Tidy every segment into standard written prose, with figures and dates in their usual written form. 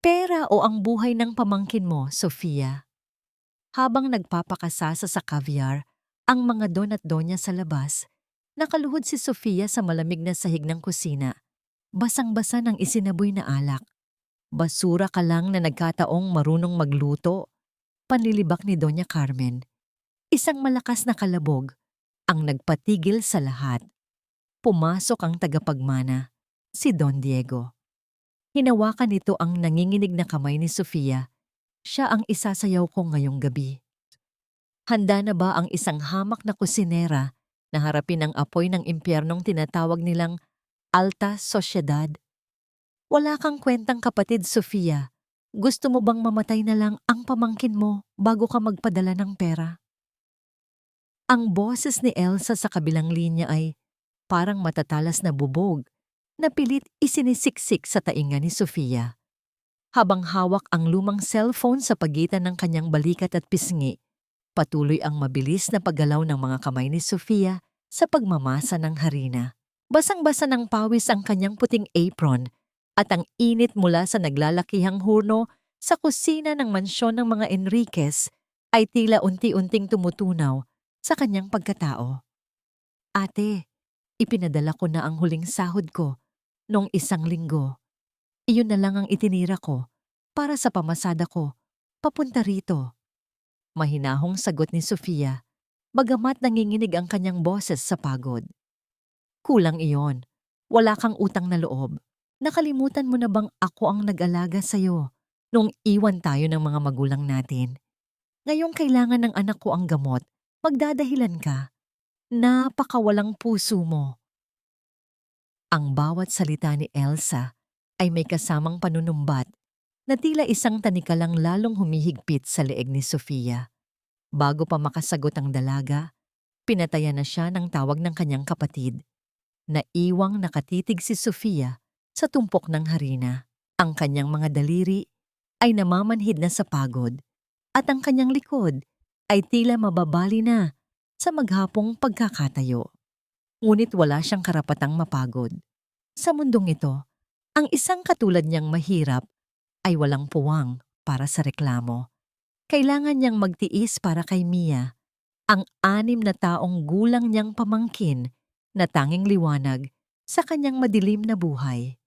Pera o ang buhay ng pamangkin mo, Sofia? Habang nagpapakasasa sa caviar, ang mga don at donya sa labas, nakaluhod si Sofia sa malamig na sahig ng kusina. Basang-basa ng isinaboy na alak. Basura ka lang na nagkataong marunong magluto. Panlilibak ni Doña Carmen. Isang malakas na kalabog ang nagpatigil sa lahat. Pumasok ang tagapagmana, si Don Diego. Hinawakan nito ang nanginginig na kamay ni Sofia. Siya ang isasayaw ko ngayong gabi. Handa na ba ang isang hamak na kusinera na harapin ang apoy ng impyernong tinatawag nilang Alta Sociedad? Wala kang kwentang kapatid, Sofia. Gusto mo bang mamatay na lang ang pamangkin mo bago ka magpadala ng pera? Ang boses ni Elsa sa kabilang linya ay parang matatalas na bubog na pilit isinisiksik sa tainga ni Sofia. Habang hawak ang lumang cellphone sa pagitan ng kanyang balikat at pisngi, patuloy ang mabilis na paggalaw ng mga kamay ni Sofia sa pagmamasa ng harina. Basang-basa ng pawis ang kanyang puting apron at ang init mula sa naglalakihang hurno sa kusina ng mansyon ng mga Enriquez ay tila unti-unting tumutunaw sa kanyang pagkatao. Ate, ipinadala ko na ang huling sahod ko noong 1 linggo. Iyon na lang ang itinira ko para sa pamasada ko papunta rito. Mahinahong sagot ni Sofia, bagamat nanginginig ang kanyang boses sa pagod. Kulang iyon. Wala kang utang na loob. Nakalimutan mo na bang ako ang nag-alaga sa'yo nung iwan tayo ng mga magulang natin? Ngayong kailangan ng anak ko ang gamot, magdadahilan ka. Napakawalang puso mo. Ang bawat salita ni Elsa ay may kasamang panunumbat na tila isang tanikalang lalong humihigpit sa leeg ni Sofia. Bago pa makasagot ang dalaga, pinatayan na siya ng tawag ng kanyang kapatid. Naiwang nakatitig si Sofia sa tumpok ng harina. Ang kanyang mga daliri ay namamanhid na sa pagod at ang kanyang likod ay tila mababali na sa maghapong pagkakatayo. Ngunit wala siyang karapatang mapagod. Sa mundong ito, ang isang katulad niyang mahirap ay walang puwang para sa reklamo. Kailangan niyang magtiis para kay Mia, ang 6 na taong gulang niyang pamangkin na tanging liwanag sa kanyang madilim na buhay.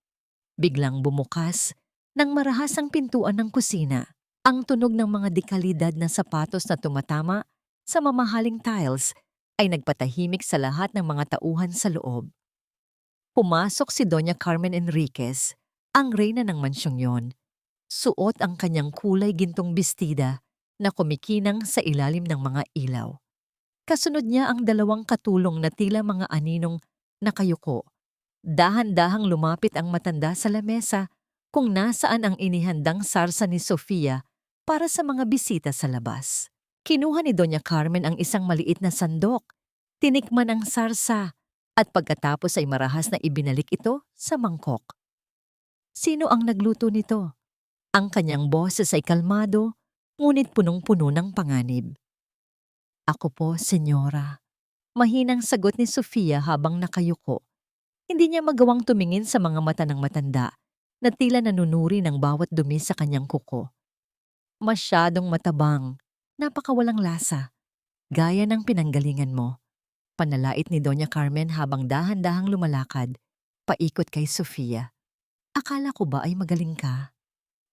Biglang bumukas ng marahasang pintuan ng kusina. Ang tunog ng mga dekalidad na sapatos na tumatama sa mamahaling tiles ay nagpatahimik sa lahat ng mga tauhan sa loob. Pumasok si Doña Carmen Enriquez, ang reyna ng mansyong yon. Suot ang kanyang kulay gintong bestida na kumikinang sa ilalim ng mga ilaw. Kasunod niya ang 2 katulong na tila mga aninong nakayuko. Dahan-dahang lumapit ang matanda sa lamesa kung nasaan ang inihandang sarsa ni Sofia para sa mga bisita sa labas. Kinuha ni Doña Carmen ang isang maliit na sandok, tinikman ang sarsa at pagkatapos ay marahas na ibinalik ito sa mangkok. Sino ang nagluto nito? Ang kanyang boses ay kalmado, ngunit punong-puno ng panganib. Ako po, senyora. Mahinang sagot ni Sofia habang nakayuko. Hindi niya magawang tumingin sa mga mata ng matanda na tila nanunuri ng bawat dumi sa kanyang kuko. Masyadong matabang, napakawalang lasa, gaya ng pinanggalingan mo. Panalait ni Doña Carmen habang dahan-dahang lumalakad, paikot kay Sofia. Akala ko ba ay magaling ka?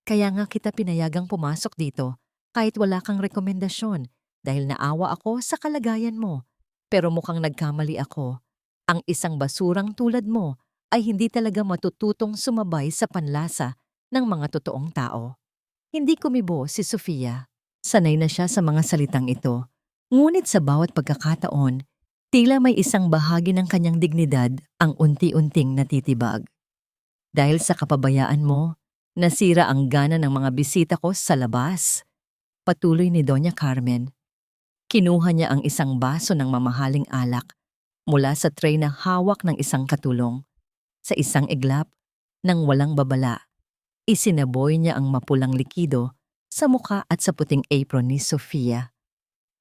Kaya nga kita pinayagang pumasok dito kahit wala kang rekomendasyon dahil naawa ako sa kalagayan mo. Pero mukhang nagkamali ako. Ang isang basurang tulad mo ay hindi talaga matututong sumabay sa panlasa ng mga totoong tao. Hindi kumibo si Sofia. Sanay na siya sa mga salitang ito. Ngunit sa bawat pagkakataon, tila may isang bahagi ng kanyang dignidad ang unti-unting natitibag. Dahil sa kapabayaan mo, nasira ang gana ng mga bisita ko sa labas. Patuloy ni Doña Carmen. Kinuha niya ang isang baso ng mamahaling alak mula sa tray na hawak ng isang katulong. Sa isang iglap, nang walang babala, isinaboy niya ang mapulang likido sa muka at sa puting apron ni Sofia.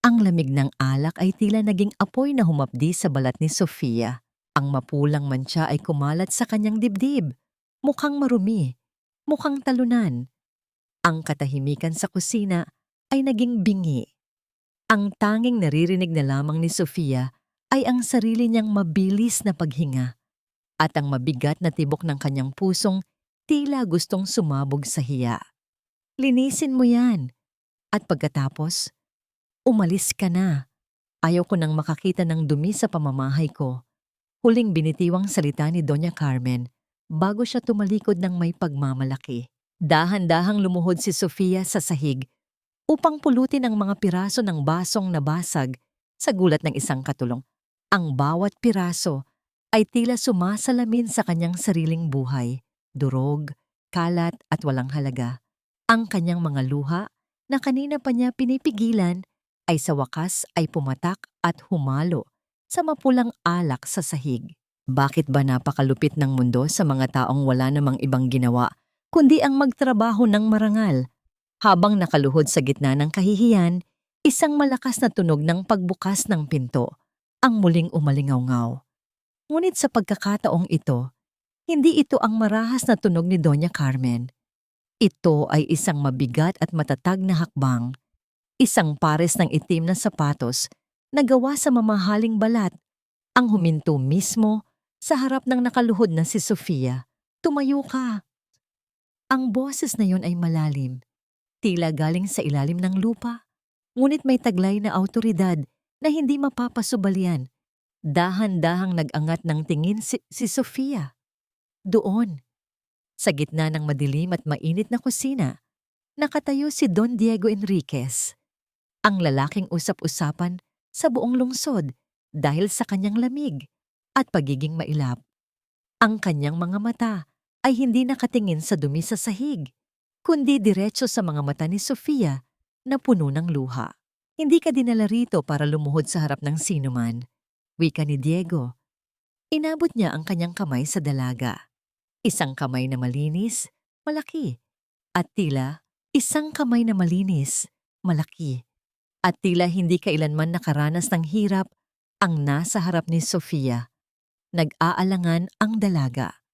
Ang lamig ng alak ay tila naging apoy na humapdi sa balat ni Sofia. Ang mapulang mantsa ay kumalat sa kanyang dibdib. Mukhang marumi, mukhang talunan, Ang katahimikan sa kusina ay naging bingi. Ang tanging naririnig na lamang ni Sofia ay ang sarili niyang mabilis na paghinga at ang mabigat na tibok ng kanyang pusong tila gustong sumabog sa hiya. Linisin mo yan. At pagkatapos, umalis ka na. Ayaw ko nang makakita ng dumi sa pamamahay ko. Huling binitiwang salita ni Doña Carmen bago siya tumalikod ng may pagmamalaki. Dahan-dahang lumuhod si Sofia sa sahig upang pulutin ang mga piraso ng basong nabasag sa gulat ng isang katulong. Ang bawat piraso ay tila sumasalamin sa kanyang sariling buhay, durog, kalat at walang halaga. Ang kanyang mga luha na kanina pa niya pinipigilan ay sa wakas ay pumatak at humalo sa mapulang alak sa sahig. Bakit ba napakalupit ng mundo sa mga taong wala namang ibang ginawa kundi ang magtrabaho ng marangal? Habang nakaluhod sa gitna ng kahihiyan, isang malakas na tunog ng pagbukas ng pinto ang muling umalingaw-ngaw. Ngunit sa pagkakataong ito, hindi ito ang marahas na tunog ni Doña Carmen. Ito ay isang mabigat at matatag na hakbang, isang pares ng itim na sapatos na gawa sa mamahaling balat, ang huminto mismo sa harap ng nakaluhod na si Sofia. Tumayo ka. Ang boses na yon ay malalim, tila galing sa ilalim ng lupa, ngunit may taglay na awtoridad na hindi mapapasubalian. Dahan-dahang nag-angat ng tingin si Sofia. Doon, sa gitna ng madilim at mainit na kusina, nakatayo si Don Diego Enriquez, ang lalaking usap-usapan sa buong lungsod dahil sa kanyang lamig at pagiging mailap. Ang kanyang mga mata ay hindi nakatingin sa dumi sa sahig, kundi diretso sa mga mata ni Sofia na puno ng luha. Hindi ka dinala rito para lumuhod sa harap ng sinuman, wika ni Diego. Inabot niya ang kanyang kamay sa dalaga. Isang kamay na malinis, malaki, at tila isang kamay na malinis, malaki, at tila hindi kailanman nakaranas ng hirap ang nasa harap ni Sofia. Nag-aalangan ang dalaga.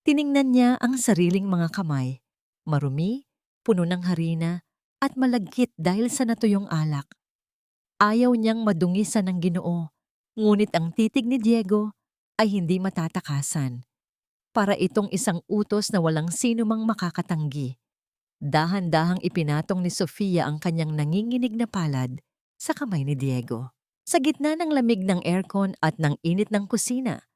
Tiningnan niya ang sariling mga kamay, marumi, puno ng harina, at malagkit dahil sa natuyong alak. Ayaw niyang madungisan ng Ginoo, ngunit ang titig ni Diego ay hindi matatakasan. Para itong isang utos na walang sino mang makakatanggi. Dahan-dahang ipinatong ni Sofia ang kanyang nanginginig na palad sa kamay ni Diego. Sa gitna ng lamig ng aircon at ng init ng kusina,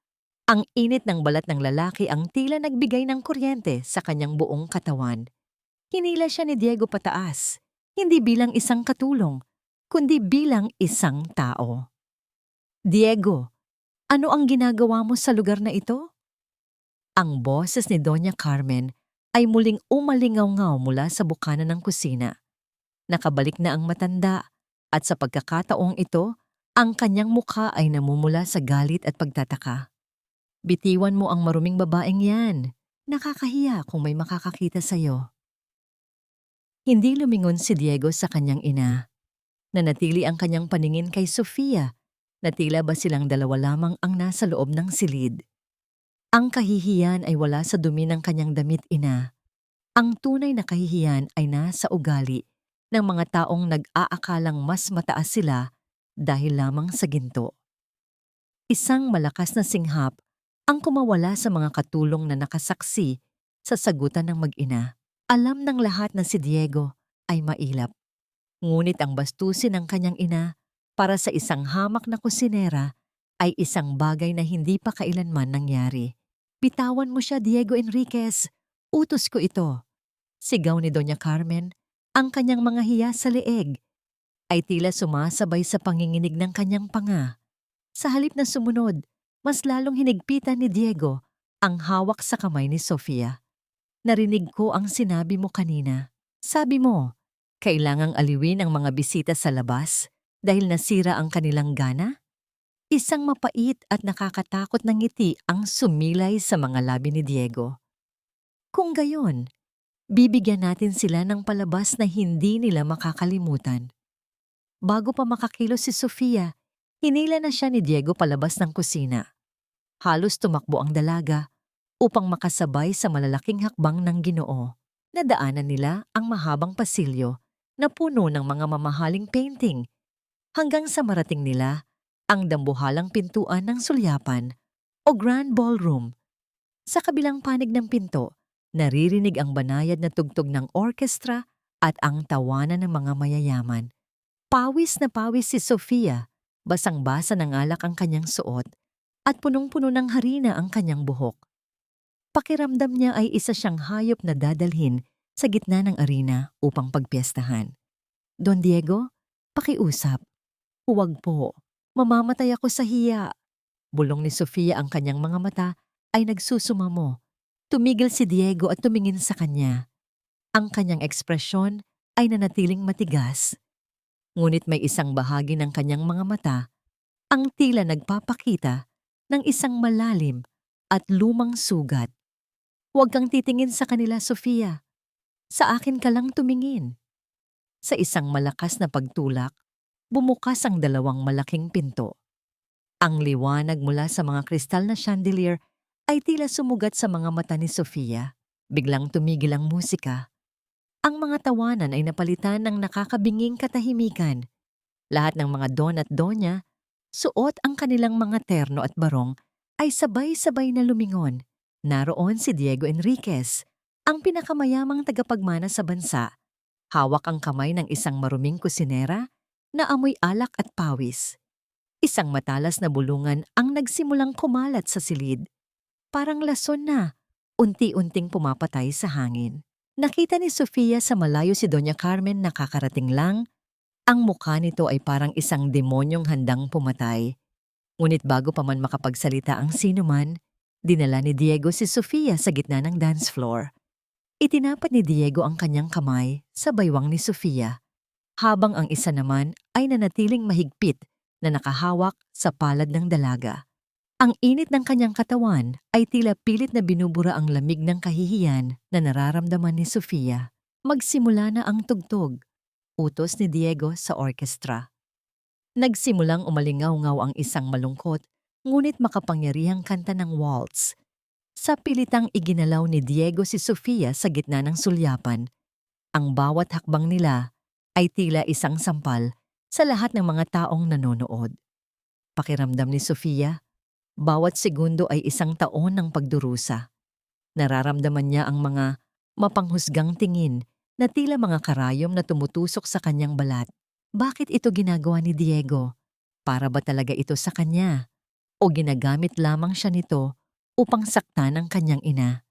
ang init ng balat ng lalaki ang tila nagbigay ng kuryente sa kanyang buong katawan. Hinila siya ni Diego pataas, hindi bilang isang katulong, kundi bilang isang tao. Diego, ano ang ginagawa mo sa lugar na ito? Ang boses ni Doña Carmen ay muling umalingaw-ngaw mula sa bukana ng kusina. Nakabalik na ang matanda at sa pagkakataong ito, ang kanyang mukha ay namumula sa galit at pagtataka. Bitiwan mo ang maruming babaeng yan. Nakakahiya kung may makakakita sa'yo. Hindi lumingon si Diego sa kanyang ina. Nanatili ang kanyang paningin kay Sofia na tila ba silang dalawa lamang ang nasa loob ng silid. Ang kahihiyan ay wala sa dumi ng kanyang damit, ina. Ang tunay na kahihiyan ay nasa ugali ng mga taong nag-aakalang mas mataas sila dahil lamang sa ginto. Isang malakas na singhap ang kumawala sa mga katulong na nakasaksi sa sagutan ng mag-ina. Alam ng lahat na si Diego ay mailap. Ngunit ang bastusin ng kanyang ina para sa isang hamak na kusinera ay isang bagay na hindi pa kailanman nangyari. Bitawan mo siya, Diego Enriquez. Utos ko ito. Sigaw ni Doña Carmen, ang kanyang mga hiya sa leeg ay tila sumasabay sa panginginig ng kanyang panga. Sa halip na sumunod, mas lalong hinigpitan ni Diego ang hawak sa kamay ni Sofia. Narinig ko ang sinabi mo kanina. Sabi mo, kailangang aliwin ang mga bisita sa labas dahil nasira ang kanilang gana? Isang mapait at nakakatakot na ngiti ang sumilay sa mga labi ni Diego. Kung gayon, bibigyan natin sila ng palabas na hindi nila makakalimutan. Bago pa makakilos si Sofia, hinila na siya ni Diego palabas ng kusina. Halos tumakbo ang dalaga upang makasabay sa malalaking hakbang ng Ginoo. Nadaanan nila ang mahabang pasilyo na puno ng mga mamahaling painting hanggang sa marating nila ang dambuhalang pintuan ng sulyapan o grand ballroom. Sa kabilang panig ng pinto, naririnig ang banayad na tugtog ng orkestra at ang tawanan ng mga mayayaman. Pawis na pawis si Sofia, basang-basa ng alak ang kanyang suot at punong-puno ng harina ang kanyang buhok. Pakiramdam niya ay isa siyang hayop na dadalhin sa gitna ng arena upang pagpiestahan. Don Diego, pakiusap. Huwag po. Mamamatay ako sa hiya. Bulong ni Sofia, ang kanyang mga mata ay nagsusumamo. Tumigil si Diego at tumingin sa kanya. Ang kanyang ekspresyon ay nanatiling matigas. Ngunit may isang bahagi ng kanyang mga mata ang tila nagpapakita ng isang malalim at lumang sugat. Huwag kang titingin sa kanila, Sofia. Sa akin ka lang tumingin. Sa isang malakas na pagtulak, bumukas ang dalawang malaking pinto. Ang liwanag mula sa mga kristal na chandelier ay tila sumugat sa mga mata ni Sofia. Biglang tumigil ang musika. Ang mga tawanan ay napalitan ng nakakabinging katahimikan. Lahat ng mga don at donya, suot ang kanilang mga terno at barong, ay sabay-sabay na lumingon. Naroon si Diego Enriquez, ang pinakamayamang tagapagmana sa bansa. Hawak ang kamay ng isang maruming kusinera na amoy alak at pawis. Isang matalas na bulungan ang nagsimulang kumalat sa silid. Parang lason na, unti-unting pumapatay sa hangin. Nakita ni Sofia sa malayo si Doña Carmen na kakarating lang. Ang mukha nito ay parang isang demonyong handang pumatay. Ngunit bago pa man makapagsalita ang sinuman, dinala ni Diego si Sofia sa gitna ng dance floor. Itinapat ni Diego ang kanyang kamay sa baywang ni Sofia, habang ang isa naman ay nanatiling mahigpit na nakahawak sa palad ng dalaga. Ang init ng kanyang katawan ay tila pilit na binubura ang lamig ng kahihiyan na nararamdaman ni Sofia. Magsimula na ang tugtog, utos ni Diego sa orkestra. Nagsimulang umalingaw-ngaw ang isang malungkot ngunit makapangyarihang kanta ng waltz. Sa pilitang iginalaw ni Diego si Sofia sa gitna ng sulyapan, ang bawat hakbang nila ay tila isang sampal sa lahat ng mga taong nanonood. Pakiramdam ni Sofia, bawat segundo ay isang taon ng pagdurusa. Nararamdaman niya ang mga mapanghusgang tingin na tila mga karayom na tumutusok sa kanyang balat. Bakit ito ginagawa ni Diego? Para ba talaga ito sa kanya? O ginagamit lamang siya nito upang saktan ang kanyang ina?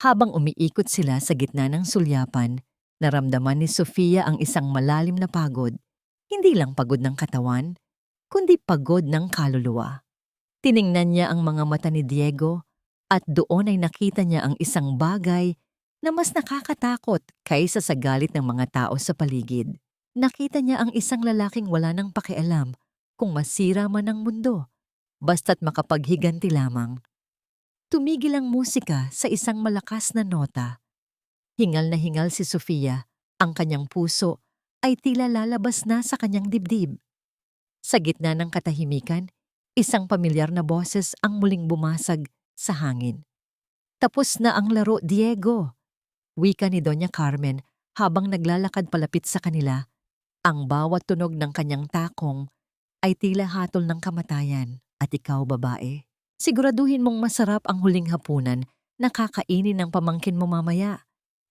Habang umiikot sila sa gitna ng sulyapan, naramdaman ni Sofia ang isang malalim na pagod. Hindi lang pagod ng katawan, kundi pagod ng kaluluwa. Tiningnan niya ang mga mata ni Diego at doon ay nakita niya ang isang bagay na mas nakakatakot kaysa sa galit ng mga tao sa paligid. Nakita niya ang isang lalaking wala nang pakialam kung masira man ang mundo, basta't makapaghiganti lamang. Tumigil ang musika sa isang malakas na nota. Hingal na hingal si Sofia, ang kanyang puso ay tila lalabas na sa kanyang dibdib. Sa gitna ng katahimikan, isang pamilyar na boses ang muling bumasag sa hangin. Tapos na ang laro, Diego, wika ni Doña Carmen habang naglalakad palapit sa kanila. Ang bawat tunog ng kanyang takong ay tila hatol ng kamatayan. At ikaw, babae, siguraduhin mong masarap ang huling hapunan na kakainin ng pamangkin mo mamaya.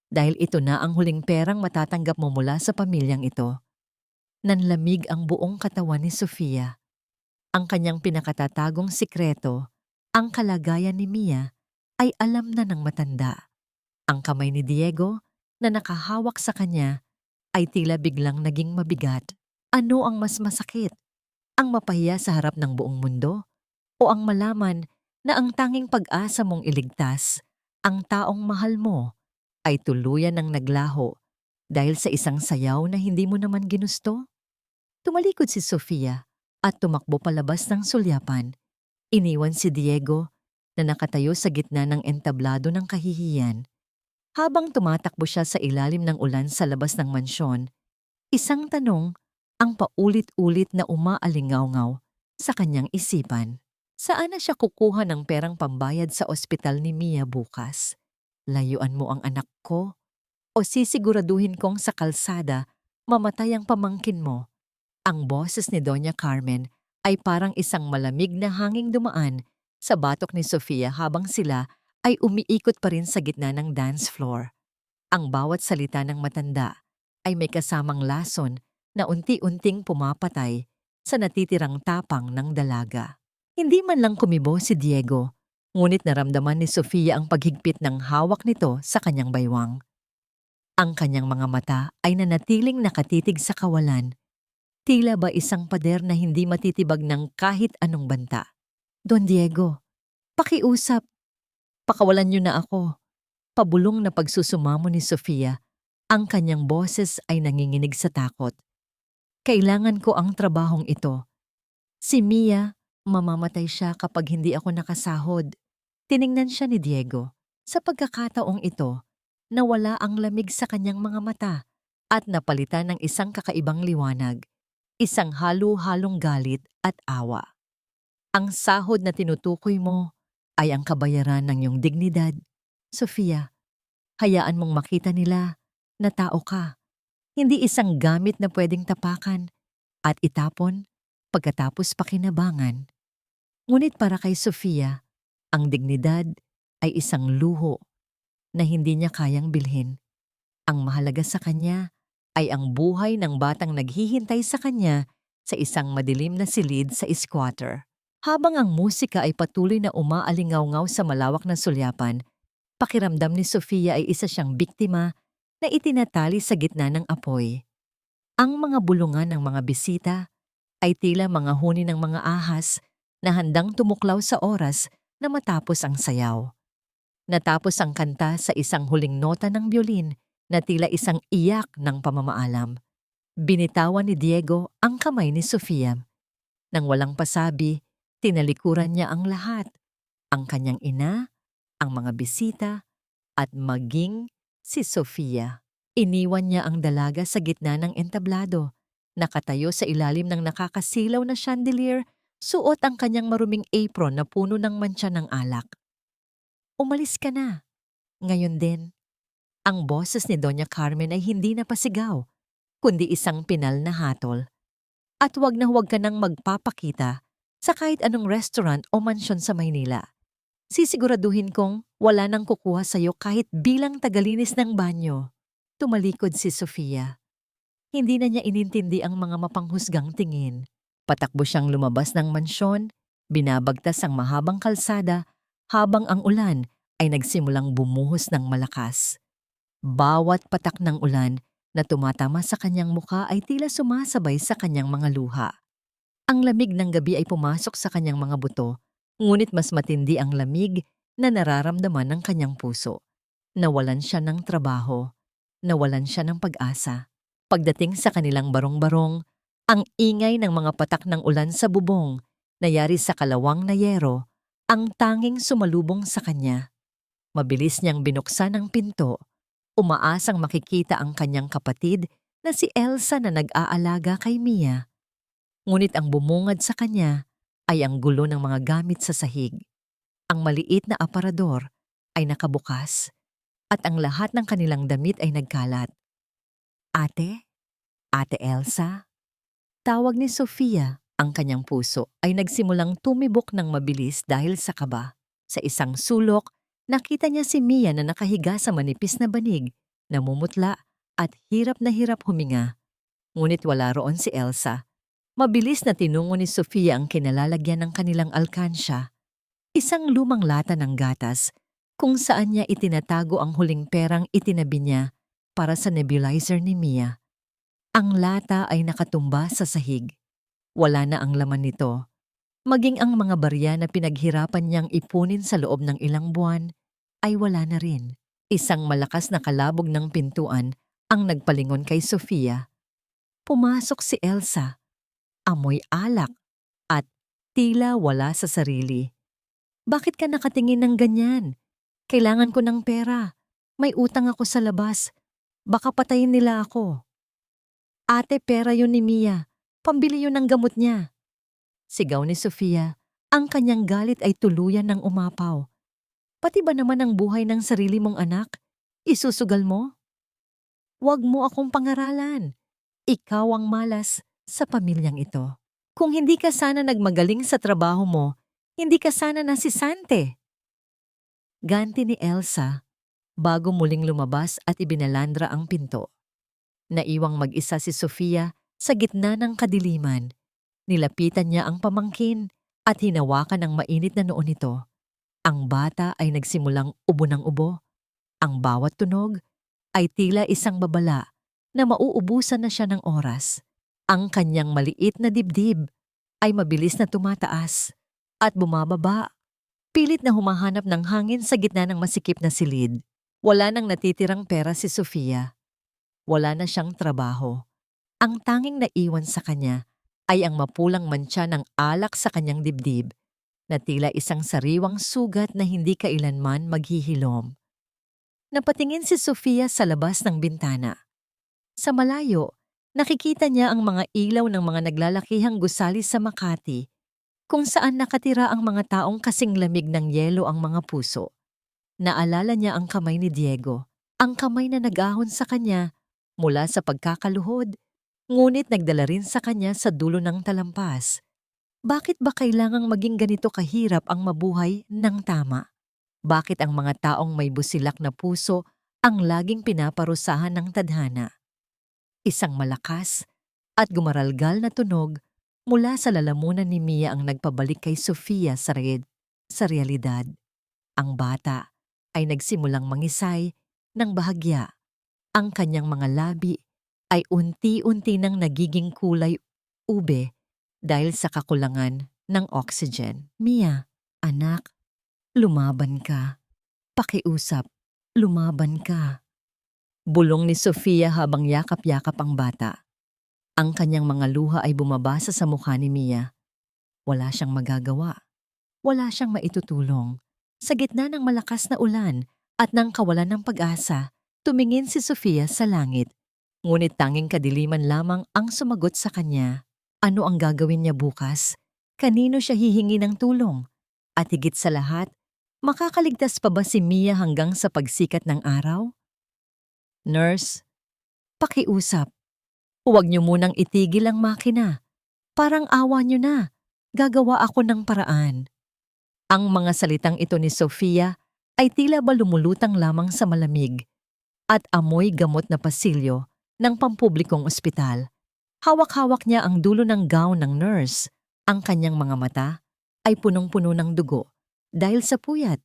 Dahil ito na ang huling perang matatanggap mo mula sa pamilyang ito. Nanlamig ang buong katawan ni Sofia. Ang kanyang pinakatatagong sikreto, ang kalagayan ni Mia, ay alam na ng matanda. Ang kamay ni Diego na nakahawak sa kanya ay tila biglang naging mabigat. Ano ang mas masakit? Ang mapahiya sa harap ng buong mundo? O ang malaman na ang tanging pag-asa mong iligtas, ang taong mahal mo, ay tuluyan ng naglaho dahil sa isang sayaw na hindi mo naman ginusto? Tumalikod si Sofia at tumakbo palabas ng sulyapan. Iniwan si Diego na nakatayo sa gitna ng entablado ng kahihiyan. Habang tumatakbo siya sa ilalim ng ulan sa labas ng mansyon, isang tanong ang paulit-ulit na umaalingaw-ngaw sa kanyang isipan. Saan na siya kukuha ng perang pambayad sa ospital ni Mia bukas? Layuan mo ang anak ko O sisiguraduhin kong sa kalsada mamatay ang pamangkin mo? Ang boses ni Doña Carmen ay parang isang malamig na hanging dumaan sa batok ni Sofia habang sila ay umiikot pa rin sa gitna ng dance floor. Ang bawat salita ng matanda ay may kasamang lason na unti-unting pumapatay sa natitirang tapang ng dalaga. Hindi man lang kumibo si Diego, ngunit naramdaman ni Sofia ang paghigpit ng hawak nito sa kanyang baywang. Ang kanyang mga mata ay nanatiling nakatitig sa kawalan, tila ba isang pader na hindi matitibag ng kahit anong banta. Don Diego, pakiusap, pakawalan niyo na ako. Pabulong na pagsusumamo ni Sofia, ang kanyang boses ay nanginginig sa takot. Kailangan ko ang trabahong ito. Si Mia, mamamatay siya kapag hindi ako nakasahod. Tiningnan siya ni Diego. Sa pagkakataong ito, nawala ang lamig sa kanyang mga mata at napalitan ng isang kakaibang liwanag, isang halo-halong galit at awa. Ang sahod na tinutukoy mo ay ang kabayaran ng iyong dignidad. Sofia, hayaan mong makita nila na tao ka, hindi isang gamit na pwedeng tapakan at itapon pagkatapos pakinabangan. Ngunit para kay Sofia, ang dignidad ay isang luho na hindi niya kayang bilhin. Ang mahalaga sa kanya ay ang buhay ng batang naghihintay sa kanya sa isang madilim na silid sa squatter. Habang ang musika ay patuloy na umaalingaw-ngaw sa malawak na sulyapan, pakiramdam ni Sofia ay isa siyang biktima na itinatali sa gitna ng apoy. Ang mga bulungan ng mga bisita ay tila mga huni ng mga ahas na handang tumuklaw sa oras na matapos ang sayaw. Natapos ang kanta sa isang huling nota ng biolin na tila isang iyak ng pamamaalam. Binitawan ni Diego ang kamay ni Sofia. Nang walang pasabi, tinalikuran niya ang lahat, ang kanyang ina, ang mga bisita, at maging si Sofia. Iniwan niya ang dalaga sa gitna ng entablado, nakatayo sa ilalim ng nakakasilaw na chandelier, suot ang kanyang maruming apron na puno ng mantsa ng alak. Umalis ka na. Ngayon din. Ang boses ni Doña Carmen ay hindi na pasigaw, kundi isang pinal na hatol. At huwag na huwag ka nang magpapakita sa kahit anong restaurant o mansyon sa Maynila. Sisiguraduhin kong wala nang kukuha sa'yo kahit bilang tagalinis ng banyo. Tumalikod si Sofia. Hindi na niya inintindi ang mga mapanghusgang tingin. Patakbo siyang lumabas ng mansyon, binabagtas ang mahabang kalsada habang ang ulan ay nagsimulang bumuhos ng malakas. Bawat patak ng ulan na tumatama sa kanyang muka ay tila sumasabay sa kanyang mga luha. Ang lamig ng gabi ay pumasok sa kanyang mga buto, ngunit mas matindi ang lamig na nararamdaman ng kanyang puso. Nawalan siya ng trabaho, nawalan siya ng pag-asa. Pagdating sa kanilang barong-barong, ang ingay ng mga patak ng ulan sa bubong, nayari sa kalawang na yero, ang tanging sumalubong sa kanya. Mabilis niyang binuksan ang pinto, umaasang makikita ang kanyang kapatid na si Elsa na nag-aalaga kay Mia. Ngunit ang bumungad sa kanya ay ang gulo ng mga gamit sa sahig. Ang maliit na aparador ay nakabukas at ang lahat ng kanilang damit ay nagkalat. Ate? Ate Elsa? Tawag ni Sofia. Ang kanyang puso ay nagsimulang tumibok ng mabilis dahil sa kaba. Sa isang sulok, nakita niya si Mia na nakahiga sa manipis na banig, namumutla at hirap na hirap huminga. Ngunit wala roon si Elsa. Mabilis na tinungo ni Sofia ang kinalalagyan ng kanilang alkansya. Isang lumang lata ng gatas kung saan niya itinatago ang huling perang itinabi niya para sa nebulizer ni Mia. Ang lata ay nakatumba sa sahig. Wala na ang laman nito. Maging ang mga barya na pinaghirapan niyang ipunin sa loob ng ilang buwan ay wala na rin. Isang malakas na kalabog ng pintuan ang nagpalingon kay Sofia. Pumasok si Elsa. Amoy alak at tila wala sa sarili. Bakit ka nakatingin ng ganyan? Kailangan ko ng pera. May utang ako sa labas. Baka patayin nila ako. Ate, pera yun ni Mia. Pambili yun ng gamot niya. Sigaw ni Sofia. Ang kanyang galit ay tuluyan ng umapaw. Pati ba naman ang buhay ng sarili mong anak? Isusugal mo? Huwag mo akong pangaralan. Ikaw ang malas sa pamilyang ito. Kung hindi ka sana nagmagaling sa trabaho mo, hindi ka sana nasisante. Ganti ni Elsa bago muling lumabas at ibinalandra ang pinto. Naiwang mag-isa si Sofia sa gitna ng kadiliman. Nilapitan niya ang pamangkin at hinawakan ng mainit na noo nito. Ang bata ay nagsimulang ubo ng ubo. Ang bawat tunog ay tila isang babala na mauubusan na siya ng oras. Ang kanyang maliit na dibdib ay mabilis na tumataas at bumababa. Pilit na humahanap ng hangin sa gitna ng masikip na silid. Wala nang natitirang pera si Sofia. Wala na siyang trabaho. Ang tanging naiwan sa kanya ay ang mapulang mantsa ng alak sa kanyang dibdib na tila isang sariwang sugat na hindi kailanman maghihilom. Napatingin si Sofia sa labas ng bintana. Sa malayo, nakikita niya ang mga ilaw ng mga naglalakihang gusali sa Makati, kung saan nakatira ang mga taong kasing lamig ng yelo ang mga puso. Naalala niya ang kamay ni Diego, ang kamay na nag-ahon sa kanya mula sa pagkakaluhod, ngunit nagdala rin sa kanya sa dulo ng talampas. Bakit ba kailangang maging ganito kahirap ang mabuhay ng tama? Bakit ang mga taong may busilak na puso ang laging pinaparusahan ng tadhana? Isang malakas at gumaralgal na tunog mula sa lalamunan ni Mia ang nagpabalik kay Sofia sa realidad. Ang bata ay nagsimulang mangisay ng bahagya. Ang kanyang mga labi ay unti-unti nang nagiging kulay ube dahil sa kakulangan ng oxygen. Mia, anak, lumaban ka. Pakiusap, lumaban ka. Bulong ni Sofia habang yakap-yakap ang bata. Ang kanyang mga luha ay bumabasa sa mukha ni Mia. Wala siyang magagawa. Wala siyang maitutulong. Sa gitna ng malakas na ulan at ng kawalan ng pag-asa, tumingin si Sofia sa langit. Ngunit tanging kadiliman lamang ang sumagot sa kanya. Ano ang gagawin niya bukas? Kanino siya hihingi ng tulong? At higit sa lahat, makakaligtas pa ba si Mia hanggang sa pagsikat ng araw? Nurse, pakiusap. Huwag niyo munang itigil ang makina. Parang awa niyo na. Gagawa ako ng paraan. Ang mga salitang ito ni Sofia ay tila ba lumulutang lamang sa malamig at amoy gamot na pasilyo ng pampublikong ospital. Hawak-hawak niya ang dulo ng gown ng nurse. Ang kanyang mga mata ay punong-puno ng dugo dahil sa puyat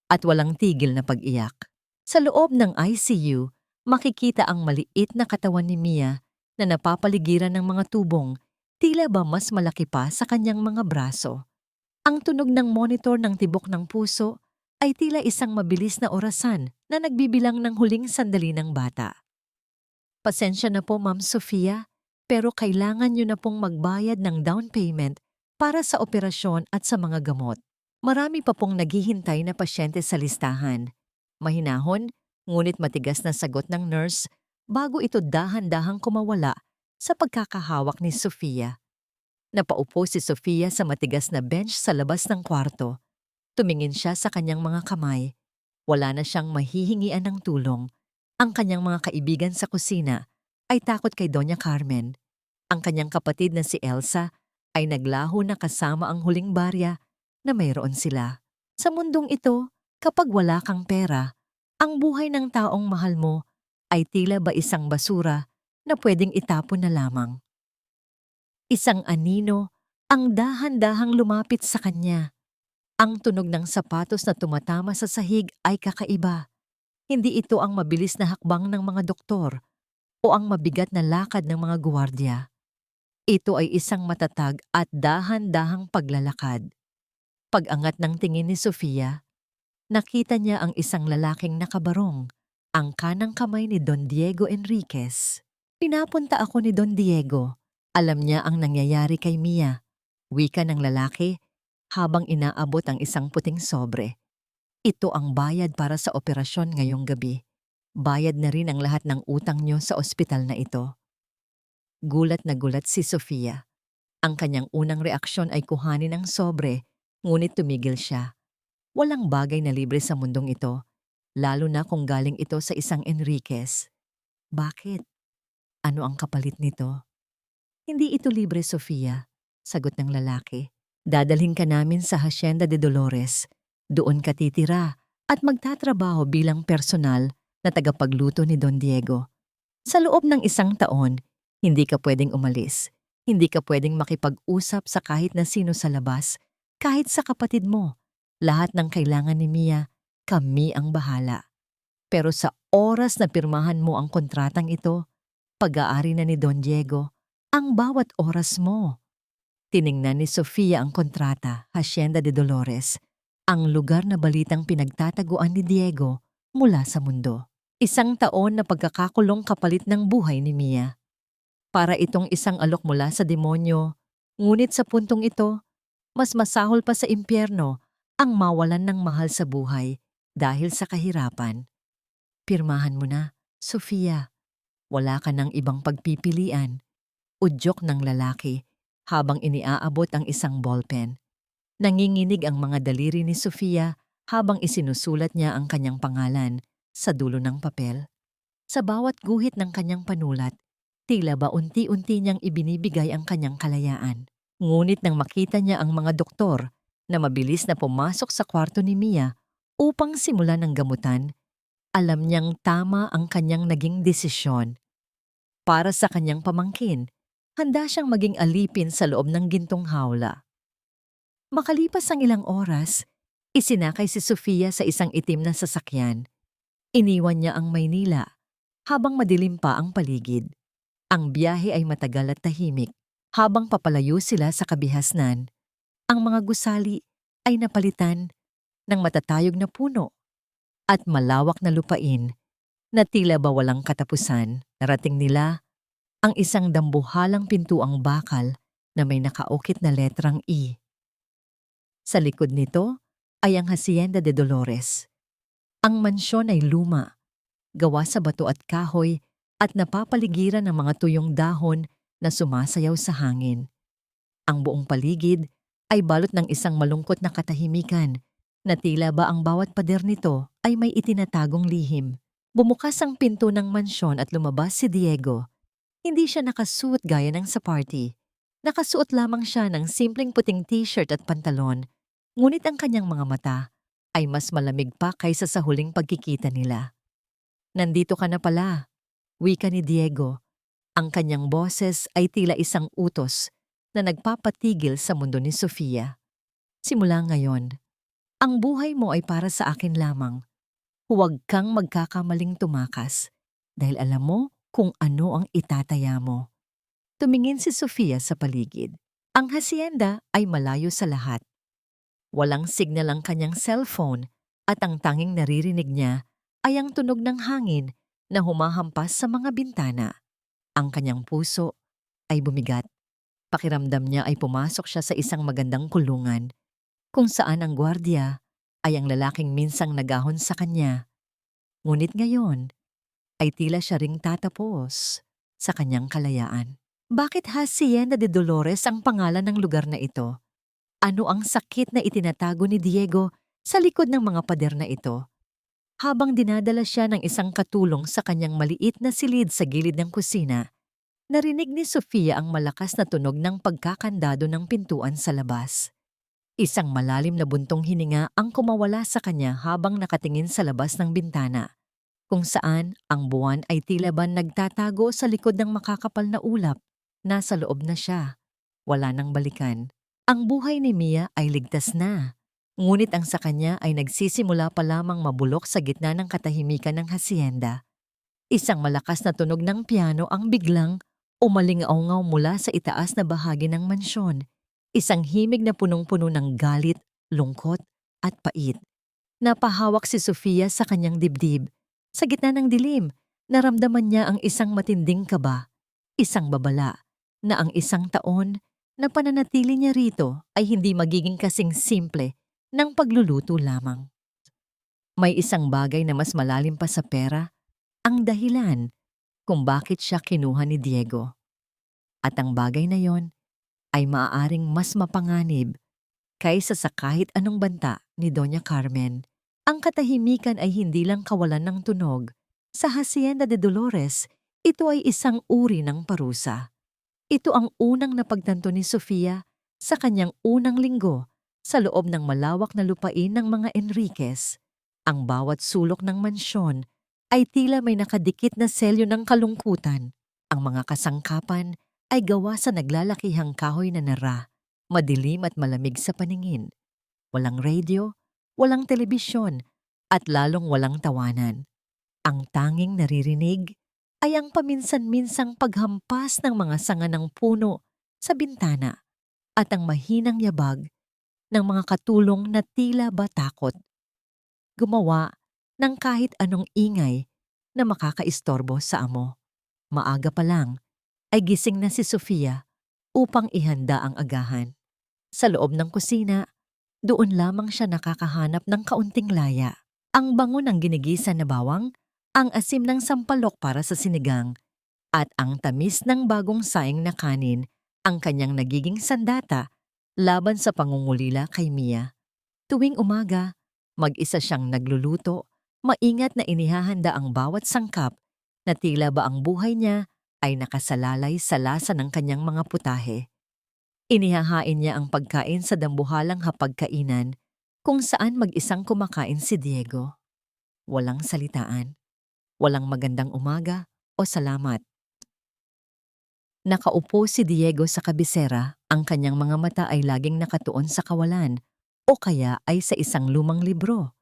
at walang tigil na pag-iyak. Sa loob ng ICU, makikita ang maliit na katawan ni Mia na napapaligiran ng mga tubong, tila ba mas malaki pa sa kanyang mga braso. Ang tunog ng monitor ng tibok ng puso ay tila isang mabilis na orasan na nagbibilang ng huling sandali ng bata. Pasensya na po, Ma'am Sofia, pero kailangan niyo na pong magbayad ng down payment para sa operasyon at sa mga gamot. Marami pa pong naghihintay na pasyente sa listahan. Mahinahon, ngunit matigas na sagot ng nurse bago ito dahan-dahang kumawala sa pagkakahawak ni Sofia. Napaupo si Sofia sa matigas na bench sa labas ng kwarto. Tumingin siya sa kanyang mga kamay. Wala na siyang mahihingian ng tulong. Ang kanyang mga kaibigan sa kusina ay takot kay Doña Carmen. Ang kanyang kapatid na si Elsa ay naglaho na kasama ang huling barya na mayroon sila. Sa mundong ito, kapag wala kang pera, ang buhay ng taong mahal mo ay tila ba isang basura na pwedeng itapon na lamang. Isang anino ang dahan-dahang lumapit sa kanya. Ang tunog ng sapatos na tumatama sa sahig ay kakaiba. Hindi ito ang mabilis na hakbang ng mga doktor o ang mabigat na lakad ng mga guwardiya. Ito ay isang matatag at dahan-dahang paglalakad. Pag-angat ng tingin ni Sofia, nakita niya ang isang lalaking nakabarong, ang kanang kamay ni Don Diego Enriquez. Pinapunta ako ni Don Diego. Alam niya ang nangyayari kay Mia. Wika ng lalaki habang inaabot ang isang puting sobre. Ito ang bayad para sa operasyon ngayong gabi. Bayad na rin ang lahat ng utang niyo sa ospital na ito. Gulat na gulat si Sofia. Ang kanyang unang reaksyon ay kuhanin ang sobre, ngunit tumigil siya. Walang bagay na libre sa mundong ito, lalo na kung galing ito sa isang Enriquez. Bakit? Ano ang kapalit nito? Hindi ito libre, Sofia, sagot ng lalaki. Dadalhin ka namin sa Hacienda de Dolores. Doon ka titira at magtatrabaho bilang personal na tagapagluto ni Don Diego. Sa loob ng 1 taon, hindi ka pwedeng umalis. Hindi ka pwedeng makipag-usap sa kahit na sino sa labas, kahit sa kapatid mo. Lahat ng kailangan ni Mia, kami ang bahala. Pero sa oras na pirmahan mo ang kontratang ito, pag-aari na ni Don Diego ang bawat oras mo. Tiningnan ni Sofia ang kontrata, Hacienda de Dolores, ang lugar na balitang pinagtataguan ni Diego mula sa mundo. 1 taon na pagkakakulong kapalit ng buhay ni Mia. Para itong isang alok mula sa demonyo, ngunit sa puntong ito, mas masahol pa sa impyerno ang mawalan ng mahal sa buhay dahil sa kahirapan. Pirmahan mo na, Sofia. Wala ka ng ibang pagpipilian. Udyok ng lalaki habang iniaabot ang isang ballpen. Nanginginig ang mga daliri ni Sofia habang isinusulat niya ang kanyang pangalan sa dulo ng papel. Sa bawat guhit ng kanyang panulat, tila ba unti-unti niyang ibinibigay ang kanyang kalayaan. Ngunit nang makita niya ang mga doktor na mabilis na pumasok sa kwarto ni Mia upang simulan ang gamutan, alam niyang tama ang kanyang naging desisyon. Para sa kanyang pamangkin, handa siyang maging alipin sa loob ng gintong hawla. Makalipas ang ilang oras, isinakay si Sofia sa isang itim na sasakyan. Iniwan niya ang Maynila habang madilim pa ang paligid. Ang biyahe ay matagal at tahimik. Habang papalayo sila sa kabihasnan, ang mga gusali ay napalitan ng matatayog na puno at malawak na lupain na tila ba walang katapusan. Narating nila ang isang dambuhalang pintuang bakal na may nakaukit na letrang E. Sa likod nito ay ang Hacienda de Dolores. Ang mansyon ay luma, gawa sa bato at kahoy at napapaligiran ng mga tuyong dahon na sumasayaw sa hangin. Ang buong paligid ay balot ng isang malungkot na katahimikan na tila ba ang bawat pader nito ay may itinatagong lihim. Bumukas ang pinto ng mansyon at lumabas si Diego. Hindi siya nakasuot gaya ng sa party. Nakasuot lamang siya ng simpleng puting t-shirt at pantalon, ngunit ang kanyang mga mata ay mas malamig pa kaysa sa huling pagkikita nila. Nandito ka na pala, wika ni Diego. Ang kanyang boses ay tila isang utos na nagpapatigil sa mundo ni Sofia. Simula ngayon, ang buhay mo ay para sa akin lamang. Huwag kang magkakamaling tumakas dahil alam mo kung ano ang itataya mo. Tumingin si Sofia sa paligid. Ang hacienda ay malayo sa lahat. Walang signal ang kanyang cellphone at ang tanging naririnig niya ay ang tunog ng hangin na humahampas sa mga bintana. Ang kanyang puso ay bumigat. Pakiramdam niya ay pumasok siya sa isang magandang kulungan, kung saan ang gwardiya ay ang lalaking minsang nagahon sa kanya. Ngunit ngayon ay tila siya ring tatapos sa kanyang kalayaan. Bakit Hacienda de Dolores ang pangalan ng lugar na ito? Ano ang sakit na itinatago ni Diego sa likod ng mga pader na ito? Habang dinadala siya ng isang katulong sa kanyang maliit na silid sa gilid ng kusina, narinig ni Sofia ang malakas na tunog ng pagkakandado ng pintuan sa labas. Isang malalim na buntong hininga ang kumawala sa kanya habang nakatingin sa labas ng bintana, kung saan ang buwan ay tila ba nagtatago sa likod ng makakapal na ulap. Nasa loob na siya. Wala nang balikan. Ang buhay ni Mia ay ligtas na. Ngunit ang sa kanya ay nagsisimula pa lamang mabulok sa gitna ng katahimikan ng hacienda. Isang malakas na tunog ng piano ang biglang umalingaw-ngaw mula sa itaas na bahagi ng mansyon. Isang himig na punong-puno ng galit, lungkot at pait. Napahawak si Sofia sa kanyang dibdib. Sa gitna ng dilim, naramdaman niya ang isang matinding kaba, isang babala, na ang 1 taon na pananatili niya rito ay hindi magiging kasing simple ng pagluluto lamang. May isang bagay na mas malalim pa sa pera, ang dahilan kung bakit siya kinuha ni Diego. At ang bagay na yon ay maaaring mas mapanganib kaysa sa kahit anong banta ni Doña Carmen. Ang katahimikan ay hindi lang kawalan ng tunog. Sa Hacienda de Dolores, Ito ay isang uri ng parusa. Ito ang unang napagtanto ni Sofia sa kanyang unang linggo sa loob ng malawak na lupain ng mga Enriquez. Ang bawat sulok ng mansyon ay tila may nakadikit na selyo ng kalungkutan. Ang mga kasangkapan ay gawa sa naglalakihang kahoy na nara, madilim at malamig sa paningin. Walang radio, walang telebisyon, at lalong walang tawanan. Ang tanging naririnig ay ang paminsan-minsang paghampas ng mga sanga ng puno sa bintana at ang mahinang yabag ng mga katulong na tila ba takot gumawa ng kahit anong ingay na makakaistorbo sa amo. Maaga pa lang ay gising na si Sofia upang ihanda ang agahan. Sa loob ng kusina, doon lamang siya nakakahanap ng kaunting laya. Ang bango ng ginigisa na bawang, ang asim ng sampalok para sa sinigang, at ang tamis ng bagong saing na kanin ang kanyang nagiging sandata laban sa pangungulila kay Mia. Tuwing umaga, mag-isa siyang nagluluto, maingat na inihahanda ang bawat sangkap na tila ba ang buhay niya ay nakasalalay sa lasa ng kanyang mga putahe. Inihahain niya ang pagkain sa dambuhalang hapagkainan kung saan mag-isang kumakain si Diego. Walang salitaan, walang magandang umaga o salamat. Nakaupo si Diego sa kabisera, ang kanyang mga mata ay laging nakatuon sa kawalan o kaya ay sa isang lumang libro.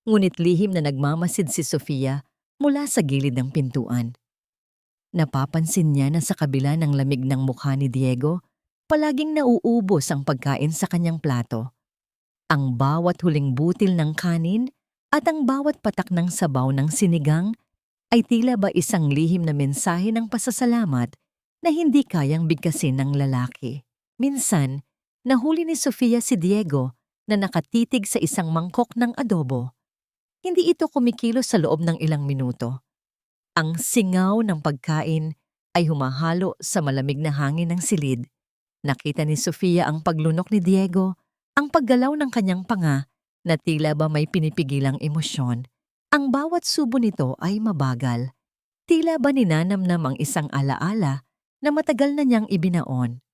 Ngunit lihim na nagmamasid si Sofia mula sa gilid ng pintuan. Napapansin niya na sa kabila ng lamig ng mukha ni Diego, palaging nauubos ang pagkain sa kanyang plato. Ang bawat huling butil ng kanin at ang bawat patak ng sabaw ng sinigang ay tila ba isang lihim na mensahe ng pasasalamat na hindi kayang bigkasin ng lalaki. Minsan, nahuli ni Sofia si Diego na nakatitig sa isang mangkok ng adobo. Hindi ito kumikilos sa loob ng ilang minuto. Ang singaw ng pagkain ay humahalo sa malamig na hangin ng silid. Nakita ni Sofia ang paglunok ni Diego, ang paggalaw ng kanyang panga na tila ba may pinipigilang emosyon. Ang bawat subo nito ay mabagal. Tila ba ninanamnam ang isang alaala na matagal na niyang ibinaon.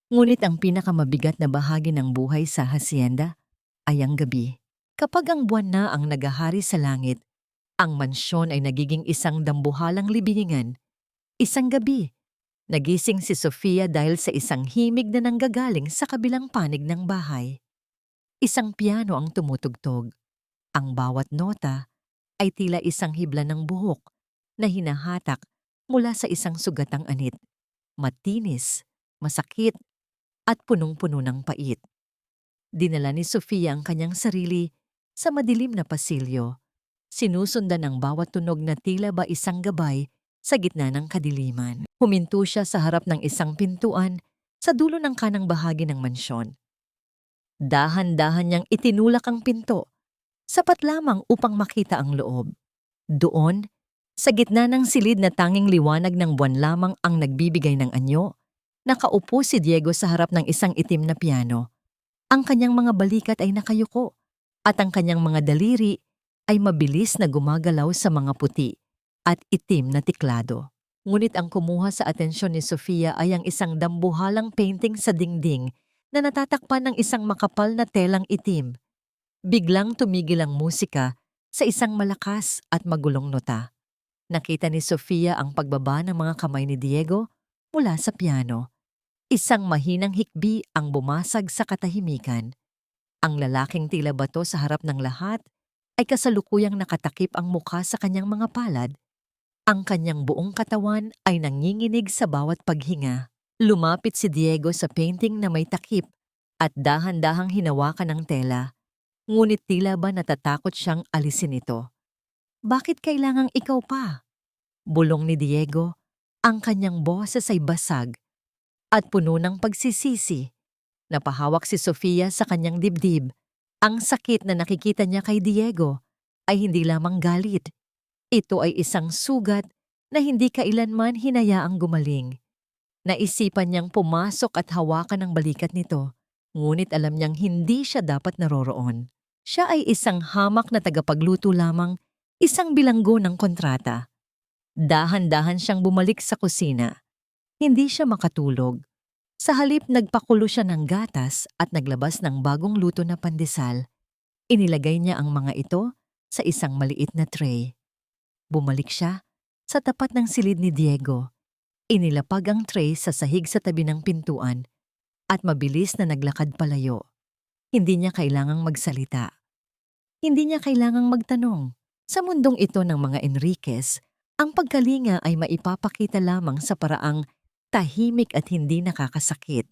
Ngunit ang pinakamabigat na bahagi ng buhay sa hacienda ay ang gabi. Kapag ang buwan na ang nagahari sa langit, ang mansyon ay nagiging isang dambuhalang libingan. Isang gabi, nagising si Sofia dahil sa isang himig na nanggagaling sa kabilang panig ng bahay. Isang piano ang tumutugtog. Ang bawat nota ay tila isang hibla ng buhok na hinahatak mula sa isang sugatang anit. Matinis, masakit, at punong-puno ng pait. Dinala ni Sofia ang kanyang sarili sa madilim na pasilyo. Sinusundan ng bawat tunog na tila ba isang gabay sa gitna ng kadiliman. Huminto siya sa harap ng isang pintuan sa dulo ng kanang bahagi ng mansyon. Dahan-dahan niyang itinulak ang pinto, sapat lamang upang makita ang loob. Doon, sa gitna ng silid na tanging liwanag ng buwan lamang ang nagbibigay ng anyo, nakaupo si Diego sa harap ng isang itim na piano. Ang kanyang mga balikat ay nakayuko at ang kanyang mga daliri ay mabilis na gumagalaw sa mga puti at itim na tiklado. Ngunit ang kumuha sa atensyon ni Sofia ay ang isang dambuhalang painting sa dingding na natatakpan ng isang makapal na telang itim. Biglang tumigil ang musika sa isang malakas at magulong nota. Nakita ni Sofia ang pagbaba ng mga kamay ni Diego mula sa piano. Isang mahinang hikbi ang bumasag sa katahimikan. Ang lalaking tila bato sa harap ng lahat ay kasalukuyang nakatakip ang mukha sa kanyang mga palad. Ang kanyang buong katawan ay nanginginig sa bawat paghinga. Lumapit si Diego sa painting na may takip at dahan-dahang hinawakan ng tela. Ngunit tila ba natatakot siyang alisin ito. Bakit kailangang ikaw pa? Bulong ni Diego, ang kanyang boses ay basag at puno ng pagsisisi. Napahawak si Sofia sa kanyang dibdib. Ang sakit na nakikita niya kay Diego ay hindi lamang galit. Ito ay isang sugat na hindi kailanman hinayaang gumaling. Naisipan niyang pumasok at hawakan ang balikat nito, ngunit alam niyang hindi siya dapat naroroon. Siya ay isang hamak na tagapagluto lamang, isang bilanggo ng kontrata. Dahan-dahan siyang bumalik sa kusina. Hindi siya makatulog. Sa halip nagpakulo siya ng gatas at naglabas ng bagong luto na pandesal. Inilagay niya ang mga ito sa isang maliit na tray. Bumalik siya sa tapat ng silid ni Diego. Inilapag ang tray sa sahig sa tabi ng pintuan at mabilis na naglakad palayo. Hindi niya kailangang magsalita. Hindi niya kailangang magtanong. Sa mundong ito ng mga Enriquez, ang pagkalinga ay maipapakita lamang sa paraang tahimik at hindi nakakasakit.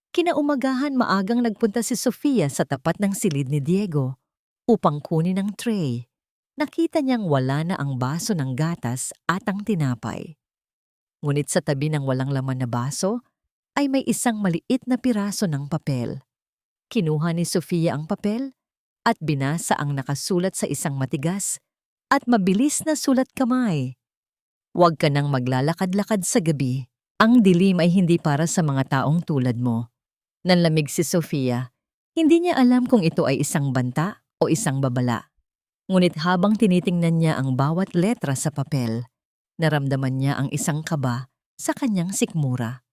Kinaumagahan maagang nagpunta si Sofia sa tapat ng silid ni Diego upang kunin ang tray. Nakita niyang wala na ang baso ng gatas at ang tinapay. Ngunit sa tabi ng walang laman na baso ay may isang maliit na piraso ng papel. Kinuha ni Sofia ang papel at binasa ang nakasulat sa isang matigas at mabilis na sulat kamay. Huwag ka nang maglalakad-lakad sa gabi. Ang dilim ay hindi para sa mga taong tulad mo. Nanlamig si Sofia. Hindi niya alam kung ito ay isang banta o isang babala. Ngunit habang tinitingnan niya ang bawat letra sa papel, naramdaman niya ang isang kaba sa kanyang sikmura.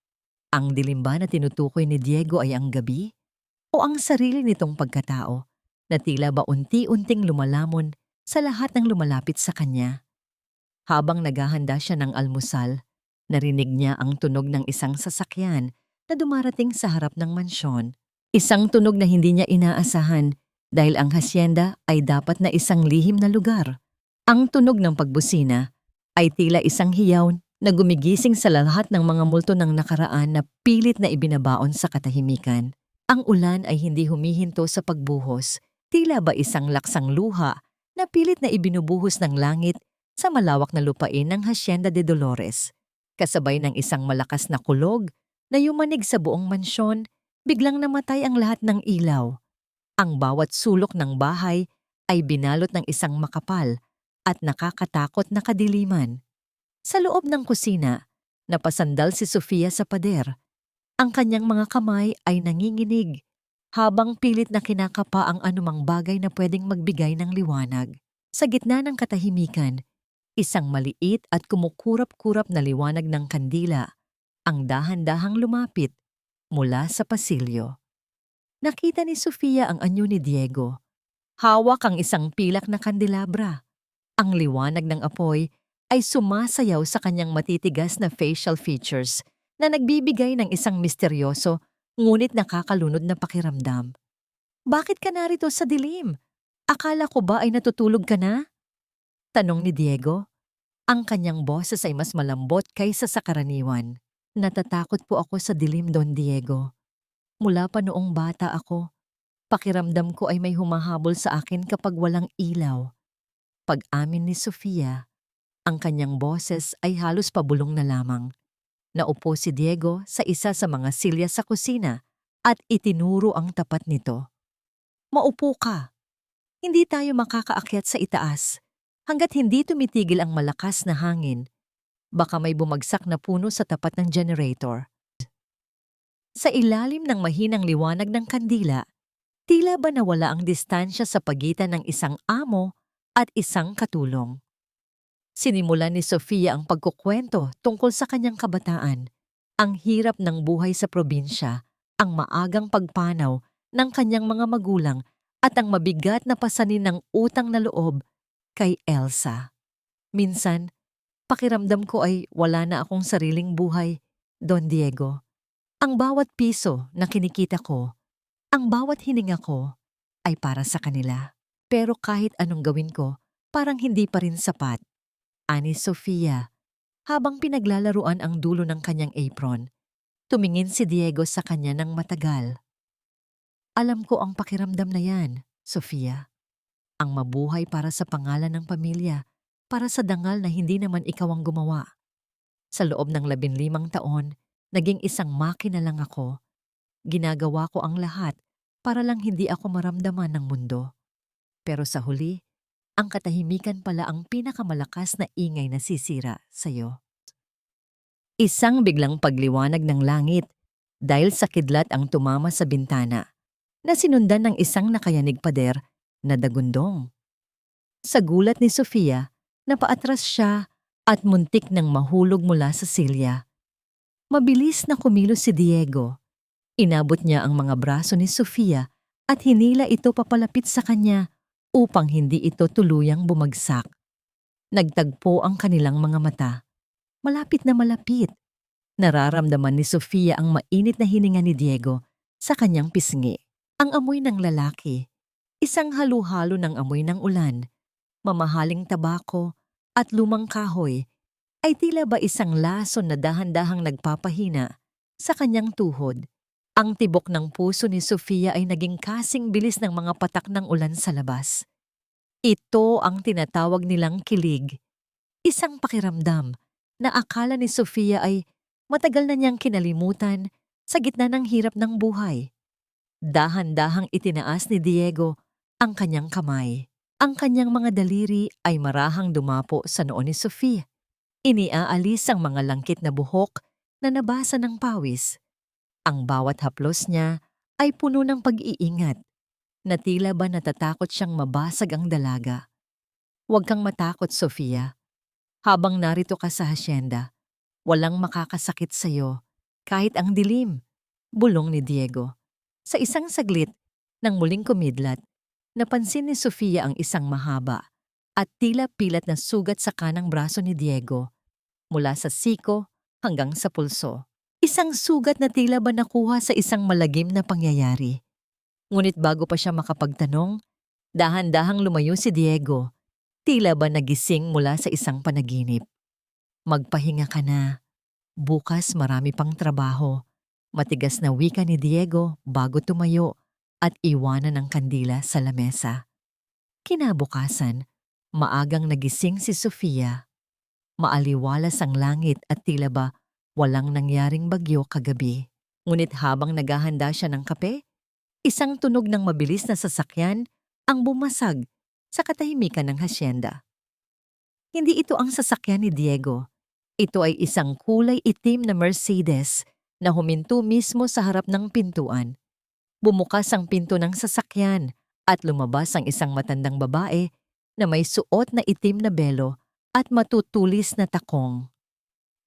Ang dilim ba na tinutukoy ni Diego ay ang gabi? O ang sarili nitong pagkatao na tila ba unti-unting lumalamon sa lahat ng lumalapit sa kanya? Habang naghahanda siya ng almusal, narinig niya ang tunog ng isang sasakyan na dumarating sa harap ng mansyon. Isang tunog na hindi niya inaasahan dahil ang hasyenda ay dapat na isang lihim na lugar. Ang tunog ng pagbusina ay tila isang hiyaw na gumigising sa lahat ng mga multo ng nakaraan na pilit na ibinabaon sa katahimikan. Ang ulan ay hindi humihinto sa pagbuhos, tila ba isang laksang luha na pilit na ibinubuhos ng langit sa malawak na lupain ng Hacienda de Dolores. Kasabay ng isang malakas na kulog na yumanig sa buong mansyon, biglang namatay ang lahat ng ilaw. Ang bawat sulok ng bahay ay binalot ng isang makapal at nakakatakot na kadiliman. Sa loob ng kusina, napasandal si Sofia sa pader. Ang kanyang mga kamay ay nanginginig habang pilit na kinakapa ang anumang bagay na pwedeng magbigay ng liwanag. Sa gitna ng katahimikan, isang maliit at kumukurap-kurap na liwanag ng kandila ang dahan-dahang lumapit mula sa pasilyo. Nakita ni Sofia ang anyo ni Diego. Hawak ang isang pilak na kandelabra. Ang liwanag ng apoy ay sumasayaw sa kanyang matitigas na facial features na nagbibigay ng isang misteryoso ngunit nakakalunod na pakiramdam. Bakit ka narito sa dilim? Akala ko ba ay natutulog ka na? Tanong ni Diego. Ang kanyang boses ay mas malambot kaysa sa karaniwan. Natatakot po ako sa dilim, Don Diego. Mula pa noong bata ako, pakiramdam ko ay may humahabol sa akin kapag walang ilaw. Pag-amin ni Sofia, ang kanyang boses ay halos pabulong na lamang. Naupo si Diego sa isa sa mga silya sa kusina at itinuro ang tapat nito. Maupo ka. Hindi tayo makakaakyat sa itaas hanggat hindi tumitigil ang malakas na hangin. Baka may bumagsak na puno sa tapat ng generator. Sa ilalim ng mahinang liwanag ng kandila, tila ba nawala ang distansya sa pagitan ng isang amo at isang katulong. Sinimulan ni Sofia ang pagkukwento tungkol sa kanyang kabataan, ang hirap ng buhay sa probinsya, ang maagang pagpanaw ng kanyang mga magulang at ang mabigat na pasanin ng utang na loob kay Elsa. Minsan, pakiramdam ko ay wala na akong sariling buhay, Don Diego. Ang bawat piso na kinikita ko, ang bawat hininga ko, ay para sa kanila. Pero kahit anong gawin ko, parang hindi pa rin sapat. Ani Sofia, habang pinaglalaruan ang dulo ng kanyang apron, tumingin si Diego sa kanya ng matagal. Alam ko ang pakiramdam na yan, Sofia. Ang mabuhay para sa pangalan ng pamilya, para sa dangal na hindi naman ikaw ang gumawa. Sa loob ng 15 taon, naging isang makina lang ako. Ginagawa ko ang lahat para lang hindi ako maramdaman ng mundo. Pero sa huli, ang katahimikan pala ang pinakamalakas na ingay na sisira sa'yo. Isang biglang pagliwanag ng langit dahil sa kidlat ang tumama sa bintana na sinundan ng isang nakayanig pader na dagundong. Sa gulat ni Sofia, napaatras siya at muntik nang mahulog mula sa silya. Mabilis na kumilos si Diego. Inabot niya ang mga braso ni Sofia at hinila ito papalapit sa kanya upang hindi ito tuluyang bumagsak. Nagtagpo ang kanilang mga mata. Malapit na malapit. Nararamdaman ni Sofia ang mainit na hininga ni Diego sa kanyang pisngi. Ang amoy ng lalaki, isang halo-halo ng amoy ng ulan, mamahaling tabako at lumang kahoy ay tila ba isang lason na dahan-dahang nagpapahina sa kanyang tuhod. Ang tibok ng puso ni Sofia ay naging kasing bilis ng mga patak ng ulan sa labas. Ito ang tinatawag nilang kilig. Isang pakiramdam na akala ni Sofia ay matagal na niyang kinalimutan sa gitna ng hirap ng buhay. Dahan-dahang itinaas ni Diego ang kanyang kamay. Ang kanyang mga daliri ay marahang dumapo sa noo ni Sofia. Iniaalis ang mga langkit na buhok na nabasa ng pawis. Ang bawat haplos niya ay puno ng pag-iingat, na tila ba natatakot siyang mabasag ang dalaga. Huwag kang matakot, Sofia. Habang narito ka sa hasyenda, walang makakasakit sa'yo, kahit ang dilim, bulong ni Diego. Sa isang saglit, nang muling kumidlat, napansin ni Sofia ang isang mahaba at tila pilat na sugat sa kanang braso ni Diego, mula sa siko hanggang sa pulso. Isang sugat na tila ba nakuha sa isang malagim na pangyayari. Ngunit bago pa siya makapagtanong, dahan-dahang lumayo si Diego, tila ba nagising mula sa isang panaginip. Magpahinga ka na. Bukas marami pang trabaho. Matigas na wika ni Diego bago tumayo at iwanan ang kandila sa lamesa. Kinabukasan, maagang nagising si Sofia. Maaliwalas ang langit at tila ba walang nangyaring bagyo kagabi. Ngunit habang naghahanda siya ng kape, isang tunog ng mabilis na sasakyan ang bumasag sa katahimikan ng hasyenda. Hindi ito ang sasakyan ni Diego. Ito ay isang kulay itim na Mercedes na huminto mismo sa harap ng pintuan. Bumukas ang pinto ng sasakyan at lumabas ang isang matandang babae na may suot na itim na belo at matutulis na takong.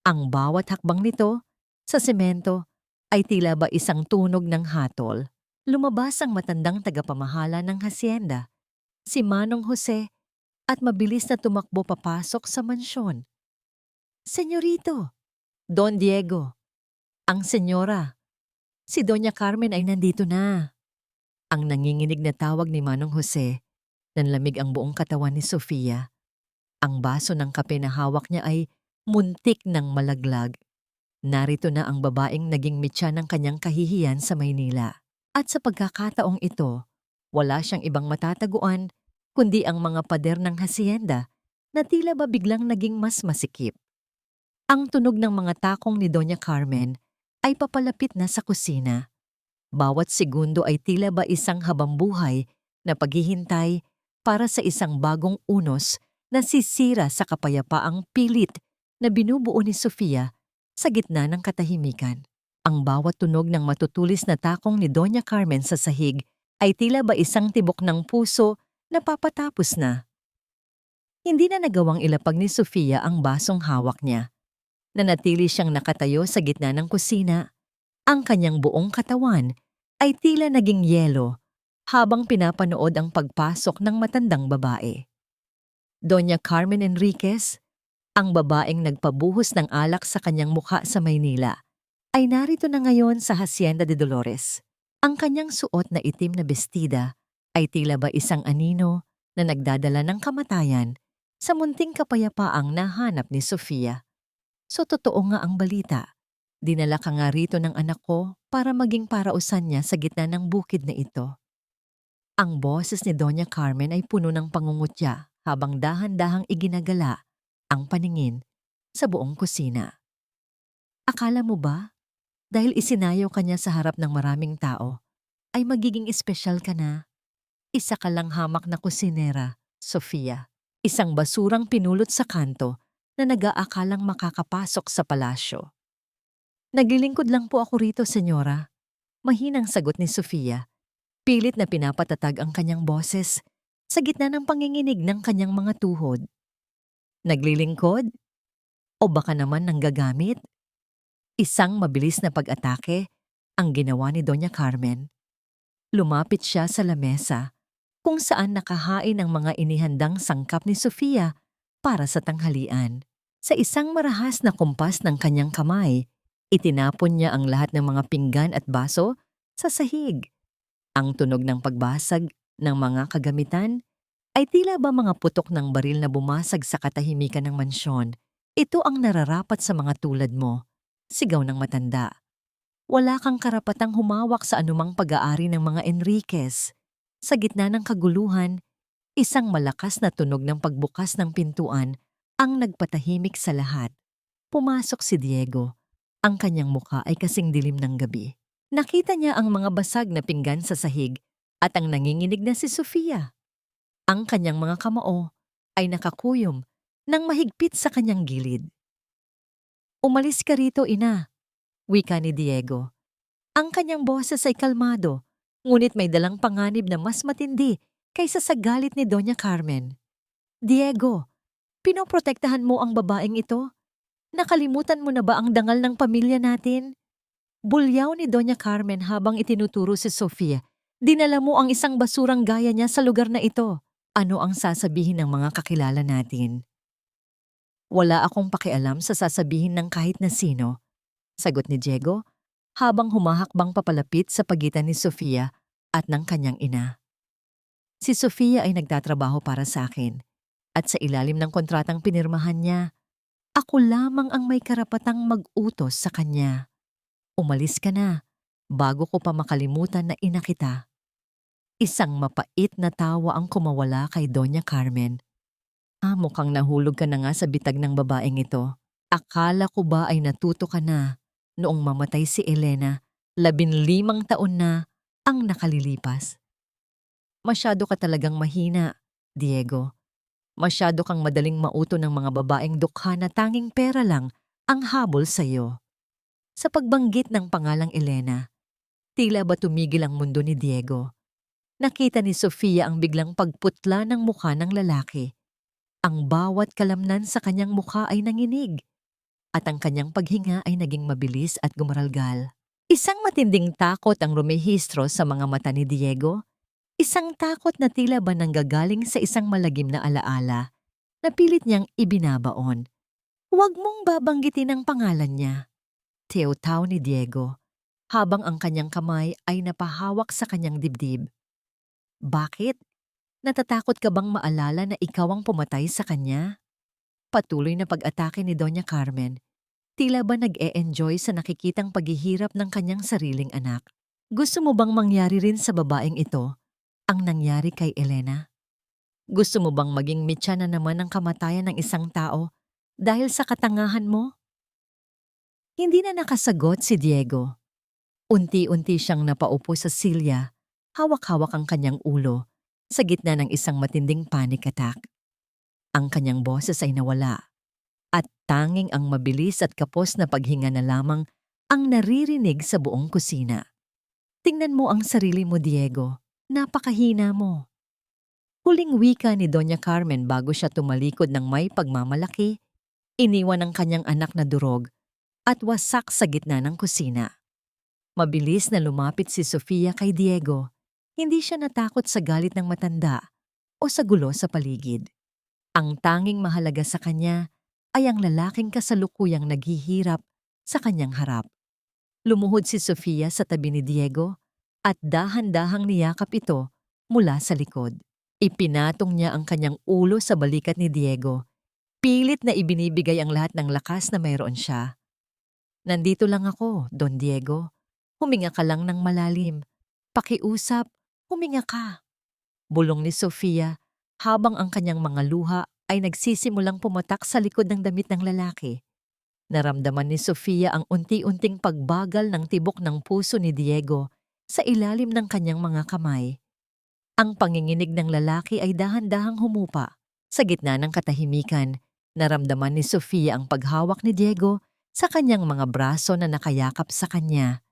Ang bawat hakbang nito sa semento ay tila ba isang tunog ng hatol. Lumabas ang matandang tagapamahala ng hasyenda, si Manong Jose, at mabilis na tumakbo papasok sa mansyon. Senyorito, Don Diego, ang senyora, si Doña Carmen ay nandito na. Ang nanginginig na tawag ni Manong Jose, nanlamig ang buong katawan ni Sofia. Ang baso ng kape na hawak niya ay muntik ng malaglag. Narito na ang babaeng naging mitya ng kanyang kahihiyan sa Maynila. At sa pagkakataong ito, wala siyang ibang matataguan kundi ang mga pader ng hasyenda na tila ba biglang naging mas masikip. Ang tunog ng mga takong ni Doña Carmen ay papalapit na sa kusina. Bawat segundo ay tila ba isang habambuhay na paghihintay para sa isang bagong unos na sisira sa kapayapaang pilit na binubuo ni Sofia sa gitna ng katahimikan. Ang bawat tunog ng matutulis na takong ni Doña Carmen sa sahig ay tila ba isang tibok ng puso na papatapos na. Hindi na nagawang ilapag ni Sofia ang basong hawak niya. Nanatili siyang nakatayo sa gitna ng kusina. Ang kanyang buong katawan ay tila naging yelo habang pinapanood ang pagpasok ng matandang babae. Doña Carmen Enriquez, ang babaeng nagpabuhos ng alak sa kanyang mukha sa Maynila, ay narito na ngayon sa Hacienda de Dolores. Ang kanyang suot na itim na bestida ay tila ba isang anino na nagdadala ng kamatayan sa munting kapayapaang nahanap ni Sofia. So totoo nga ang balita. Dinala ka nga rito ng anak ko para maging parausan niya sa gitna ng bukid na ito. Ang boses ni Doña Carmen ay puno ng pangungutya habang dahan-dahang iginagala ang paningin sa buong kusina. Akala mo ba, dahil isinayaw ka niya sa harap ng maraming tao, ay magiging espesyal ka na? Isa ka lang hamak na kusinera, Sofia. Isang basurang pinulot sa kanto na nag-aakalang makakapasok sa palasyo. Naglilingkod lang po ako rito, senyora. Mahinang sagot ni Sofia. Pilit na pinapatatag ang kanyang boses sa gitna ng panginginig ng kanyang mga tuhod. Naglilingkod? O baka naman nanggagamit? Isang mabilis na pag-atake ang ginawa ni Doña Carmen. Lumapit siya sa lamesa kung saan nakahain ang mga inihandang sangkap ni Sofia para sa tanghalian. Sa isang marahas na kumpas ng kanyang kamay, itinapon niya ang lahat ng mga pinggan at baso sa sahig. Ang tunog ng pagbasag ng mga kagamitan ay tila ba mga putok ng baril na bumasag sa katahimikan ng mansyon. Ito ang nararapat sa mga tulad mo, sigaw ng matanda. Wala kang karapatang humawak sa anumang pag-aari ng mga Enriquez. Sa gitna ng kaguluhan, isang malakas na tunog ng pagbukas ng pintuan ang nagpatahimik sa lahat. Pumasok si Diego. Ang kanyang muka ay kasing dilim ng gabi. Nakita niya ang mga basag na pinggan sa sahig at ang nanginginig na si Sofia. Ang kanyang mga kamao ay nakakuyom nang mahigpit sa kanyang gilid. "Umalis ka rito, ina," wika ni Diego. Ang kanyang boses ay kalmado, ngunit may dalang panganib na mas matindi kaysa sa galit ni Doña Carmen. "Diego, pinoprotektahan mo ang babaeng ito? Nakalimutan mo na ba ang dangal ng pamilya natin?" Bulyaw ni Doña Carmen habang itinuturo si Sofia. "Dinala mo ang isang basurang gaya niya sa lugar na ito. Ano ang sasabihin ng mga kakilala natin?" "Wala akong pakialam sa sasabihin ng kahit na sino," sagot ni Diego habang humahakbang papalapit sa pagitan ni Sofia at ng kanyang ina. "Si Sofia ay nagtatrabaho para sa akin at sa ilalim ng kontratang pinirmahan niya, ako lamang ang may karapatang mag-utos sa kanya. Umalis ka na bago ko pa makalimutan na ina kita." Isang mapait na tawa ang kumawala kay Doña Carmen. Mukhang nahulog ka na nga sa bitag ng babaeng ito. Akala ko ba ay natuto ka na noong mamatay si Elena, 15 taon na ang nakalilipas. Masyado ka talagang mahina, Diego. Masyado kang madaling mauto ng mga babaeng dukha na tanging pera lang ang habol sa'yo. Sa pagbanggit ng pangalang Elena, tila ba tumigil ang mundo ni Diego. Nakita ni Sofia ang biglang pagputla ng mukha ng lalaki. Ang bawat kalamnan sa kanyang mukha ay nanginig, at ang kanyang paghinga ay naging mabilis at gumaralgal. Isang matinding takot ang rumehistro sa mga mata ni Diego. Isang takot na tila ba nanggagaling sa isang malagim na alaala na pilit niyang ibinabaon. "Huwag mong babanggitin ang pangalan niya," tiyaw-taw ni Diego, habang ang kanyang kamay ay napahawak sa kanyang dibdib. "Bakit? Natatakot ka bang maalala na ikaw ang pumatay sa kanya?" Patuloy na pag-atake ni Doña Carmen. Tila ba nag-e-enjoy sa nakikitang paghihirap ng kanyang sariling anak. "Gusto mo bang mangyari rin sa babaeng ito ang nangyari kay Elena? Gusto mo bang maging mitya na naman ang kamatayan ng isang tao dahil sa katangahan mo?" Hindi na nakasagot si Diego. Unti-unti siyang napaupo sa silya, hawak-hawak ang kanyang ulo sa gitna ng isang matinding panic attack. Ang kanyang boses ay nawala at tanging ang mabilis at kapos na paghinga na lamang ang naririnig sa buong kusina. "Tingnan mo ang sarili mo, Diego. Napakahina mo." Huling wika ni Doña Carmen bago siya tumalikod ng may pagmamalaki, iniwan ang kanyang anak na durog at wasak sa gitna ng kusina. Mabilis na lumapit si Sofia kay Diego. Hindi siya natakot sa galit ng matanda o sa gulo sa paligid. Ang tanging mahalaga sa kanya ay ang lalaking kasalukuyang naghihirap sa kanyang harap. Lumuhod si Sofia sa tabi ni Diego at dahan-dahang niyakap ito mula sa likod. Ipinatong niya ang kanyang ulo sa balikat ni Diego. Pilit na ibinibigay ang lahat ng lakas na mayroon siya. "Nandito lang ako, Don Diego. Huminga ka lang ng malalim. Pakiusap, huminga ka." Bulong ni Sofia habang ang kanyang mga luha ay nagsisimulang pumatak sa likod ng damit ng lalaki. Naramdaman ni Sofia ang unti-unting pagbagal ng tibok ng puso ni Diego sa ilalim ng kanyang mga kamay. Ang panginginig ng lalaki ay dahan-dahang humupa. Sa gitna ng katahimikan, naramdaman ni Sofia ang paghawak ni Diego sa kanyang mga braso na nakayakap sa kanya.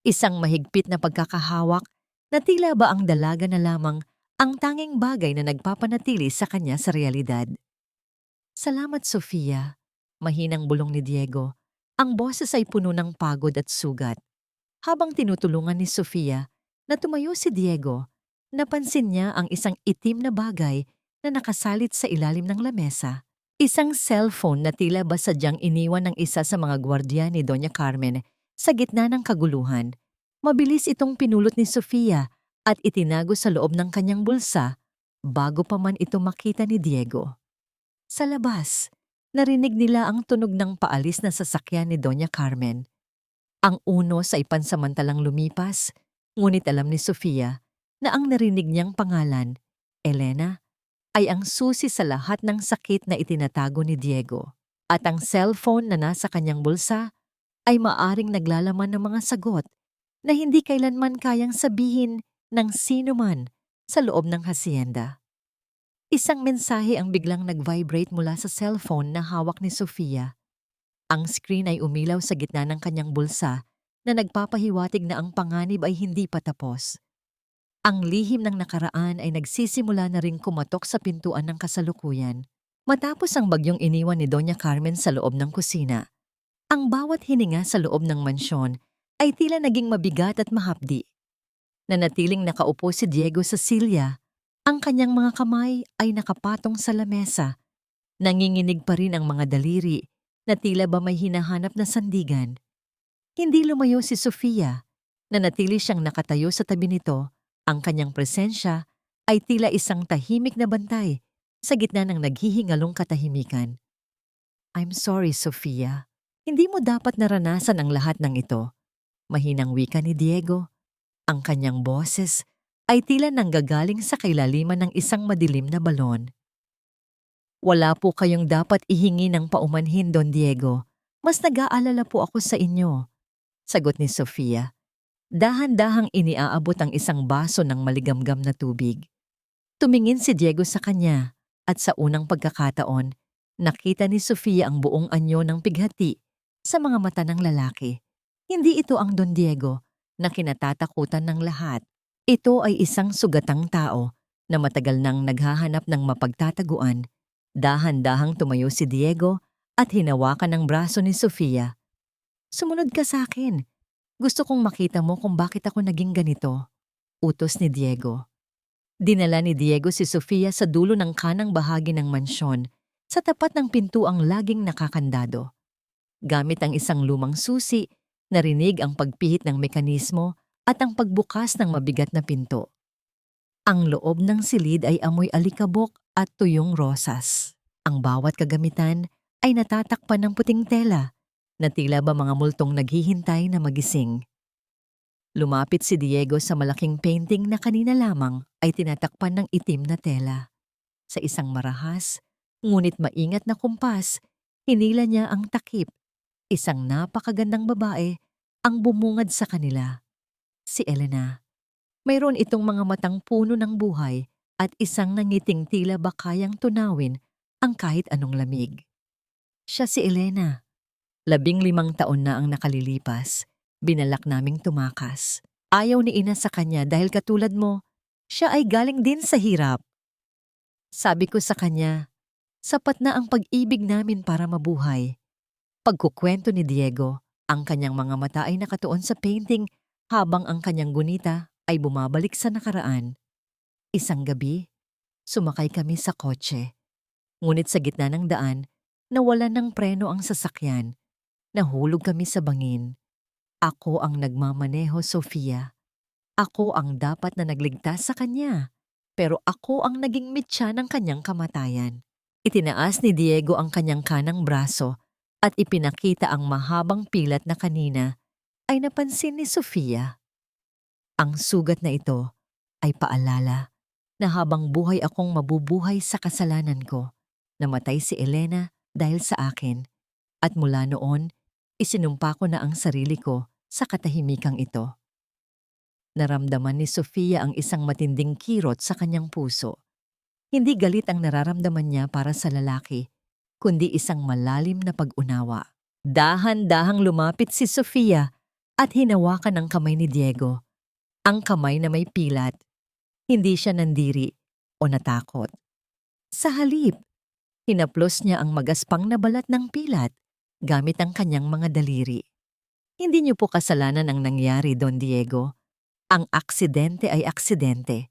Isang mahigpit na pagkakahawak na tila ba ang dalaga na lamang ang tanging bagay na nagpapanatili sa kanya sa realidad. "Salamat, Sofia. Mahinang bulong ni Diego. Ang boses ay puno ng pagod at sugat. Habang tinutulungan ni Sofia na tumayo si Diego, napansin niya ang isang itim na bagay na nakasalit sa ilalim ng lamesa. Isang cellphone na tila ba sadyang iniwan ng isa sa mga gwardiya ni Doña Carmen sa gitna ng kaguluhan. Mabilis itong pinulot ni Sofia at itinago sa loob ng kanyang bulsa bago pa man ito makita ni Diego. Sa labas, narinig nila ang tunog ng paalis na sasakyan ni Doña Carmen. Ang unos ay pansamantalang lumipas, ngunit alam ni Sofia na ang narinig niyang pangalan, Elena, ay ang susi sa lahat ng sakit na itinatago ni Diego. At ang cellphone na nasa kanyang bulsa ay maaring naglalaman ng mga sagot na hindi kailanman kayang sabihin ng sino man sa loob ng hasyenda. Isang mensahe ang biglang nag-vibrate mula sa cellphone na hawak ni Sofia. Ang screen ay umilaw sa gitna ng kanyang bulsa na nagpapahiwatig na ang panganib ay hindi pa tapos. Ang lihim ng nakaraan ay nagsisimula na ring kumatok sa pintuan ng kasalukuyan. Matapos ang bagyong iniwan ni Doña Carmen sa loob ng kusina, ang bawat hininga sa loob ng mansyon ay tila naging mabigat at mahapdi. Nanatiling nakaupo si Diego sa silya, ang kanyang mga kamay ay nakapatong sa lamesa. Nanginginig pa rin ang mga daliri na tila ba may hinahanap na sandigan. Hindi lumayo si Sofia, nanatili siyang nakatayo sa tabi nito. Ang kanyang presensya ay tila isang tahimik na bantay sa gitna ng naghihingalong katahimikan. I'm sorry, Sofia. Hindi mo dapat naranasan ang lahat ng ito. Mahinang wika ni Diego. Ang kanyang boses ay tila nanggagaling sa kailaliman ng isang madilim na balon. Wala po kayong dapat ihingi ng paumanhin, Don Diego. Mas nag-aalala po ako sa inyo, sagot ni Sofia. Dahan-dahang iniaabot ang isang baso ng maligamgam na tubig. Tumingin si Diego sa kanya at sa unang pagkakataon, nakita ni Sofia ang buong anyo ng pighati sa mga mata ng lalaki. Hindi ito ang Don Diego na kinatatakutan ng lahat. Ito ay isang sugatang tao na matagal nang naghahanap ng mapagtataguan. Dahan-dahang tumayo si Diego at hinawakan ang braso ni Sofia. Sumunod ka sa akin. Gusto kong makita mo kung bakit ako naging ganito, utos ni Diego. Dinala ni Diego si Sofia sa dulo ng kanang bahagi ng mansyon, sa tapat ng pintuang laging nakakandado. Gamit ang isang lumang susi, narinig ang pagpihit ng mekanismo at ang pagbukas ng mabigat na pinto. Ang loob ng silid ay amoy alikabok at tuyong rosas. Ang bawat kagamitan ay natatakpan ng puting tela, na tila ba mga multong naghihintay na magising. Lumapit si Diego sa malaking painting na kanina lamang ay tinatakpan ng itim na tela. Sa isang marahas, ngunit maingat na kumpas, hinila niya ang takip. Isang napakagandang babae ang bumungad sa kanila. Si Elena. Mayroon itong mga matang puno ng buhay at isang nangiting tila ba kayang tunawin ang kahit anong lamig. Siya si Elena. 15 taon na ang nakalilipas, binalak naming tumakas. Ayaw ni ina sa kanya dahil katulad mo, siya ay galing din sa hirap. Sabi ko sa kanya, sapat na ang pag-ibig namin para mabuhay. Pagkukwento ni Diego, ang kanyang mga mata ay nakatuon sa painting habang ang kanyang gunita ay bumabalik sa nakaraan. Isang gabi, sumakay kami sa kotse. Ngunit sa gitna ng daan, nawalan ng preno ang sasakyan. Nahulog kami sa bangin. Ako ang nagmamaneho, Sofia. Ako ang dapat na nagligtas sa kanya. Pero ako ang naging mitya ng kanyang kamatayan. Itinaas ni Diego ang kanyang kanang braso at ipinakita ang mahabang pilat na kanina ay napansin ni Sofia. Ang sugat na ito ay paalala na habang buhay akong mabubuhay sa kasalanan ko, namatay si Elena dahil sa akin. At mula noon, isinumpa ko na ang sarili ko sa katahimikang ito. Naramdaman ni Sofia ang isang matinding kirot sa kanyang puso. Hindi galit ang nararamdaman niya para sa lalaki, kundi isang malalim na pag-unawa. Dahan-dahang lumapit si Sofia at hinawakan ang kamay ni Diego. Ang kamay na may pilat. Hindi siya nandiri o natakot. Sa halip, Hinaplos niya ang magaspang na balat ng pilat gamit ang kanyang mga daliri. Hindi niyo po kasalanan ang nangyari, Don Diego. Ang aksidente ay aksidente.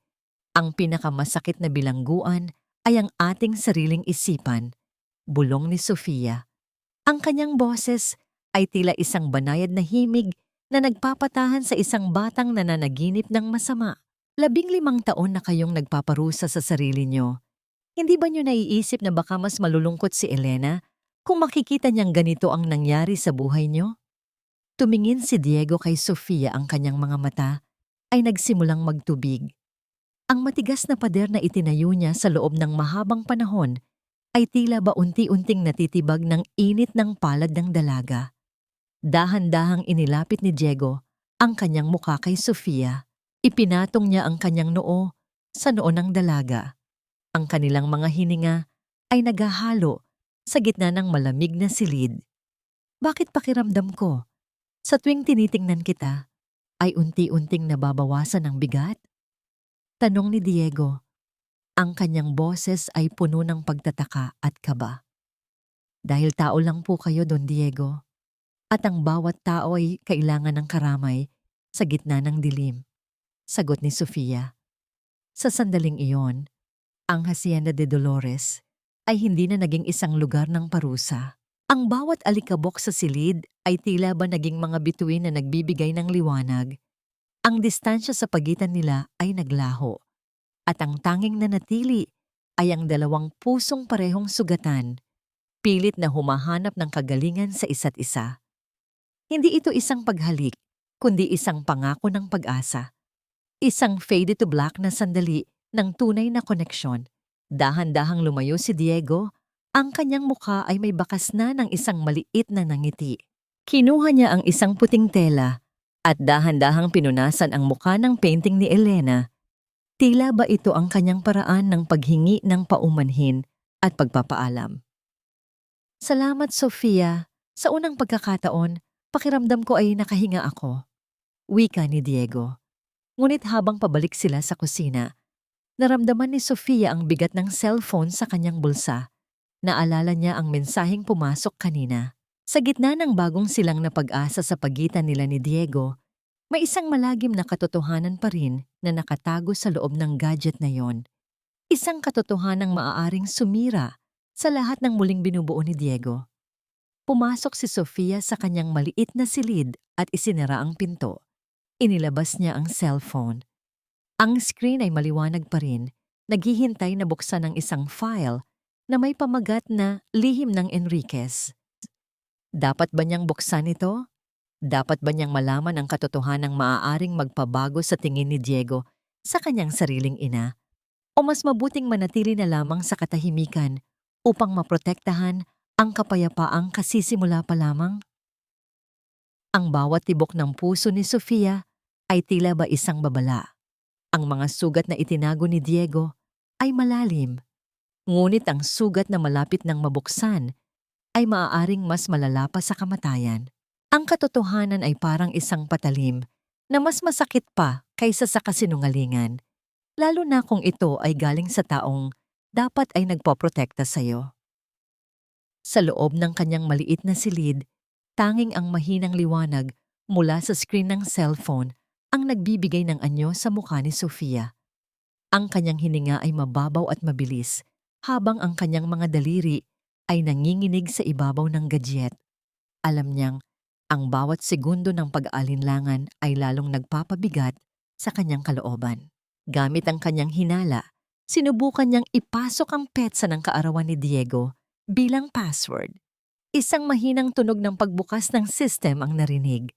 Ang pinakamasakit na bilangguan ay ang ating sariling isipan, bulong ni Sofia. Ang kanyang boses ay tila isang banayad na himig na nagpapatahan sa isang batang nananaginip ng masama. 15 taon na kayong nagpaparusa sa sarili niyo. Hindi ba niyo naiisip na baka mas malulungkot si Elena kung makikita niyang ganito ang nangyari sa buhay niyo? Tumingin si Diego kay Sofia, ang kanyang mga mata ay nagsimulang magtubig. Ang matigas na pader na itinayo niya sa loob ng mahabang panahon ay tila ba unti-unting natitibag ng init ng palad ng dalaga. Dahan-dahang inilapit ni Diego ang kanyang mukha kay Sofia. Ipinatong niya ang kanyang noo sa noo ng dalaga. Ang kanilang mga hininga ay naghahalo sa gitna ng malamig na silid. Bakit pakiramdam ko, sa tuwing tinitingnan kita, ay unti-unting nababawasan ang bigat? Tanong ni Diego. Ang kanyang boses ay puno ng pagtataka at kaba. Dahil tao lang po kayo, Don Diego. At ang bawat tao ay kailangan ng karamay sa gitna ng dilim. Sagot ni Sofia. Sa sandaling iyon, ang Hacienda de Dolores ay hindi na naging isang lugar ng parusa. Ang bawat alikabok sa silid ay tila ba naging mga bituin na nagbibigay ng liwanag. Ang distansya sa pagitan nila ay naglaho. At ang tanging nanatili ay ang dalawang pusong parehong sugatan, pilit na humahanap ng kagalingan sa isa't isa. Hindi ito isang paghalik, kundi isang pangako ng pag-asa. Isang fade to black na sandali ng tunay na koneksyon. Dahan-dahang lumayo si Diego, ang kanyang mukha ay may bakas na ng isang maliit na nangiti. Kinuha niya ang isang puting tela at dahan-dahang pinunasan ang mukha ng painting ni Elena. Tila ba ito ang kanyang paraan ng paghingi ng paumanhin at pagpapaalam. Salamat, Sofia. Sa unang pagkakataon, pakiramdam ko ay nakahinga ako. Wika ni Diego. Ngunit habang pabalik sila sa kusina, naramdaman ni Sofia ang bigat ng cellphone sa kanyang bulsa. Naalala niya ang mensaheng pumasok kanina. Sa gitna ng bagong silang na pag-asa sa pagitan nila ni Diego, may isang malagim na katotohanan pa rin na nakatago sa loob ng gadget na yon. Isang katotohanang maaaring sumira sa lahat ng muling binubuo ni Diego. Pumasok si Sofia sa kanyang maliit na silid at isinara ang pinto. Inilabas niya ang cellphone. Ang screen ay maliwanag pa rin, naghihintay na buksan ang isang file na may pamagat na lihim ng Enriquez. Dapat ba niyang buksan ito? Dapat ba niyang malaman ang katotohanang maaaring magpabago sa tingin ni Diego sa kanyang sariling ina? O mas mabuting manatili na lamang sa katahimikan upang maprotektahan ang kapayapaang kasisimula pa lamang? Ang bawat tibok ng puso ni Sofia ay tila ba isang babala. Ang mga sugat na itinago ni Diego ay malalim, ngunit ang sugat na malapit ng mabuksan ay maaaring mas malala pa sa kamatayan. Ang katotohanan ay parang isang patalim na mas masakit pa kaysa sa kasinungalingan, lalo na kung ito ay galing sa taong dapat ay nagpoprotekta sa iyo. Sa loob ng kanyang maliit na silid, tanging ang mahinang liwanag mula sa screen ng cellphone ang nagbibigay ng anyo sa mukha ni Sofia. Ang kanyang hininga ay mababaw at mabilis, habang ang kanyang mga daliri ay nanginginig sa ibabaw ng gadget. Alam niyang ang bawat segundo ng pag-aalinlangan ay lalong nagpapabigat sa kanyang kalooban. Gamit ang kanyang hinala, sinubukan niyang ipasok ang petsa ng kaarawan ni Diego bilang password. Isang mahinang tunog ng pagbukas ng system ang narinig,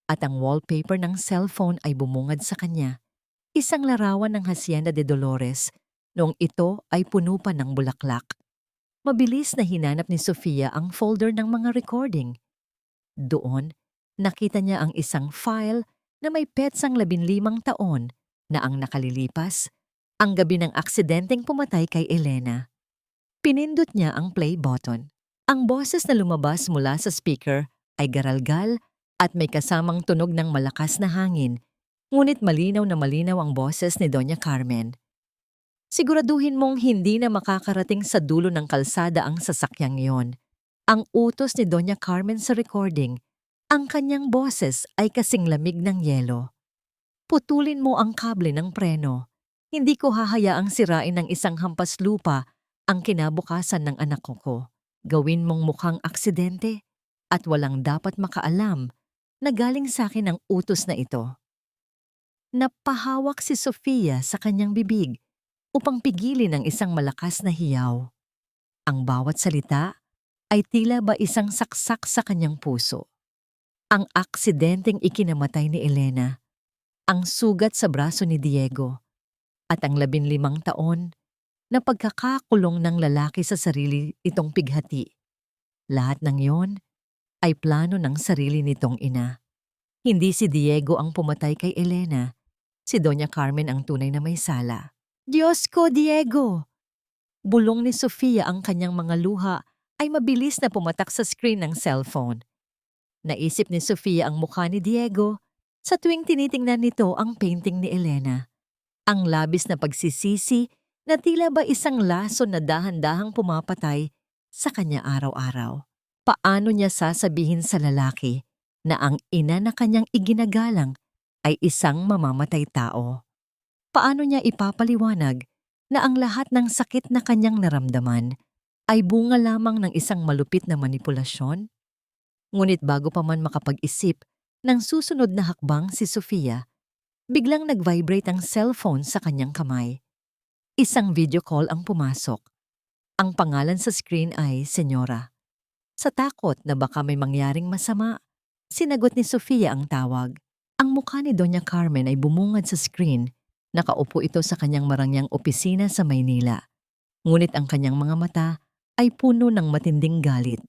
at ang wallpaper ng cellphone ay bumungad sa kanya. Isang larawan ng Hacienda de Dolores noong ito ay puno pa ng bulaklak. Mabilis na hinanap ni Sofia ang folder ng mga recording. Doon, nakita niya ang isang file na may petsang 15 taon na ang nakalilipas, ang gabi ng aksidenteng pumatay kay Elena. Pinindot niya ang play button. Ang boses na lumabas mula sa speaker ay garalgal at may kasamang tunog ng malakas na hangin, ngunit malinaw na malinaw ang boses ni Doña Carmen. Siguraduhin mong hindi na makakarating sa dulo ng kalsada ang sasakyang iyon. Ang utos ni Doña Carmen sa recording, ang kanyang boses ay kasing lamig ng yelo. Putulin mo ang kable ng preno. Hindi ko hahayaang sirain ng isang hampas lupa ang kinabukasan ng anak ko. Gawin mong mukhang aksidente at walang dapat makaalam na galing sa akin ang utos na ito. Napahawak si Sofia sa kanyang bibig upang pigilin ang isang malakas na hiyaw. Ang bawat salita ay tila ba isang saksak sa kanyang puso. Ang aksidenteng ikinamatay ni Elena, ang sugat sa braso ni Diego, at ang 15 taon na pagkakakulong ng lalaki sa sarili itong pighati. Lahat ng yon ay plano ng sarili nitong ina. Hindi si Diego ang pumatay kay Elena, si Doña Carmen ang tunay na may sala. Diyos ko, Diego! Bulong ni Sofia, ang kanyang mga luha ay mabilis na pumatak sa screen ng cellphone. Naisip ni Sofia ang mukha ni Diego sa tuwing tinitingnan nito ang painting ni Elena. Ang labis na pagsisisi na tila ba isang laso na dahan-dahang pumapatay sa kanya araw-araw. Paano niya sasabihin sa lalaki na ang ina na kanyang iginagalang ay isang mamamatay tao? Paano niya ipapaliwanag na ang lahat ng sakit na kanyang naramdaman ay bunga lamang ng isang malupit na manipulasyon? Ngunit bago pa man makapag-isip ng susunod na hakbang si Sofia, biglang nag-vibrate ang cellphone sa kanyang kamay. Isang video call ang pumasok. Ang pangalan sa screen ay Senyora. Sa takot na baka may mangyaring masama, sinagot ni Sofia ang tawag. Ang mukha ni Doña Carmen ay bumungad sa screen. Nakaupo ito sa kanyang marangyang opisina sa Maynila. Ngunit ang kanyang mga mata ay puno ng matinding galit.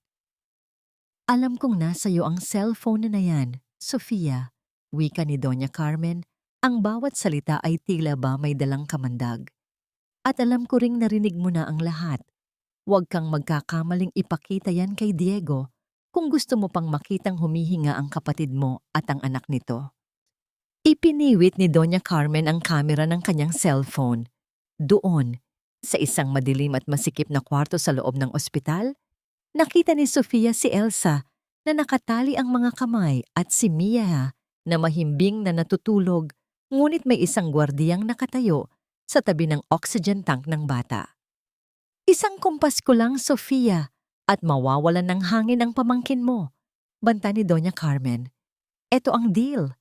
Alam kong nasa iyo ang cellphone na yan, Sofia, wika ni Doña Carmen. Ang bawat salita ay tila ba may dalang kamandag. At alam ko ring narinig mo na ang lahat. Huwag kang magkakamaling ipakita yan kay Diego kung gusto mo pang makitang humihinga ang kapatid mo at ang anak nito. Ipiniwit ni Doña Carmen ang kamera ng kanyang cellphone. Doon, sa isang madilim at masikip na kwarto sa loob ng ospital, nakita ni Sofia si Elsa na nakatali ang mga kamay at si Mia na mahimbing na natutulog, ngunit may isang gwardiyang nakatayo sa tabi ng oxygen tank ng bata. Isang kumpas ko lang, Sofia, at mawawalan ng hangin ang pamangkin mo, banta ni Doña Carmen. Eto ang deal.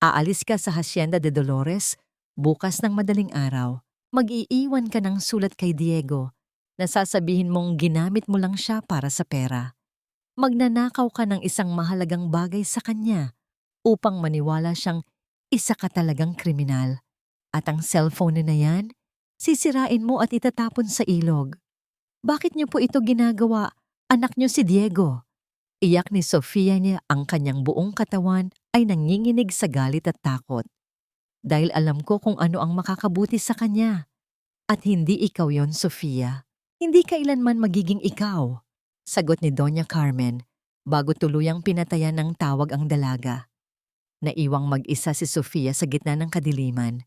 Aalis ka sa Hacienda de Dolores bukas ng madaling araw. Mag-iiwan ka ng sulat kay Diego na sasabihin mong ginamit mo lang siya para sa pera. Magnanakaw ka ng isang mahalagang bagay sa kanya upang maniwala siyang isa ka talagang kriminal. At ang cellphone na yan, sisirain mo at itatapon sa ilog. Bakit niyo po ito ginagawa? Anak niyo si Diego. Iyak ni Sofia, niya ang kanyang buong katawan ay nanginginig sa galit at takot. Dahil alam ko kung ano ang makakabuti sa kanya. At hindi ikaw yon, Sofia. Hindi kailanman magiging ikaw, sagot ni Doña Carmen bago tuluyang pinatayan ng tawag ang dalaga. Naiwang mag-isa si Sofia sa gitna ng kadiliman.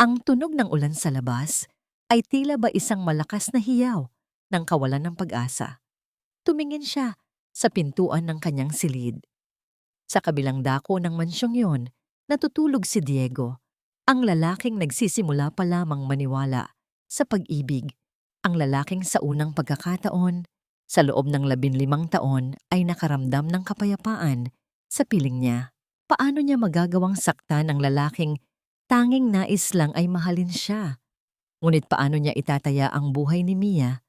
Ang tunog ng ulan sa labas ay tila ba isang malakas na hiyaw ng kawalan ng pag-asa. Tumingin siya sa pintuan ng kanyang silid. Sa kabilang dako ng mansyong yon, natutulog si Diego, ang lalaking nagsisimula pa lamang maniwala sa pag-ibig. Ang lalaking sa unang pagkakataon, sa loob ng 15 taon ay nakaramdam ng kapayapaan sa piling niya. Paano niya magagawang saktan ang lalaking tanging nais lang ay mahalin siya? Ngunit paano niya itataya ang buhay ni Mia,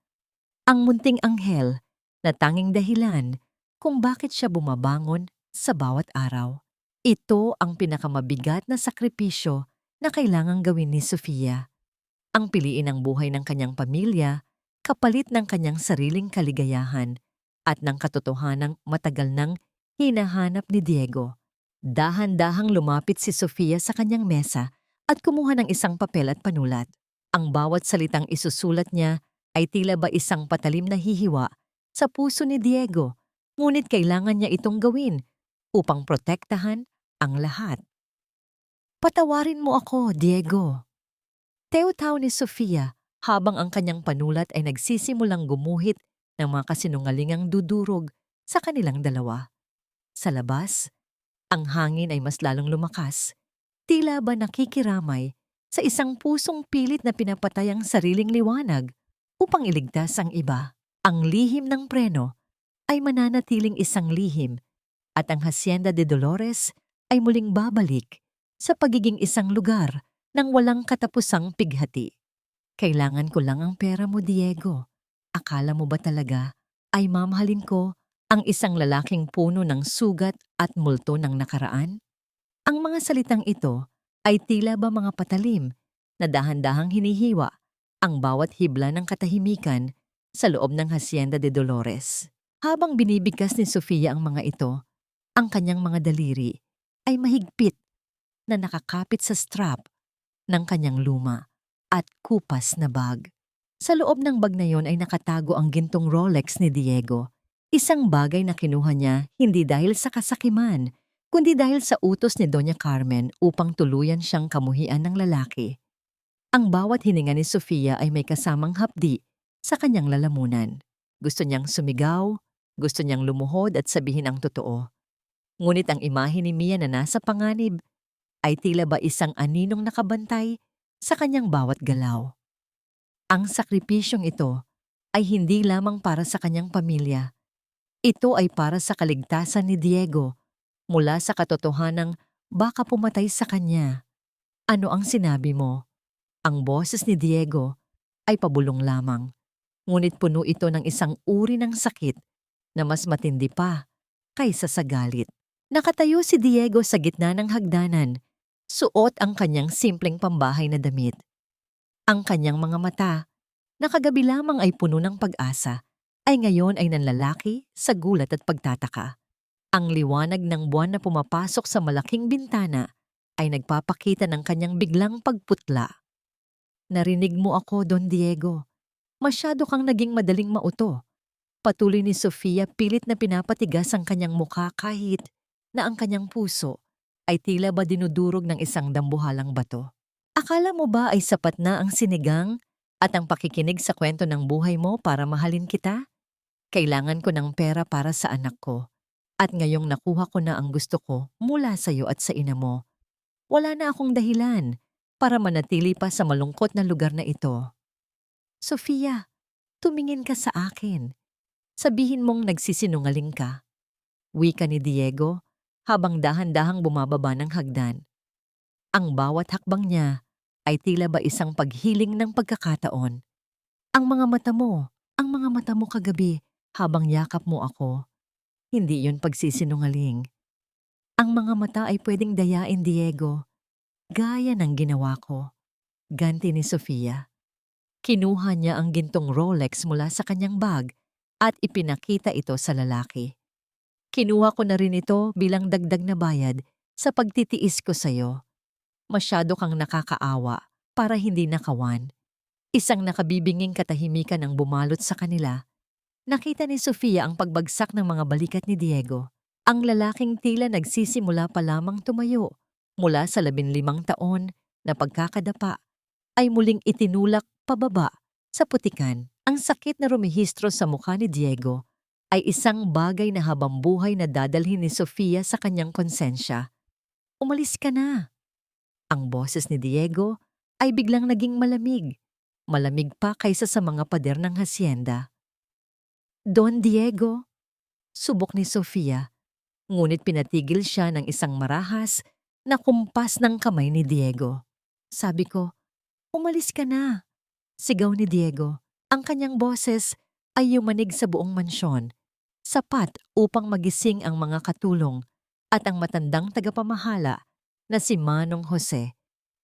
ang munting anghel na tanging dahilan kung bakit siya bumabangon sa bawat araw? Ito ang pinakamabigat na sakripisyo na kailangang gawin ni Sofia. Ang piliin ang buhay ng kanyang pamilya kapalit ng kanyang sariling kaligayahan at ng katotohanang matagal nang hinahanap ni Diego. Dahan-dahang lumapit si Sofia sa kanyang mesa at kumuha ng isang papel at panulat. Ang bawat salitang isusulat niya ay tila ba isang patalim na hihiwa sa puso ni Diego, ngunit kailangan niya itong gawin upang protektahan ang lahat. Patawarin mo ako, Diego. Teutaw ni Sofia habang ang kanyang panulat ay nagsisimulang gumuhit ng mga kasinungalingang dudurog sa kanilang dalawa. Sa labas, ang hangin ay mas lalong lumakas, tila ba nakikiramay sa isang pusong pilit na pinapatay ang sariling liwanag upang iligtas ang iba. Ang lihim ng preno ay mananatiling isang lihim at ang Hacienda de Dolores ay muling babalik sa pagiging isang lugar ng walang katapusang pighati. Kailangan ko lang ang pera mo, Diego. Akala mo ba talaga ay mamahalin ko ang isang lalaking puno ng sugat at multo ng nakaraan? Ang mga salitang ito ay tila ba mga patalim na dahan-dahang hinihiwa ang bawat hibla ng katahimikan sa loob ng Hacienda de Dolores. Habang binibigkas ni Sofia ang mga ito, ang kanyang mga daliri ay mahigpit na nakakapit sa strap ng kanyang luma at kupas na bag. Sa loob ng bag na yon ay nakatago ang gintong Rolex ni Diego, isang bagay na kinuha niya hindi dahil sa kasakiman, kundi dahil sa utos ni Doña Carmen upang tuluyan siyang kamuhian ng lalaki. Ang bawat hininga ni Sofia ay may kasamang hapdi sa kanyang lalamunan. Gusto niyang sumigaw, gusto niyang lumuhod at sabihin ang totoo. Ngunit ang imahe ni Mia na nasa panganib ay tila ba isang aninong nakabantay sa kanyang bawat galaw. Ang sakripisyong ito ay hindi lamang para sa kanyang pamilya. Ito ay para sa kaligtasan ni Diego mula sa katotohanang baka pumatay sa kanya. Ano ang sinabi mo? Ang boses ni Diego ay pabulong lamang, ngunit puno ito ng isang uri ng sakit na mas matindi pa kaysa sa galit. Nakatayo si Diego sa gitna ng hagdanan, suot ang kanyang simpleng pambahay na damit. Ang kanyang mga mata, na kagabi lamang ay puno ng pag-asa, ay ngayon ay nanlalaki sa gulat at pagtataka. Ang liwanag ng buwan na pumapasok sa malaking bintana ay nagpapakita ng kanyang biglang pagputla. Narinig mo ako, Don Diego. Masyado kang naging madaling mauto. Patuloy ni Sofia pilit na pinapatigas ang kanyang mukha kahit na ang kanyang puso ay tila ba dinudurog ng isang dambuhalang bato. Akala mo ba ay sapat na ang sinigang at ang pakikinig sa kwento ng buhay mo para mahalin kita? Kailangan ko ng pera para sa anak ko. At ngayong nakuha ko na ang gusto ko mula sa iyo at sa ina mo, wala na akong dahilan para manatili pa sa malungkot na lugar na ito. Sofia, tumingin ka sa akin. Sabihin mong nagsisinungaling ka. Wika ni Diego habang dahan-dahang bumababa ng hagdan. Ang bawat hakbang niya ay tila ba isang paghiling ng pagkakataon. Ang mga mata mo kagabi habang yakap mo ako. Hindi yun pagsisinungaling. Ang mga mata ay pwedeng dayain, Diego. Gaya ng ginawa ko. Ganti ni Sofia. Kinuha niya ang gintong Rolex mula sa kanyang bag at ipinakita ito sa lalaki. Kinuha ko na rin ito bilang dagdag na bayad sa pagtitiis ko sa'yo. Masyado kang nakakaawa para hindi nakawan. Isang nakabibinging katahimikan ang bumalot sa kanila. Nakita ni Sofia ang pagbagsak ng mga balikat ni Diego. Ang lalaking tila nagsisimula pa lamang tumayo mula sa 15 taon na pagkakadapa ay muling itinulak pababa sa putikan. Ang sakit na rumihistro sa mukha ni Diego ay isang bagay na habang buhay na dadalhin ni Sofia sa kanyang konsensya. Umalis ka na. Ang boses ni Diego ay biglang naging malamig. Malamig pa kaysa sa mga pader ng hacienda. Don Diego, subok ni Sofia, ngunit pinatigil siya ng isang marahas na kumpas ng kamay ni Diego. Sabi ko, umalis ka na. Sigaw ni Diego. Ang kanyang boses ay yumanig sa buong mansyon, sapat upang magising ang mga katulong at ang matandang tagapamahala na si Manong Jose.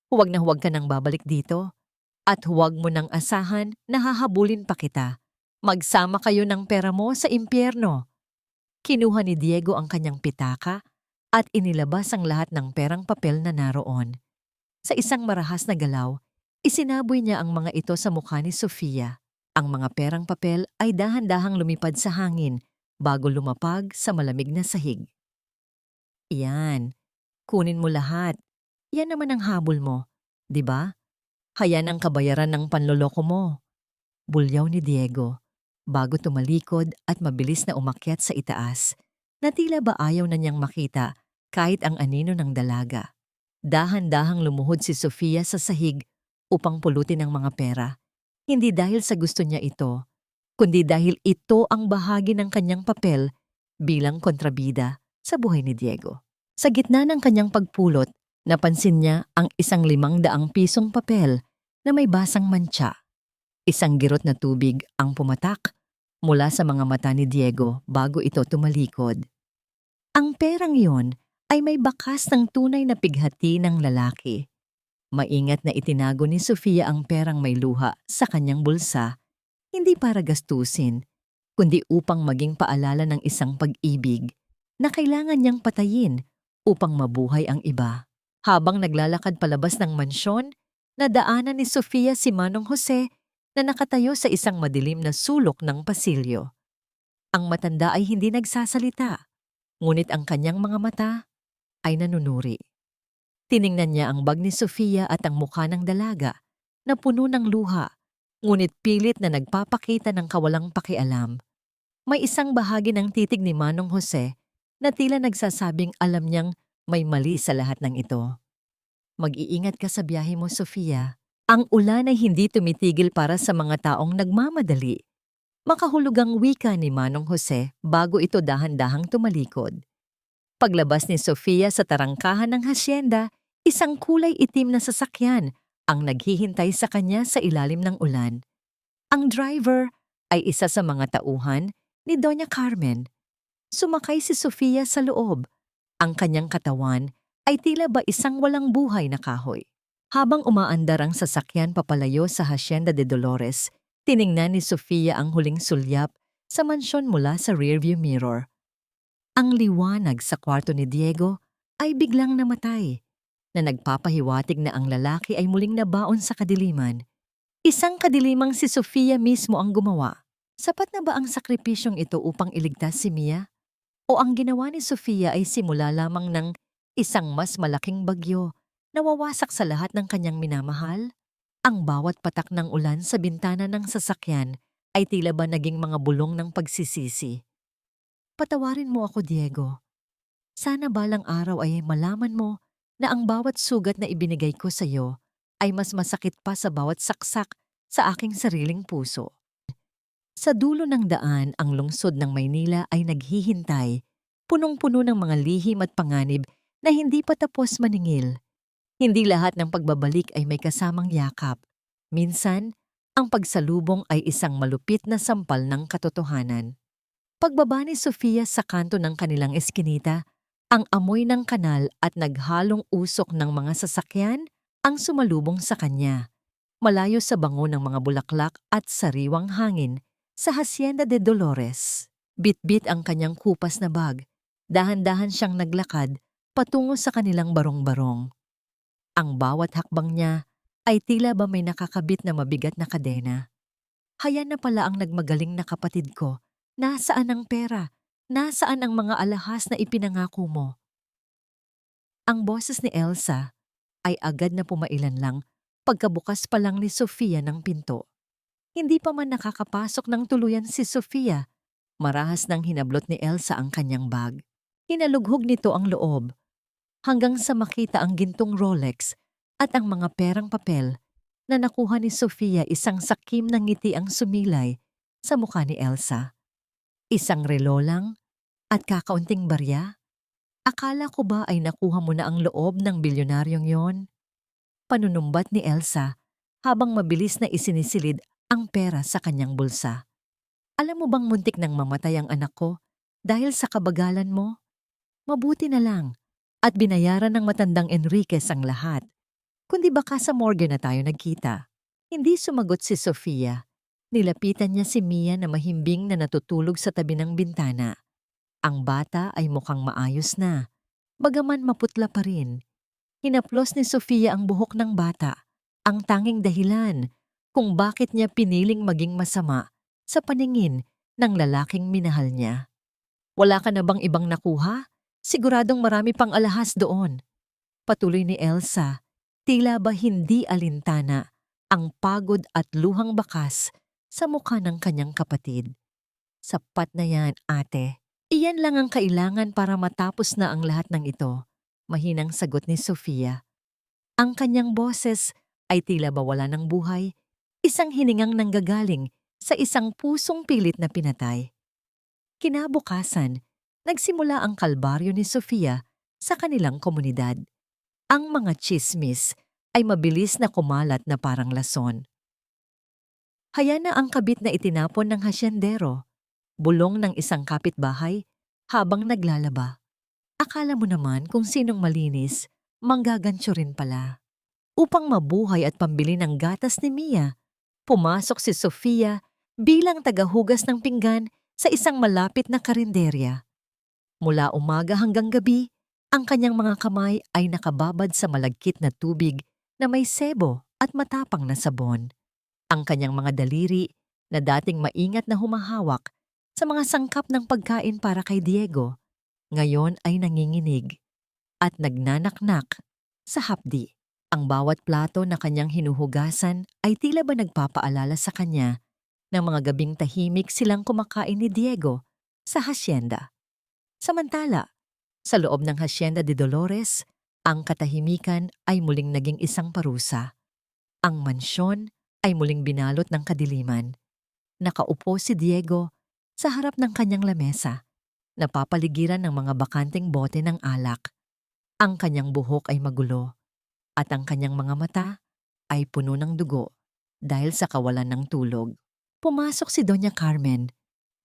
Huwag na huwag ka nang babalik dito at huwag mo nang asahan na hahabulin pa kita. Magsama kayo ng pera mo sa impyerno. Kinuha ni Diego ang kanyang pitaka at inilabas ang lahat ng perang papel na naroon. Sa isang marahas na galaw, isinaboy niya ang mga ito sa mukha ni Sofia. Ang mga perang papel ay dahan-dahang lumipad sa hangin bago lumapag sa malamig na sahig. Iyan, kunin mo lahat. Yan naman ang habol mo, di ba? Hayan ang kabayaran ng panloloko mo. Bulyaw ni Diego, bago tumalikod at mabilis na umakyat sa itaas, na tila ba ayaw na niyang makita kahit ang anino ng dalaga. Dahan-dahang lumuhod si Sofia sa sahig upang pulutin ang mga pera. Hindi dahil sa gusto niya ito, kundi dahil ito ang bahagi ng kanyang papel bilang kontrabida sa buhay ni Diego. Sa gitna ng kanyang pagpulot, napansin niya ang isang 500 pisong papel na may basang mantsa. Isang girot na tubig ang pumatak mula sa mga mata ni Diego bago ito tumalikod. Ang perang iyon ay may bakas ng tunay na pighati ng lalaki. Maingat na itinago ni Sofia ang perang may luha sa kanyang bulsa, hindi para gastusin, kundi upang maging paalala ng isang pag-ibig na kailangan niyang patayin upang mabuhay ang iba. Habang naglalakad palabas ng mansyon, nadaanan ni Sofia si Manong Jose na nakatayo sa isang madilim na sulok ng pasilyo. Ang matanda ay hindi nagsasalita, ngunit ang kanyang mga mata ay nanunuri. Tiningnan niya ang bag ni Sofia at ang mukha ng dalaga na puno ng luha, ngunit pilit na nagpapakita ng kawalang pakialam. May isang bahagi ng titig ni Manong Jose na tila nagsasabing alam niyang may mali sa lahat ng ito. Mag-iingat ka sa biyahe mo, Sofia. Ang ulan ay hindi tumitigil para sa mga taong nagmamadali. Makahulugang wika ni Manong Jose bago ito dahan-dahang tumalikod. Paglabas ni Sofia sa tarangkahan ng hasyenda, isang kulay itim na sasakyan ang naghihintay sa kanya sa ilalim ng ulan. Ang driver ay isa sa mga tauhan ni Doña Carmen. Sumakay si Sofia sa loob. Ang kanyang katawan ay tila ba isang walang buhay na kahoy. Habang umaandar ang sasakyan papalayo sa Hacienda de Dolores, tiningnan ni Sofia ang huling sulyap sa mansyon mula sa rearview mirror. Ang liwanag sa kwarto ni Diego ay biglang namatay, na nagpapahiwatig na ang lalaki ay muling nabaon sa kadiliman. Isang kadilimang si Sofia mismo ang gumawa. Sapat na ba ang sakripisyong ito upang iligtas si Mia? O ang ginawa ni Sofia ay simula lamang ng isang mas malaking bagyo na wawasak sa lahat ng kanyang minamahal? Ang bawat patak ng ulan sa bintana ng sasakyan ay tila ba naging mga bulong ng pagsisisi. Patawarin mo ako, Diego. Sana balang araw ay malaman mo na ang bawat sugat na ibinigay ko sa iyo ay mas masakit pa sa bawat saksak sa aking sariling puso. Sa dulo ng daan, ang lungsod ng Maynila ay naghihintay, punong-puno ng mga lihim at panganib na hindi pa tapos maningil. Hindi lahat ng pagbabalik ay may kasamang yakap. Minsan, ang pagsalubong ay isang malupit na sampal ng katotohanan. Pagbaba ni Sofia sa kanto ng kanilang eskinita, ang amoy ng kanal at naghalong usok ng mga sasakyan ang sumalubong sa kanya. Malayo sa bango ng mga bulaklak at sariwang hangin sa Hacienda de Dolores. Bit-bit ang kanyang kupas na bag. Dahan-dahan siyang naglakad patungo sa kanilang barong-barong. Ang bawat hakbang niya ay tila ba may nakakabit na mabigat na kadena. Hayan na pala ang nagmagaling na kapatid ko. Nasaan ang pera? Nasaan ang mga alahas na ipinangako mo? Ang boses ni Elsa ay agad na pumailan lang pagkabukas pa lang ni Sofia ng pinto. Hindi pa man nakakapasok ng tuluyan si Sofia, marahas nang hinablot ni Elsa ang kanyang bag. Hinalughog nito ang loob hanggang sa makita ang gintong Rolex at ang mga perang papel na nakuha ni Sofia. Isang sakim ng ngiti ang sumilay sa mukha ni Elsa. Isang relo lang at kakaunting barya? Akala ko ba ay nakuha mo na ang loob ng bilyonaryong yon? Panunumbat ni Elsa habang mabilis na isinisilid ang pera sa kanyang bulsa. Alam mo bang muntik nang mamatay ang anak ko dahil sa kabagalan mo? Mabuti na lang at binayaran ng matandang Enriquez ang lahat. Kundi baka sa morgue na tayo nagkita. Hindi sumagot si Sofia. Nilapitan niya si Mia na mahimbing na natutulog sa tabi ng bintana. Ang bata ay mukhang maayos na, bagaman maputla pa rin. Hinaplos ni Sofia ang buhok ng bata, ang tanging dahilan kung bakit niya piniling maging masama sa paningin ng lalaking minahal niya. Wala ka na bang ibang nakuha? Siguradong marami pang alahas doon. Patuloy ni Elsa, tila ba hindi alintana ang pagod at luhang bakas sa mukha ng kanyang kapatid. Sapat na yan, ate. Iyan lang ang kailangan para matapos na ang lahat ng ito, mahinang sagot ni Sofia. Ang kanyang boses ay tila ba wala ng buhay, isang hiningang nanggagaling sa isang pusong pilit na pinatay. Kinabukasan, nagsimula ang kalbaryo ni Sofia sa kanilang komunidad. Ang mga tsismis ay mabilis na kumalat na parang lason. Haya na ang kabit na itinapon ng hasyendero, bulong ng isang kapitbahay habang naglalaba. Akala mo naman kung sinong malinis, manggagansyo rin pala. Upang mabuhay at pambili ng gatas ni Mia, pumasok si Sofia bilang tagahugas ng pinggan sa isang malapit na karinderya. Mula umaga hanggang gabi, ang kanyang mga kamay ay nakababad sa malagkit na tubig na may sebo at matapang na sabon. Ang kanyang mga daliri na dating maingat na humahawak sa mga sangkap ng pagkain para kay Diego, ngayon ay nanginginig at nagnanaknak sa hapdi. Ang bawat plato na kanyang hinuhugasan ay tila ba nagpapaalala sa kanya ng mga gabing tahimik silang kumakain ni Diego sa hasyenda. Samantala, sa loob ng hasyenda de Dolores, ang katahimikan ay muling naging isang parusa. Ang mansyon ay muling binalot ng kadiliman. Nakaupo si Diego sa harap ng kanyang lamesa, napapaligiran ng mga bakanteng bote ng alak. Ang kanyang buhok ay magulo at ang kanyang mga mata ay puno ng dugo dahil sa kawalan ng tulog. Pumasok si Doña Carmen,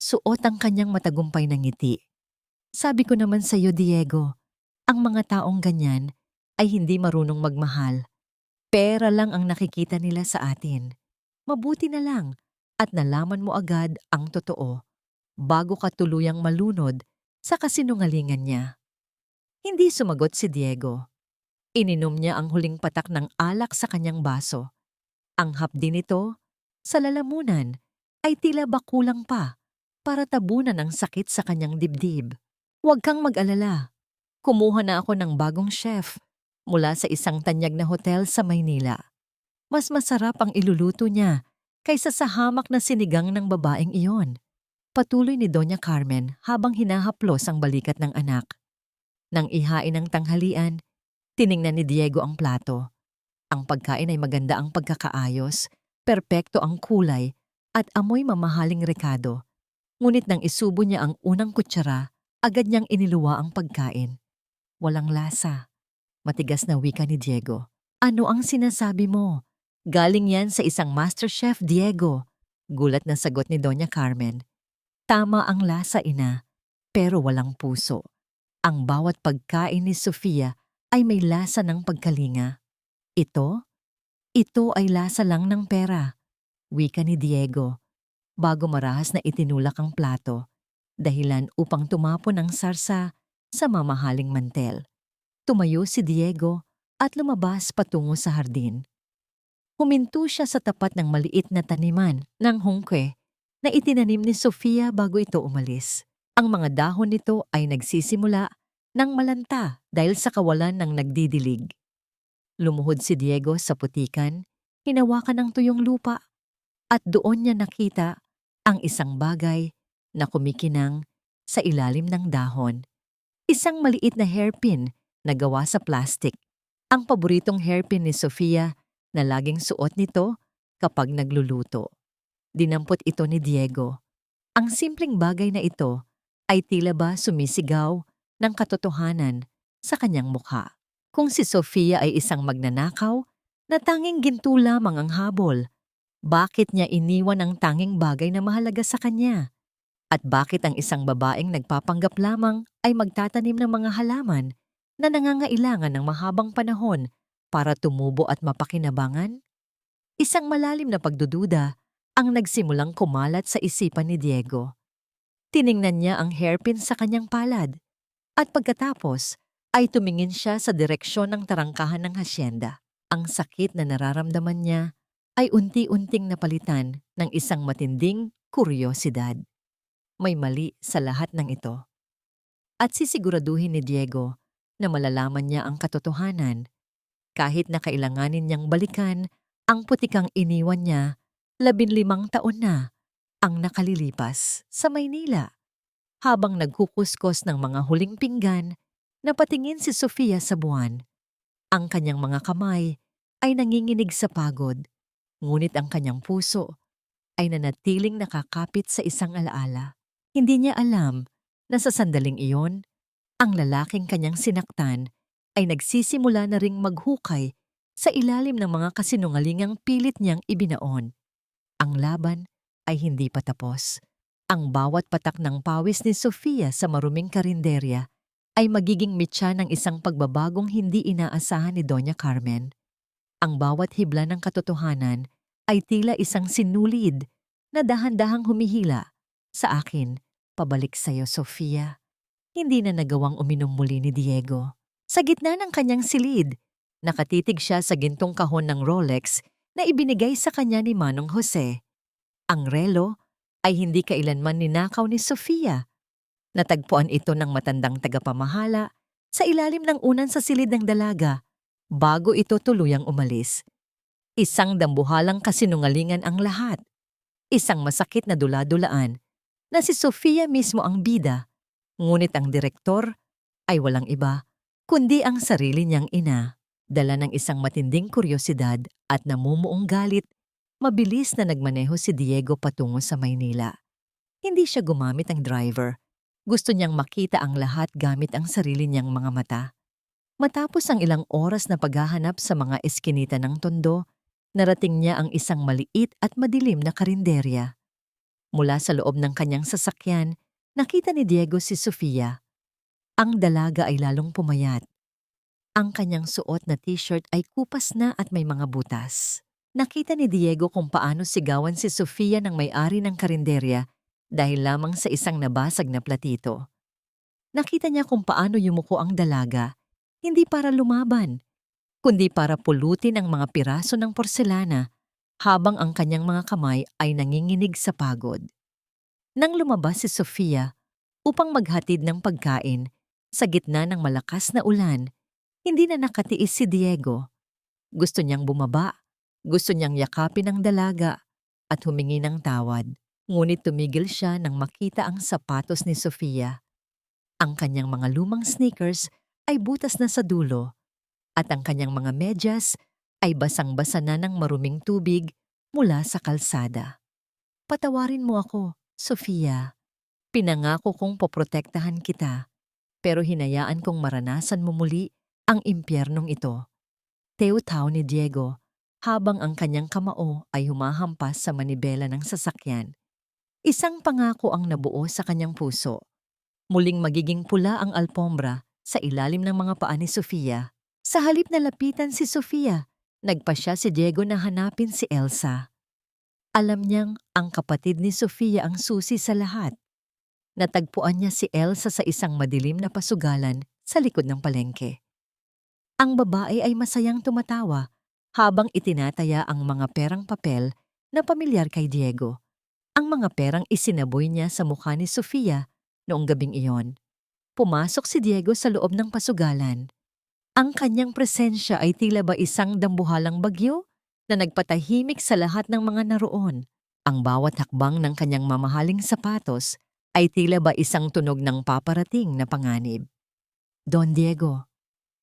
suot ang kanyang matagumpay na ngiti. Sabi ko naman sa iyo, Diego, ang mga taong ganyan ay hindi marunong magmahal. Pera lang ang nakikita nila sa atin. Mabuti na lang at nalaman mo agad ang totoo bago ka tuluyang malunod sa kasinungalingan niya. Hindi sumagot si Diego. Ininom niya ang huling patak ng alak sa kanyang baso. Ang hapdi nito, sa lalamunan, ay tila ba kulang pa para tabunan ang sakit sa kanyang dibdib. Huwag kang mag-alala. Kumuha na ako ng bagong chef mula sa isang tanyag na hotel sa Maynila. Mas masarap ang iluluto niya kaysa sa hamak na sinigang ng babaeng iyon. Patuloy ni Doña Carmen habang hinahaplos ang balikat ng anak. Nang ihain ng tanghalian, tiningnan ni Diego ang plato. Ang pagkain ay maganda ang pagkakaayos, perpekto ang kulay at amoy mamahaling rekado. Ngunit nang isubo niya ang unang kutsara, agad niyang iniluwa ang pagkain. Walang lasa. Matigas na wika ni Diego. Ano ang sinasabi mo? Galing yan sa isang master chef, Diego. Gulat na sagot ni Doña Carmen. Tama ang lasa, ina, pero walang puso. Ang bawat pagkain ni Sofia ay may lasa ng pagkalinga. Ito ay lasa lang ng pera, wika ni Diego, bago marahas na itinulak ang plato, dahilan upang tumapon ang sarsa sa mamahaling mantel. Tumayo si Diego at lumabas patungo sa hardin. Huminto siya sa tapat ng maliit na taniman ng hungkwe na itinanim ni Sofia bago ito umalis. Ang mga dahon nito ay nagsisimula ng malanta dahil sa kawalan ng nagdidilig. Lumuhod si Diego sa putikan, hinawakan ng tuyong lupa, at doon niya nakita ang isang bagay na kumikinang sa ilalim ng dahon. Isang maliit na hairpin na gawa sa plastik. Ang paboritong hairpin ni Sofia na laging suot nito kapag nagluluto. Dinampot ito ni Diego. Ang simpleng bagay na ito ay tila ba sumisigaw ng katotohanan sa kanyang mukha. Kung si Sofia ay isang magnanakaw na tanging ginto lamang ang habol, bakit niya iniwan ang tanging bagay na mahalaga sa kanya? At bakit ang isang babaeng nagpapanggap lamang ay magtatanim ng mga halaman na nangangailangan ng mahabang panahon para tumubo at mapakinabangan? Isang malalim na pagdududa ang nagsimulang kumalat sa isipan ni Diego. Tiningnan niya ang hairpin sa kanyang palad at pagkatapos ay tumingin siya sa direksyon ng tarangkahan ng hasyenda. Ang sakit na nararamdaman niya ay unti-unting napalitan ng isang matinding kuryosidad. May mali sa lahat ng ito. At sisiguraduhin ni Diego na malalaman niya ang katotohanan kahit na kailanganin niyang balikan Ang putikang iniwan niya, 15 taon na ang nakalilipas sa Maynila. Habang nagkukuskos ng mga huling pinggan, napatingin si Sofia sa buwan. Ang kanyang mga kamay ay nanginginig sa pagod, ngunit ang kanyang puso ay nanatiling nakakapit sa isang alaala. Hindi niya alam na sa sandaling iyon, ang lalaking kanyang sinaktan ay nagsisimula na ring maghukay sa ilalim ng mga kasinungalingang pilit niyang ibinaon. Ang laban ay hindi pa tapos. Ang bawat patak ng pawis ni Sofia sa maruming karinderya ay magiging mitya ng isang pagbabagong hindi inaasahan ni Doña Carmen. Ang bawat hibla ng katotohanan ay tila isang sinulid na dahan-dahang humihila. Sa akin, pabalik sa'yo, Sofia. Hindi na nagawang uminom muli ni Diego. Sa gitna ng kanyang silid, nakatitig siya sa gintong kahon ng Rolex na ibinigay sa kanya ni Manong Jose. Ang relo ay hindi kailanman ninakaw ni Sofia. Natagpuan ito ng matandang tagapamahala sa ilalim ng unan sa silid ng dalaga bago ito tuluyang umalis. Isang dambuhalang kasinungalingan ang lahat. Isang masakit na dula-dulaan na si Sofia mismo ang bida, ngunit ang direktor ay walang iba kundi ang sarili niyang ina. Dala ng isang matinding kuryosidad at namumuong galit, mabilis na nagmaneho si Diego patungo sa Maynila. Hindi siya gumamit ng driver. Gusto niyang makita ang lahat gamit ang sarili niyang mga mata. Matapos ang ilang oras na paghahanap sa mga eskinita ng tondo, narating niya ang isang maliit at madilim na karinderya. Mula sa loob ng kanyang sasakyan, nakita ni Diego si Sofia. Ang dalaga ay lalong pumayat. Ang kanyang suot na t-shirt ay kupas na at may mga butas. Nakita ni Diego kung paano sigawan si Sofia ng may-ari ng karinderya dahil lamang sa isang nabasag na platito. Nakita niya kung paano yumuko ang dalaga, hindi para lumaban, kundi para pulutin ang mga piraso ng porselana habang ang kanyang mga kamay ay nanginginig sa pagod. Nang lumabas si Sofia upang maghatid ng pagkain sa gitna ng malakas na ulan, hindi na nakatiis si Diego. Gusto niyang bumaba, gusto niyang yakapin ang dalaga at humingi ng tawad. Ngunit tumigil siya nang makita ang sapatos ni Sofia. Ang kanyang mga lumang sneakers ay butas na sa dulo at ang kanyang mga medyas ay basang-basa na ng maruming tubig mula sa kalsada. Patawarin mo ako, Sofia. Pinangako kong poprotektahan kita, pero hinayaan kong maranasan mo muli ang impyernong ito. Teutaw ni Diego habang ang kanyang kamao ay humahampas sa manibela ng sasakyan. Isang pangako ang nabuo sa kanyang puso. Muling magiging pula ang alpombra sa ilalim ng mga paa ni Sofia. Sa halip na lapitan si Sofia, nagpasya si Diego na hanapin si Elsa. Alam niyang ang kapatid ni Sofia ang susi sa lahat. Natagpuan niya si Elsa sa isang madilim na pasugalan sa likod ng palengke. Ang babae ay masayang tumatawa habang itinataya ang mga perang papel na pamilyar kay Diego. Ang mga perang isinaboy niya sa mukha ni Sofia noong gabing iyon. Pumasok si Diego sa loob ng pasugalan. Ang kanyang presensya ay tila ba isang dambuhalang bagyo na nagpatahimik sa lahat ng mga naroon. Ang bawat hakbang ng kanyang mamahaling sapatos ay tila ba isang tunog ng paparating na panganib. Don Diego,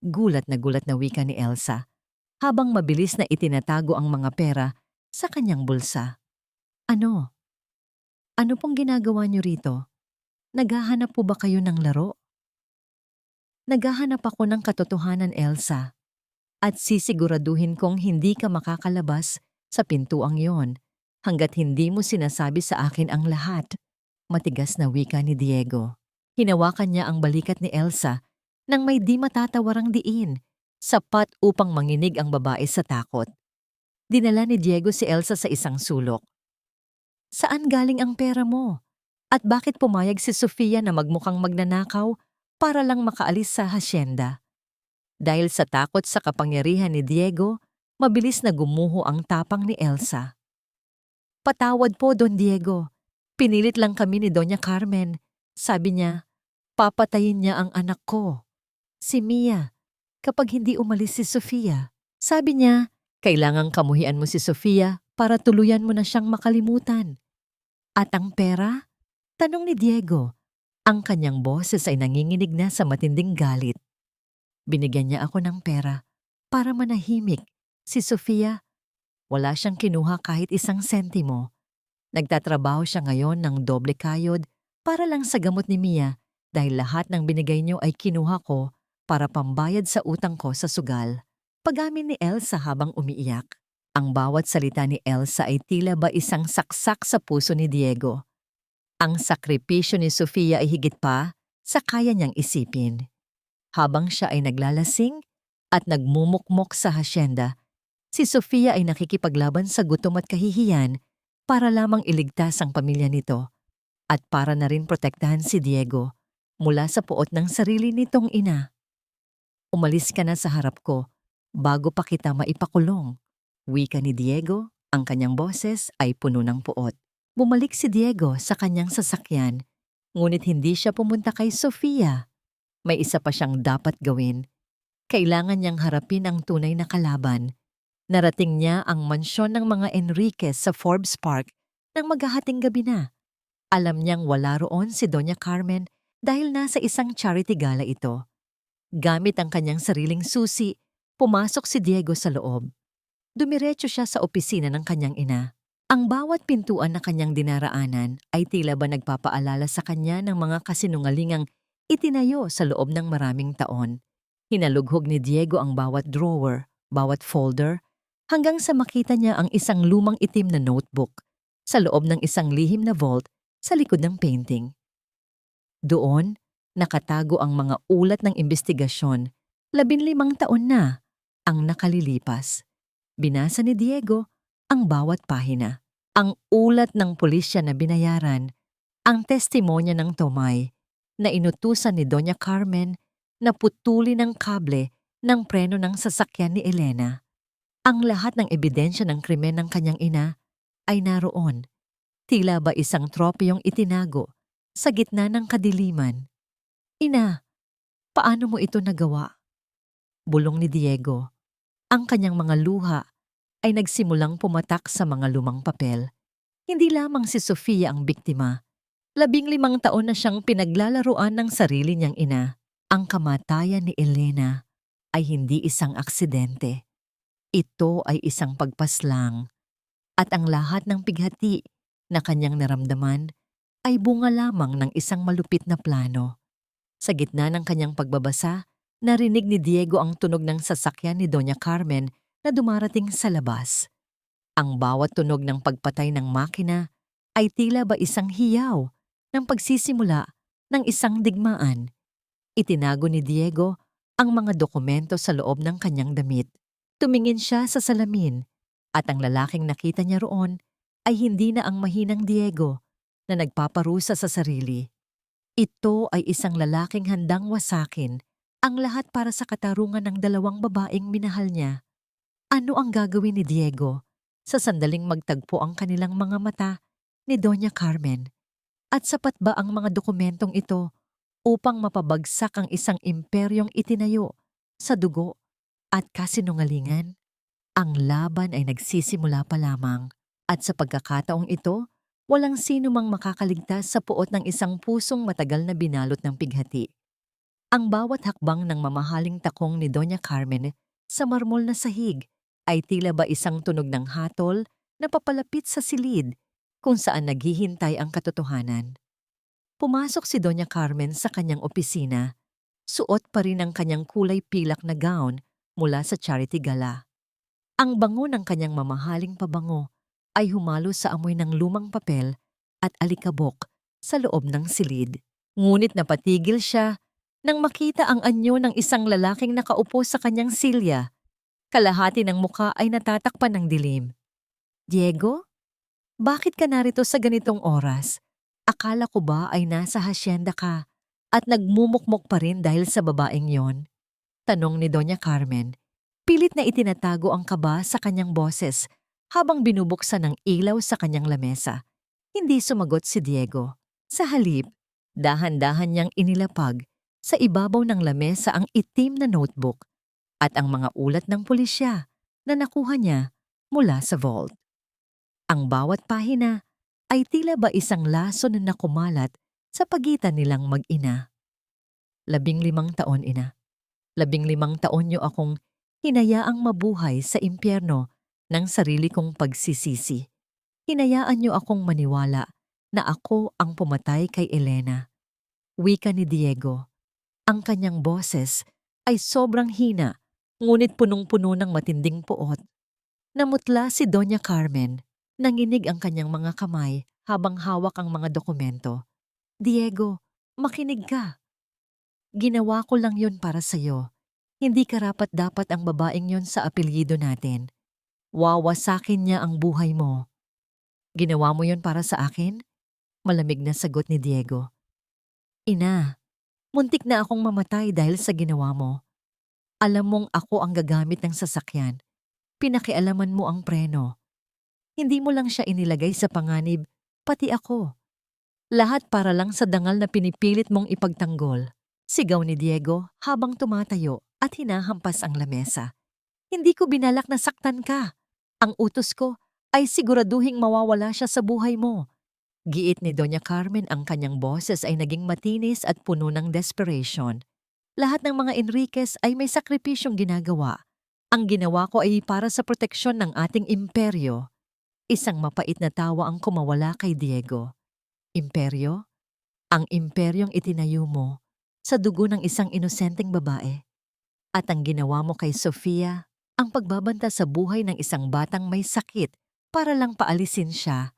gulat na wika ni Elsa, habang mabilis na itinatago ang mga pera sa kanyang bulsa. Ano? Ano pong ginagawa niyo rito? Naghahanap po ba kayo ng laro? Naghahanap ako ng katotohanan, Elsa. At sisiguraduhin kong hindi ka makakalabas sa pintuang yon hanggat hindi mo sinasabi sa akin ang lahat. Matigas na wika ni Diego. Hinawakan niya ang balikat ni Elsa nang may di matatawarang diin, sapat upang manginig ang babae sa takot. Dinala ni Diego si Elsa sa isang sulok. Saan galing ang pera mo? At bakit pumayag si Sofia na magmukhang magnanakaw para lang makaalis sa hasyenda? Dahil sa takot sa kapangyarihan ni Diego, mabilis na gumuho ang tapang ni Elsa. Patawad po, Don Diego. Pinilit lang kami ni Doña Carmen. Sabi niya, papatayin niya ang anak ko, si Mia, kapag hindi umalis si Sofia. Sabi niya, Kailangang kamuhian mo si Sofia para tuluyan mo na siyang makalimutan. At ang pera? Tanong ni Diego. Ang kanyang boses ay nanginginig na sa matinding galit. Binigyan niya ako ng pera para manahimik. Si Sofia, wala siyang kinuha kahit isang sentimo. Nagtatrabaho siya ngayon ng doble kayod para lang sa gamot ni Mia dahil lahat ng binigay niyo ay kinuha ko para pambayad sa utang ko sa sugal. Pag-amin ni Elsa habang umiiyak. Ang bawat salita ni Elsa ay tila ba isang saksak sa puso ni Diego. Ang sakripisyo ni Sofia ay higit pa sa kaya niyang isipin. Habang siya ay naglalasing at nagmumukmok sa hasyenda, si Sofia ay nakikipaglaban sa gutom at kahihiyan para lamang iligtas ang pamilya nito at para na rin protektahan si Diego mula sa puot ng sarili nitong ina. Umalis ka na sa harap ko bago pa kita maipakulong. Wika ni Diego, ang kanyang boses ay puno ng puot. Bumalik si Diego sa kanyang sasakyan, ngunit hindi siya pumunta kay Sofia. May isa pa siyang dapat gawin. Kailangan niyang harapin ang tunay na kalaban. Narating niya ang mansyon ng mga Enriquez sa Forbes Park nang maghahating gabi na. Alam niyang wala roon si Doña Carmen dahil nasa isang charity gala ito. Gamit ang kanyang sariling susi, pumasok si Diego sa loob. Dumiretso siya sa opisina ng kanyang ina. Ang bawat pintuan na kanyang dinaraanan ay tila ba nagpapaalala sa kanya ng mga kasinungalingang itinayo sa loob ng maraming taon. Hinalughog ni Diego ang bawat drawer, bawat folder, hanggang sa makita niya ang isang lumang itim na notebook sa loob ng isang lihim na vault sa likod ng painting. Doon, nakatago ang mga ulat ng investigasyon, 15 taon na ang nakalilipas. Binasa ni Diego ang bawat pahina. Ang ulat ng pulisya na binayaran, ang testimonya ng Tomay na inutusan ni Doña Carmen na putulin ang kable ng preno ng sasakyan ni Elena. Ang lahat ng ebidensya ng krimen ng kanyang ina ay naroon. Tila ba isang tropeyong itinago sa gitna ng kadiliman. Ina, paano mo ito nagawa? Bulong ni Diego. Ang kanyang mga luha ay nagsimulang pumatak sa mga lumang papel. Hindi lamang si Sofia ang biktima. 15 taon na siyang pinaglalaruan ng sarili niyang ina. Ang kamatayan ni Elena ay hindi isang aksidente. Ito ay isang pagpaslang. At ang lahat ng pighati na kanyang naramdaman ay bunga lamang ng isang malupit na plano. Sa gitna ng kanyang pagbabasa, narinig ni Diego ang tunog ng sasakyan ni Doña Carmen na dumarating sa labas. Ang bawat tunog ng pagpatay ng makina ay tila ba isang hiyaw ng pagsisimula ng isang digmaan. Itinago ni Diego ang mga dokumento sa loob ng kanyang damit. Tumingin siya sa salamin at ang lalaking nakita niya roon ay hindi na ang mahinang Diego na nagpaparusa sa sarili. Ito ay isang lalaking handang wasakin ang lahat para sa katarungan ng 2 babaeng minahal niya. Ano ang gagawin ni Diego sa sandaling magtagpo ang kanilang mga mata ni Doña Carmen? At sapat ba ang mga dokumentong ito upang mapabagsak ang isang imperyong itinayo sa dugo at kasinungalingan? Ang laban ay nagsisimula pa lamang at sa pagkakataong ito, walang sino mang makakaligtas sa puot ng isang pusong matagal na binalot ng pighati. Ang bawat hakbang ng mamahaling takong ni Doña Carmen sa marmol na sahig ay tila ba isang tunog ng hatol na papalapit sa silid kung saan naghihintay ang katotohanan. Pumasok si Doña Carmen sa kanyang opisina. Suot pa rin ang kanyang kulay pilak na gown mula sa charity gala. Ang bango ng kanyang mamahaling pabango ay humalo sa amoy ng lumang papel at alikabok sa loob ng silid. Ngunit napatigil siya nang makita ang anyo ng isang lalaking nakaupo sa kanyang silya. Kalahati ng muka ay natatakpan ng dilim. Diego? Bakit ka narito sa ganitong oras? Akala ko ba ay nasa hasyenda ka at nagmumukmok pa rin dahil sa babaeng yon? Tanong ni Doña Carmen. Pilit na itinatago ang kaba sa kanyang boses habang binubuksan ng ilaw sa kanyang lamesa. Hindi sumagot si Diego. Sa halip, dahan-dahan niyang inilapag sa ibabaw ng lamesa ang itim na notebook at ang mga ulat ng pulisya na nakuha niya mula sa vault. Ang bawat pahina ay tila ba isang laso na nakumalat sa pagitan nilang mag-ina. 15 taon, ina. 15 taon niyo akong hinayaang mabuhay sa impyerno ng sarili kong pagsisisi. Hinayaan niyo akong maniwala na ako ang pumatay kay Elena. Wika ni Diego. Ang kanyang boses ay sobrang hina, ngunit punong-puno ng matinding puot. Namutla si Doña Carmen. Nanginig ang kanyang mga kamay habang hawak ang mga dokumento. Diego, makinig ka. Ginawa ko lang yun para sa'yo. Hindi karapat-dapat ang babaeng yun sa apelyido natin. Wawasakin niya ang buhay mo. Ginawa mo yun para sa akin? Malamig na sagot ni Diego. Ina, muntik na akong mamatay dahil sa ginawa mo. Alam mong ako ang gagamit ng sasakyan. Pinakialaman mo ang preno. Hindi mo lang siya inilagay sa panganib, pati ako. Lahat para lang sa dangal na pinipilit mong ipagtanggol. Sigaw ni Diego habang tumatayo at hinahampas ang lamesa. Hindi ko binalak na saktan ka. Ang utos ko ay siguraduhing mawawala siya sa buhay mo. Giit ni Doña Carmen, ang kanyang boses ay naging matinis at puno ng desperation. Lahat ng mga Enriquez ay may sakripisyong ginagawa. Ang ginawa ko ay para sa proteksyon ng ating imperyo. Isang mapait na tawa ang kumawala kay Diego. Imperyo? Ang imperyong itinayo mo sa dugo ng isang inosenteng babae. At ang ginawa mo kay Sofia, ang pagbabanta sa buhay ng isang batang may sakit para lang paalisin siya.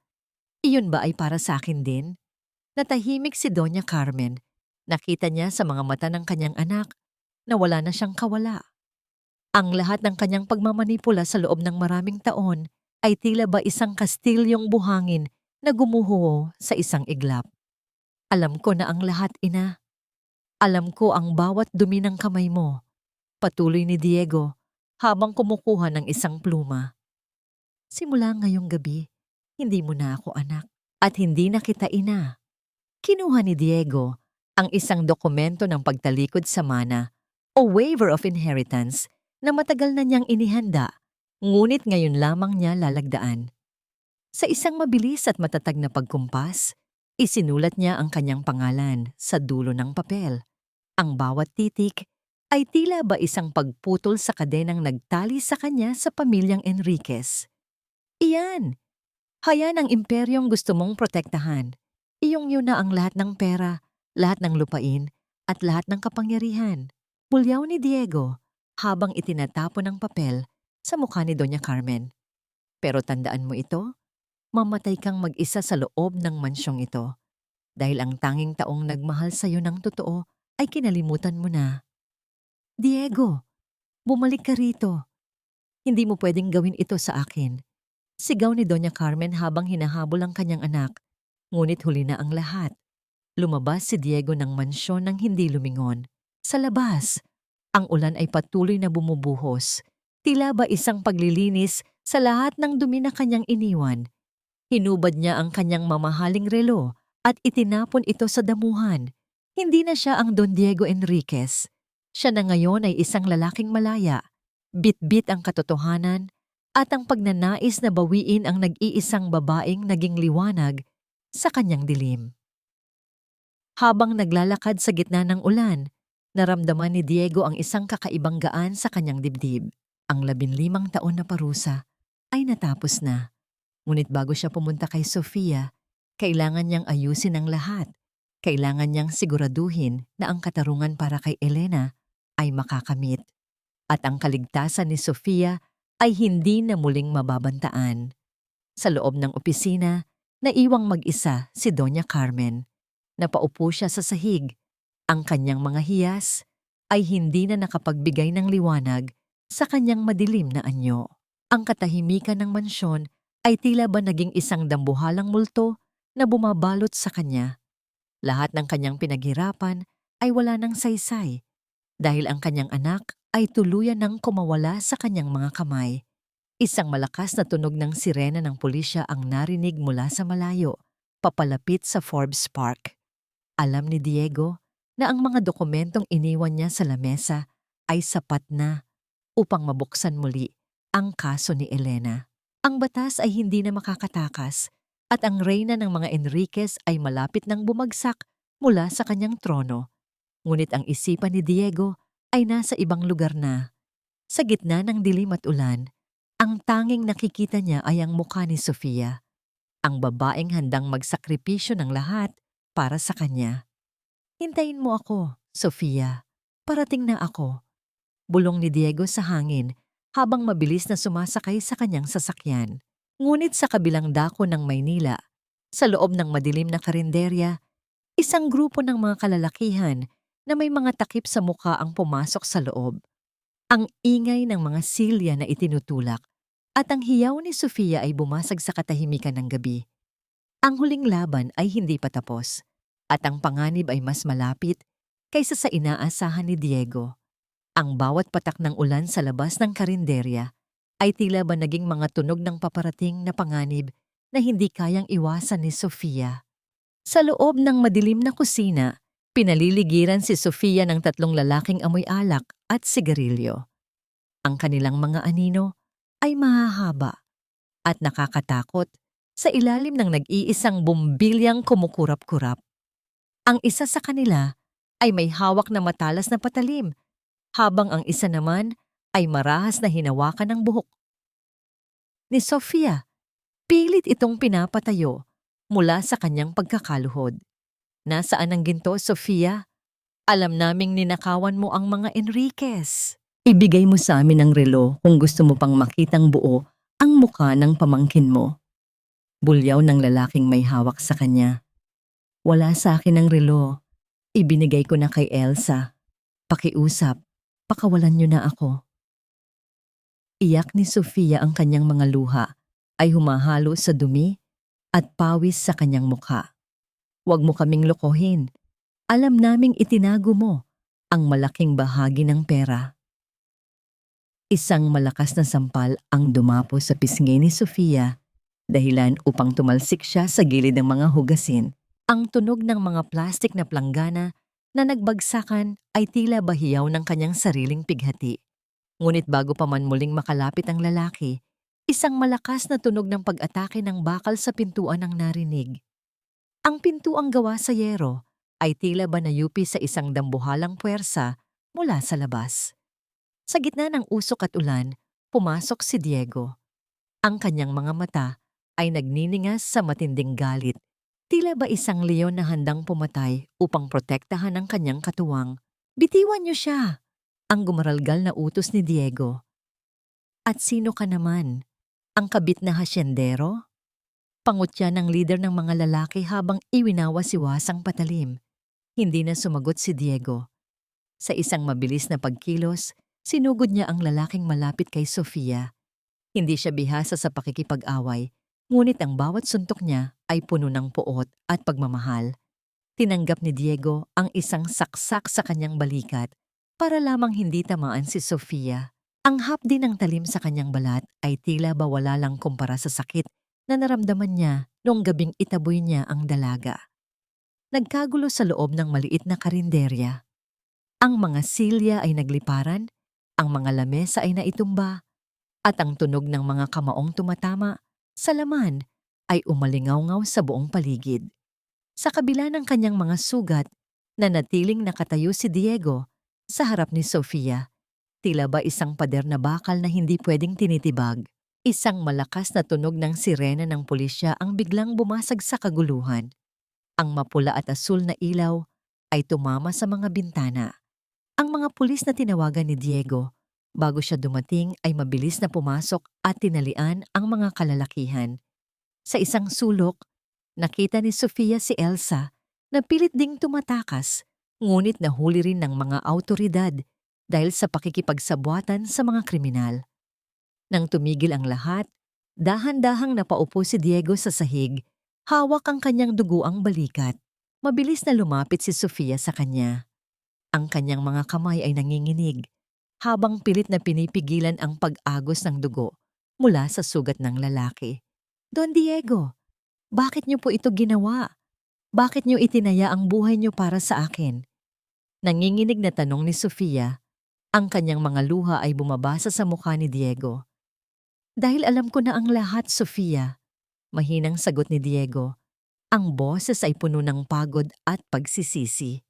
Iyon ba ay para sa akin din? Natahimik si Doña Carmen. Nakita niya sa mga mata ng kanyang anak na wala na siyang kawala. Ang lahat ng kanyang pagmamanipula sa loob ng maraming taon ay tila ba isang kastilyong buhangin na gumuho sa isang iglap. Alam ko na ang lahat, ina. Alam ko ang bawat dumi ng kamay mo. Patuloy ni Diego habang kumukuha ng isang pluma. Simula ngayong gabi, hindi mo na ako anak at hindi na kita ina. Kinuha ni Diego ang isang dokumento ng pagtalikod sa mana o waiver of inheritance na matagal na niyang inihanda, ngunit ngayon lamang niya lalagdaan. Sa isang mabilis at matatag na pagkumpas, isinulat niya ang kanyang pangalan sa dulo ng papel. Ang bawat titik ay tila ba isang pagputol sa kadenang nagtali sa kanya sa pamilyang Enriquez. Iyan! Hayan ang imperyong gusto mong protektahan. Iyong-iyo na ang lahat ng pera, lahat ng lupain, at lahat ng kapangyarihan. Bulyaw ni Diego habang itinatapon ang papel sa mukha ni Doña Carmen. Pero tandaan mo ito, mamatay kang mag-isa sa loob ng mansyong ito. Dahil ang tanging taong nagmahal sa'yo ng totoo ay kinalimutan mo na. Diego, bumalik ka rito. Hindi mo pwedeng gawin ito sa akin. Sigaw ni Doña Carmen habang hinahabol ang kanyang anak. Ngunit huli na ang lahat. Lumabas si Diego ng mansyon nang hindi lumingon. Sa labas, ang ulan ay patuloy na bumubuhos. Tila ba isang paglilinis sa lahat ng dumi na kanyang iniwan. Hinubad niya ang kanyang mamahaling relo at itinapon ito sa damuhan. Hindi na siya ang Don Diego Enriquez. Siya na ngayon ay isang lalaking malaya. Bit-bit ang katotohanan at ang pagnanais na bawiin ang nag-iisang babaeng naging liwanag sa kanyang dilim. Habang naglalakad sa gitna ng ulan, naramdaman ni Diego ang isang kakaibang gaan sa kanyang dibdib. Ang 15 taon na parusa ay natapos na. Ngunit bago siya pumunta kay Sofia, kailangan niyang ayusin ang lahat. Kailangan niyang siguraduhin na ang katarungan para kay Elena ay makakamit. At ang kaligtasan ni Sofia ay hindi na muling mababantaan. Sa loob ng opisina, naiwang mag-isa si Doña Carmen. Napaupo siya sa sahig. Ang kanyang mga hiyas ay hindi na nakapagbigay ng liwanag sa kanyang madilim na anyo. Ang katahimikan ng mansyon ay tila ba naging isang dambuhalang multo na bumabalot sa kanya. Lahat ng kanyang pinaghirapan ay wala ng saysay dahil ang kanyang anak ay tuluyan ng kumawala sa kanyang mga kamay. Isang malakas na tunog ng sirena ng pulisya ang narinig mula sa malayo, papalapit sa Forbes Park. Alam ni Diego na ang mga dokumentong iniwan niya sa lamesa ay sapat na upang mabuksan muli ang kaso ni Elena. Ang batas ay hindi na makakatakas at ang reyna ng mga Enriquez ay malapit nang bumagsak mula sa kanyang trono. Ngunit ang isipan ni Diego ay nasa ibang lugar na. Sa gitna ng dilim at ulan, ang tanging nakikita niya ay ang mukha ni Sofia, ang babaeng handang magsakripisyo ng lahat para sa kanya. "Hintayin mo ako, Sofia. Parating na ako." Bulong ni Diego sa hangin habang mabilis na sumasakay sa kanyang sasakyan. Ngunit sa kabilang dako ng Maynila, sa loob ng madilim na karinderya, isang grupo ng mga kalalakihan na may mga takip sa mukha ang pumasok sa loob. Ang ingay ng mga silya na itinutulak at ang hiyaw ni Sofia ay bumasag sa katahimikan ng gabi. Ang huling laban ay hindi pa tapos at ang panganib ay mas malapit kaysa sa inaasahan ni Diego. Ang bawat patak ng ulan sa labas ng karinderya ay tila ba naging mga tunog ng paparating na panganib na hindi kayang iwasan ni Sofia. Sa loob ng madilim na kusina, pinaliligiran si Sofia ng 3 lalaking amoy alak at sigarilyo. Ang kanilang mga anino ay mahahaba at nakakatakot sa ilalim ng nag-iisang bumbilyang kumukurap-kurap. Ang isa sa kanila ay may hawak na matalas na patalim, habang ang isa naman ay marahas na hinawakan ng buhok ni Sofia. Pilit itong pinapatayo mula sa kanyang pagkakaluhod. "Nasaan ang ginto, Sofia? Alam naming ninakawan mo ang mga Enriquez. Ibigay mo sa amin ang relo kung gusto mo pang makitang buo ang mukha ng pamangkin mo." Bulyaw ng lalaking may hawak sa kanya. "Wala sa akin ang relo. Ibinigay ko na kay Elsa. Pakiusap, pakawalan niyo na ako." Iyak ni Sofia, ang kanyang mga luha ay humahalo sa dumi at pawis sa kanyang mukha. "Huwag mo kaming lokohin. Alam naming itinago mo ang malaking bahagi ng pera." Isang malakas na sampal ang dumapo sa pisngi ni Sofia, dahilan upang tumalsik siya sa gilid ng mga hugasin. Ang tunog ng mga plastik na planggana na nagbagsakan ay tila bahiyaw ng kanyang sariling pighati. Ngunit bago pa man muling makalapit ang lalaki, isang malakas na tunog ng pag-atake ng bakal sa pintuan ang narinig. Ang pintuang gawa sa yero ay tila ba nayupi sa isang dambuhalang puwersa mula sa labas. Sa gitna ng usok at ulan, pumasok si Diego. Ang kanyang mga mata ay nagniningas sa matinding galit. Tila ba isang leon na handang pumatay upang protektahan ang kanyang katuwang. "Bitiwan niyo siya!" ang gumaralgal na utos ni Diego. "At sino ka naman? Ang kabit na hasyendero?" Pangutya ng lider ng mga lalaki habang iwinawasiwasang patalim. Hindi na sumagot si Diego. Sa isang mabilis na pagkilos, sinugod niya ang lalaking malapit kay Sofia. Hindi siya bihasa sa pakikipag-away, ngunit ang bawat suntok niya ay puno ng puot at pagmamahal. Tinanggap ni Diego ang isang saksak sa kanyang balikat para lamang hindi tamaan si Sofia. Ang hapdi ng talim sa kanyang balat ay tila ba wala lang kumpara sa sakit na naramdaman niya noong gabing itaboy niya ang dalaga. Nagkagulo sa loob ng maliit na karinderya. Ang mga silya ay nagliparan, ang mga lamesa ay naitumba, at ang tunog ng mga kamaong tumatama sa laman ay umalingaw-ngaw sa buong paligid. Sa kabila ng kanyang mga sugat, nanatiling nakatayo si Diego sa harap ni Sofia. Tila ba isang pader na bakal na hindi pwedeng tinitibag. Isang malakas na tunog ng sirena ng pulisya ang biglang bumasag sa kaguluhan. Ang mapula at asul na ilaw ay tumama sa mga bintana. Ang mga pulis na tinawagan ni Diego bago siya dumating ay mabilis na pumasok at tinalian ang mga kalalakihan. Sa isang sulok, nakita ni Sofia si Elsa na pilit ding tumatakas, ngunit nahuli rin ng mga awtoridad dahil sa pakikipagsabuatan sa mga kriminal. Nang tumigil ang lahat, dahan-dahang napaupo si Diego sa sahig, hawak ang kanyang duguang balikat. Mabilis na lumapit si Sofia sa kanya. Ang kanyang mga kamay ay nanginginig, habang pilit na pinipigilan ang pag-agos ng dugo mula sa sugat ng lalaki. "Don Diego, bakit niyo po ito ginawa? Bakit niyo itinaya ang buhay niyo para sa akin?" Nanginginig na tanong ni Sofia. Ang kanyang mga luha ay bumabasa sa mukha ni Diego. Dahil alam ko na ang lahat, Sofia. Mahinang sagot ni Diego. Ang boses ay puno ng pagod at pagsisisi.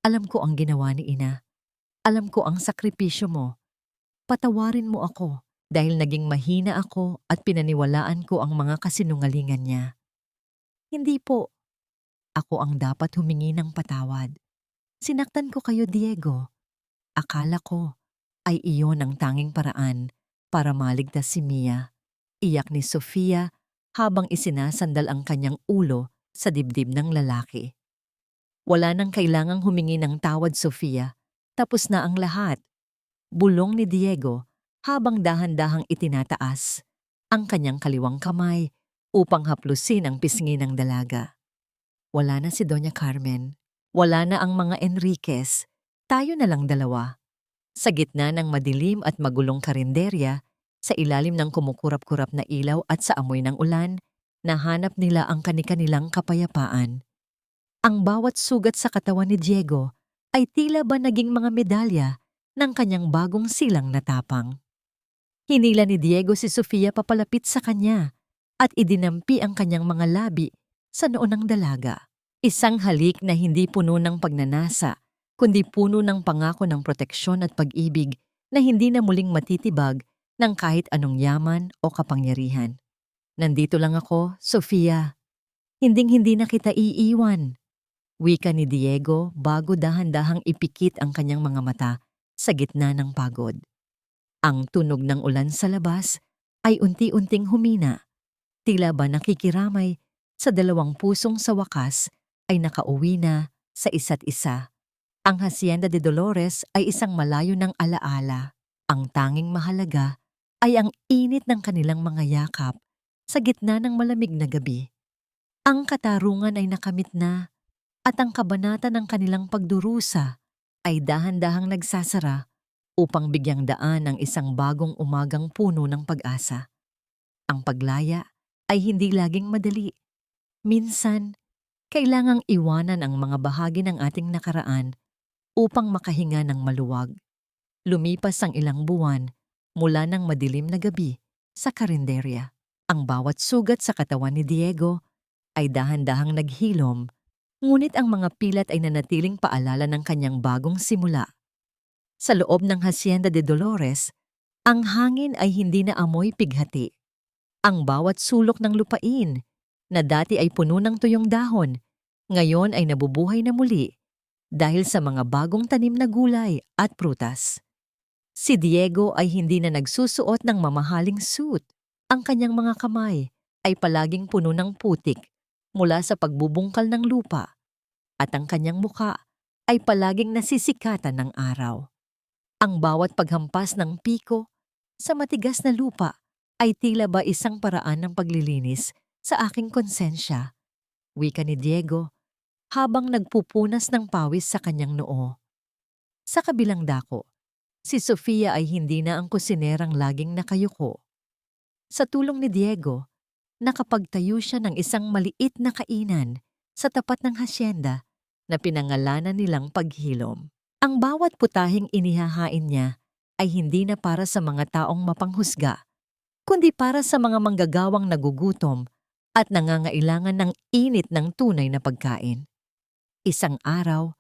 Alam ko ang ginawa ni Ina. Alam ko ang sakripisyo mo. Patawarin mo ako dahil naging mahina ako at pinaniwalaan ko ang mga kasinungalingan niya. Hindi po. Ako ang dapat humingi ng patawad. Sinaktan ko kayo, Diego. Akala ko ay iyon ang tanging paraan para maligtas si Mia. Iyak ni Sofia habang isinasandal ang kanyang ulo sa dibdib ng lalaki. Wala nang kailangang humingi ng tawad, Sofia. Tapos na ang lahat. Bulong ni Diego habang dahan-dahang itinataas ang kanyang kaliwang kamay upang haplusin ang pisngi ng dalaga. Wala na si Doña Carmen. Wala na ang mga Enriquez. Tayo na lang dalawa. Sa gitna ng madilim at magulong karinderya, sa ilalim ng kumukurap-kurap na ilaw at sa amoy ng ulan, nahanap nila ang kani-kanilang kapayapaan. Ang bawat sugat sa katawan ni Diego ay tila ba naging mga medalya ng kanyang bagong silang na tapang. Hinila ni Diego si Sofia papalapit sa kanya at idinampi ang kanyang mga labi sa noo ng dalaga. Isang halik na hindi puno ng pagnanasa, kundi puno ng pangako ng proteksyon at pag-ibig na hindi na muling matitibag ng kahit anong yaman o kapangyarihan. Nandito lang ako, Sofia. Hinding-hindi na kita iiwan. Wika ni Diego bago dahan-dahang ipikit ang kanyang mga mata sa gitna ng pagod. Ang tunog ng ulan sa labas ay unti-unting humina. Tila ba nakikiramay sa dalawang pusong sa wakas ay nakauwi na sa isa't isa. Ang Hacienda de Dolores ay isang malayo ng alaala. Ang tanging mahalaga ay ang init ng kanilang mga yakap sa gitna ng malamig na gabi. Ang katarungan ay nakamit na at ang kabanata ng kanilang pagdurusa ay dahan-dahang nagsasara upang bigyang daan ang isang bagong umagang puno ng pag-asa. Ang paglaya ay hindi laging madali. Minsan, kailangang iwanan ang mga bahagi ng ating nakaraan upang makahinga ng maluwag. Lumipas ang ilang buwan mula ng madilim na gabi sa karinderya. Ang bawat sugat sa katawan ni Diego ay dahan-dahang naghilom, ngunit ang mga pilat ay nanatiling paalala ng kanyang bagong simula. Sa loob ng Hacienda de Dolores, ang hangin ay hindi na amoy pighati. Ang bawat sulok ng lupain, na dati ay puno ng tuyong dahon, ngayon ay nabubuhay na muli dahil sa mga bagong tanim na gulay at prutas. Si Diego ay hindi na nagsusuot ng mamahaling suit. Ang kanyang mga kamay ay palaging puno ng putik mula sa pagbubungkal ng lupa at ang kanyang muka ay palaging nasisikatan ng araw. Ang bawat paghampas ng piko sa matigas na lupa ay tila ba isang paraan ng paglilinis sa aking konsensya, wika ni Diego habang nagpupunas ng pawis sa kanyang noo. Sa kabilang dako, si Sofia ay hindi na ang kusinerang laging nakayuko. Sa tulong ni Diego, nakapagtayo siya ng isang maliit na kainan sa tapat ng hasyenda na pinangalanan nilang paghilom. Ang bawat putahing inihahain niya ay hindi na para sa mga taong mapanghusga, kundi para sa mga manggagawang nagugutom at nangangailangan ng init ng tunay na pagkain. Isang araw,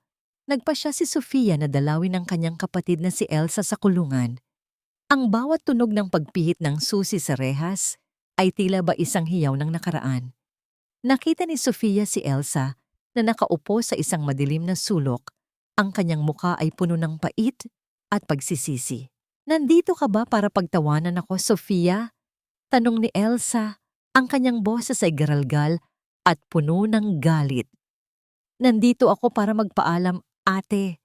nagpasya si Sofia na dalawin ang kanyang kapatid na si Elsa sa kulungan. Ang bawat tunog ng pagpihit ng susi sa rehas ay tila ba isang hiyaw ng nakaraan. Nakita ni Sofia si Elsa na nakaupo sa isang madilim na sulok. Ang kanyang muka ay puno ng pait at pagsisisi. Nandito ka ba para pagtawanan ako, Sofia? Tanong ni Elsa. Ang kanyang boses ay garalgal at puno ng galit. Nandito ako para magpaalam, ate.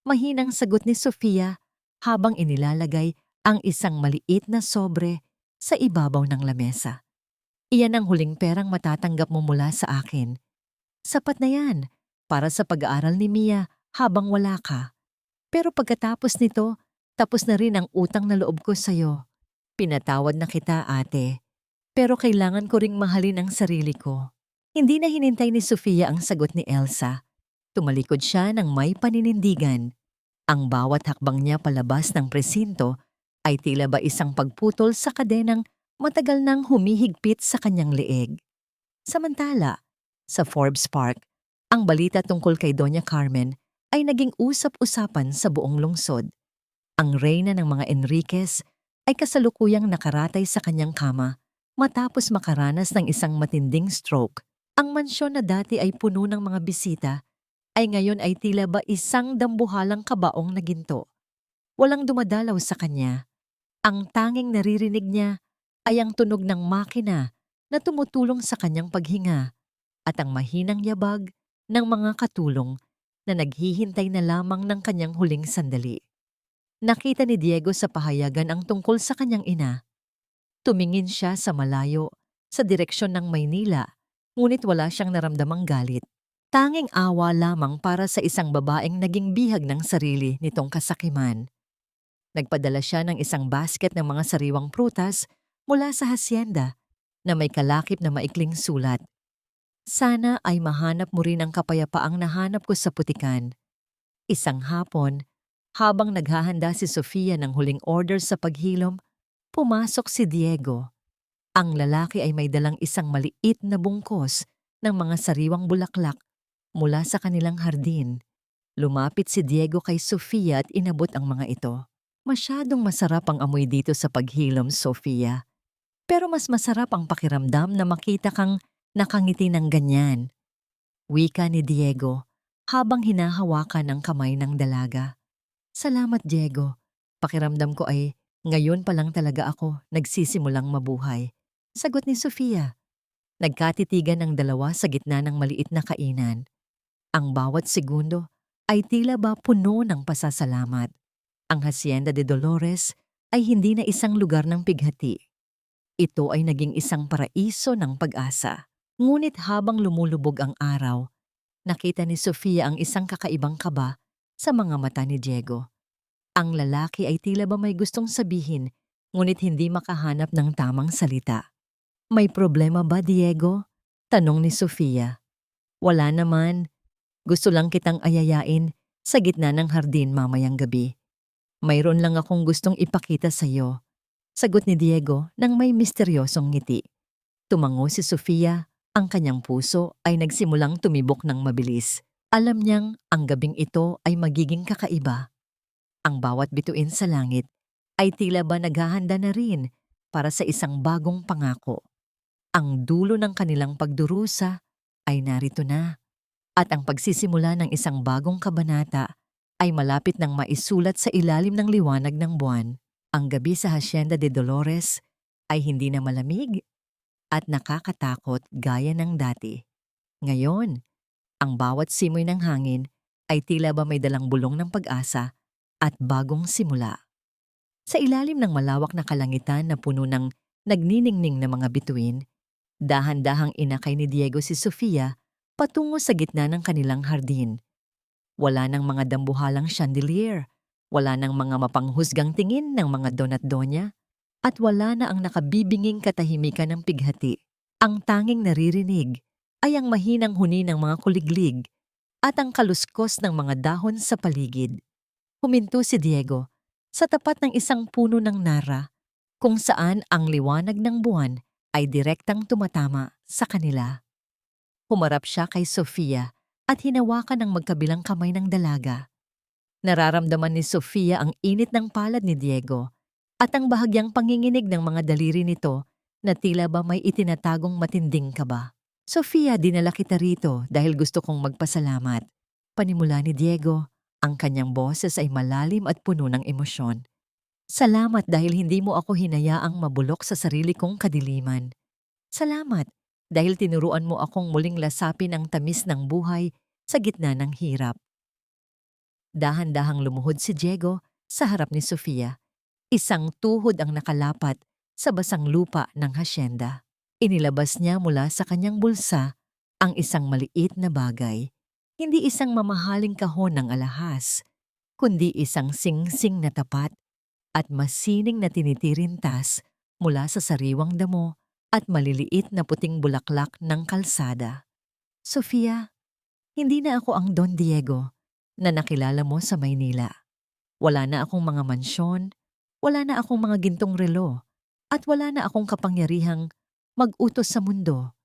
Mahinang sagot ni Sofia habang inilalagay ang isang maliit na sobre sa ibabaw ng lamesa. Iyan ang huling perang matatanggap mo mula sa akin. Sapat na yan para sa pag-aaral ni Mia habang wala ka. Pero pagkatapos nito, tapos na rin ang utang na loob ko sa'yo. Pinatawad na kita, ate. Pero kailangan ko ring mahalin ang sarili ko. Hindi na hinintay ni Sofia ang sagot ni Elsa. Tumalikod siya ng may paninindigan. Ang bawat hakbang niya palabas ng presinto ay tila ba isang pagputol sa kadenang Matagal nang humihigpit sa kanyang leeg. Samantala, sa Forbes Park, ang balita tungkol kay Doña Carmen ay naging usap-usapan sa buong lungsod. Ang reyna ng mga Enriquez ay kasalukuyang nakaratay sa kanyang kama matapos makaranas ng isang matinding stroke. Ang mansyon na dati ay puno ng mga bisita ay ngayon ay tila ba isang dambuhalang kabaong na ginto. Walang dumadalaw sa kanya. Ang tanging naririnig niya ay ang tunog ng makina na tumutulong sa kanyang paghinga at ang mahinang yabag ng mga katulong na naghihintay na lamang ng kanyang huling sandali. Nakita ni Diego sa pahayagan ang tungkol sa kanyang ina. Tumingin siya sa malayo, sa direksyon ng Maynila, ngunit wala siyang naramdamang galit. Tanging awa lamang para sa isang babaeng naging bihag ng sarili nitong kasakiman. Nagpadala siya ng isang basket ng mga sariwang prutas mula sa hasyenda na may kalakip na maikling sulat. Sana ay mahanap mo rin ang kapayapaang nahanap ko sa putikan. Isang hapon, habang naghahanda si Sofia ng huling order sa paghilom, pumasok si Diego. Ang lalaki ay may dalang isang maliit na bungkos ng mga sariwang bulaklak mula sa kanilang hardin. Lumapit si Diego kay Sofia at inabot ang mga ito. Masyadong masarap ang amoy dito sa paghilom, Sofia. Pero mas masarap ang pakiramdam na makita kang nakangiti ng ganyan. Wika ni Diego habang hinahawakan ang kamay ng dalaga. Salamat, Diego. Pakiramdam ko ay ngayon pa lang talaga ako nagsisimulang mabuhay. Sagot ni Sofia. Nagkatitigan ang dalawa sa gitna ng maliit na kainan. Ang bawat segundo ay tila ba puno ng pasasalamat. Ang Hacienda de Dolores ay hindi na isang lugar ng pighati. Ito ay naging isang paraiso ng pag-asa. Ngunit habang lumulubog ang araw, nakita ni Sofia ang isang kakaibang kaba sa mga mata ni Diego. Ang lalaki ay tila ba may gustong sabihin, ngunit hindi makahanap ng tamang salita. May problema ba, Diego? Tanong ni Sofia. Wala naman. Gusto lang kitang ayayain sa gitna ng hardin mamayang gabi. Mayroon lang akong gustong ipakita sa iyo. Sagot ni Diego nang may misteryosong ngiti. Tumango si Sofia, ang kanyang puso ay nagsimulang tumibok ng mabilis. Alam niyang ang gabing ito ay magiging kakaiba. Ang bawat bituin sa langit ay tila ba naghahanda na rin para sa isang bagong pangako. Ang dulo ng kanilang pagdurusa ay narito na at ang pagsisimula ng isang bagong kabanata ay malapit nang maisulat sa ilalim ng liwanag ng buwan. Ang gabi sa Hacienda de Dolores ay hindi na malamig at nakakatakot gaya ng dati. Ngayon, ang bawat simoy ng hangin ay tila ba may dalang bulong ng pag-asa at bagong simula. Sa ilalim ng malawak na kalangitan na puno ng nagniningning na mga bituin, dahan-dahang inakay ni Diego si Sofia patungo sa gitna ng kanilang hardin. Wala nang mga dambuhalang chandelier, wala nang mga mapanghusgang tingin ng mga don at donya, at wala na ang nakabibinging katahimikan ng pighati. Ang tanging naririnig ay ang mahinang huni ng mga kuliglig at ang kaluskos ng mga dahon sa paligid. Huminto si Diego sa tapat ng isang puno ng nara kung saan ang liwanag ng buwan ay direktang tumatama sa kanila. Humarap siya kay Sofia at hinawakan ng magkabilang kamay ng dalaga. Nararamdaman ni Sofia ang init ng palad ni Diego at ang bahagyang panginginig ng mga daliri nito na tila ba may itinatagong matinding kaba. Sofia, dinala kita rito dahil gusto kong magpasalamat. Panimula ni Diego, ang kanyang boses ay malalim at puno ng emosyon. Salamat dahil hindi mo ako hinayaang mabulok sa sarili kong kadiliman. Salamat dahil tinuruan mo akong muling lasapin ang tamis ng buhay sa gitna ng hirap. Dahan-dahang lumuhod si Diego sa harap ni Sofia. Isang tuhod ang nakalapat sa basang lupa ng hasyenda. Inilabas niya mula sa kanyang bulsa ang isang maliit na bagay. Hindi isang mamahaling kahon ng alahas, kundi isang singsing na tapat at masining na tinitirintas mula sa sariwang damo at maliliit na puting bulaklak ng kalsada. Sofia, hindi na ako ang Don Diego na nakilala mo sa Maynila. Wala na akong mga mansyon, wala na akong mga gintong relo. at wala na akong kapangyarihang mag-utos sa mundo,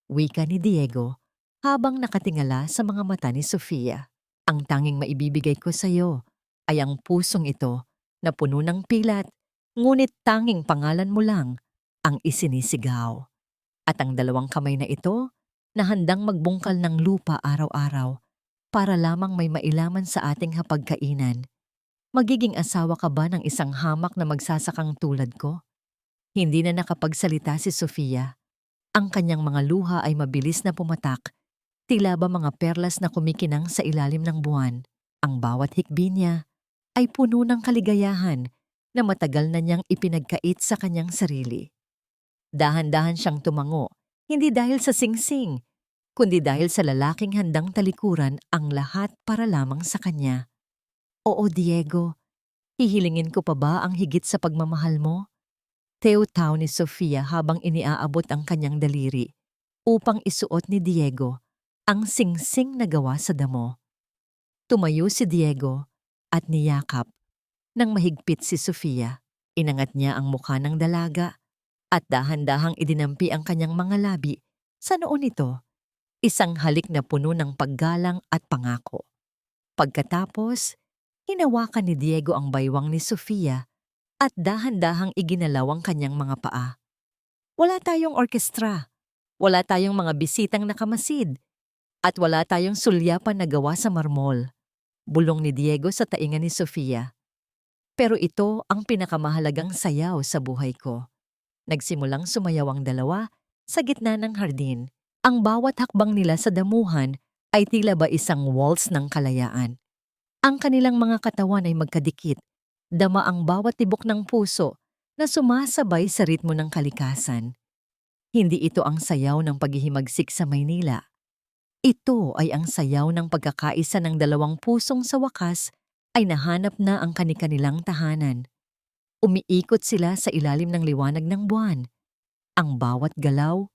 wika ni Diego habang nakatingala sa mga mata ni Sofia. Ang tanging maibibigay ko sa iyo ay ang pusong ito na puno ng pilat, ngunit tanging pangalan mo lang ang isinisigaw. At ang dalawang kamay na ito na handang magbungkal ng lupa araw-araw para lamang may mailaman sa ating hapagkainan. Magiging asawa ka ba ng isang hamak na magsasakang tulad ko? Hindi na nakapagsalita si Sofia. Ang kanyang mga luha ay mabilis na pumatak, tila ba mga perlas na kumikinang sa ilalim ng buwan. Ang bawat hikbi niya ay puno ng kaligayahan na matagal na niyang ipinagkait sa kanyang sarili. Dahan-dahan siyang tumango, hindi dahil sa singsing, kundi dahil sa lalaking handang talikuran ang lahat para lamang sa kanya. Oo, Diego, hihilingin ko pa ba ang higit sa pagmamahal mo? Teutaw ni Sofia habang iniaabot ang kanyang daliri upang isuot ni Diego ang singsing na gawa sa damo. Tumayo si Diego at niyakap nang mahigpit si Sofia. Inangat niya ang mukha ng dalaga at dahan-dahang idinampi ang kanyang mga labi sa noo nito, isang halik na puno ng paggalang at pangako. Pagkatapos, hinawakan ni Diego ang baywang ni Sofia at dahan-dahang iginalaw ang kanyang mga paa. Wala tayong orkestra, wala tayong mga bisitang nakamasid, at wala tayong sulyapan na gawa sa marmol. Bulong ni Diego sa tainga ni Sofia. Pero ito ang pinakamahalagang sayaw sa buhay ko. Nagsimulang sumayaw ang dalawa sa gitna ng hardin. Ang bawat hakbang nila sa damuhan ay tila ba isang waltz ng kalayaan. Ang kanilang mga katawan ay magkadikit, dama ang bawat tibok ng puso na sumasabay sa ritmo ng kalikasan. Hindi ito ang sayaw ng paghihimagsik sa Maynila. Ito ay ang sayaw ng pagkakaisa ng dalawang pusong sa wakas ay nahanap na ang kani-kanilang tahanan. Umiikot sila sa ilalim ng liwanag ng buwan. Ang bawat galaw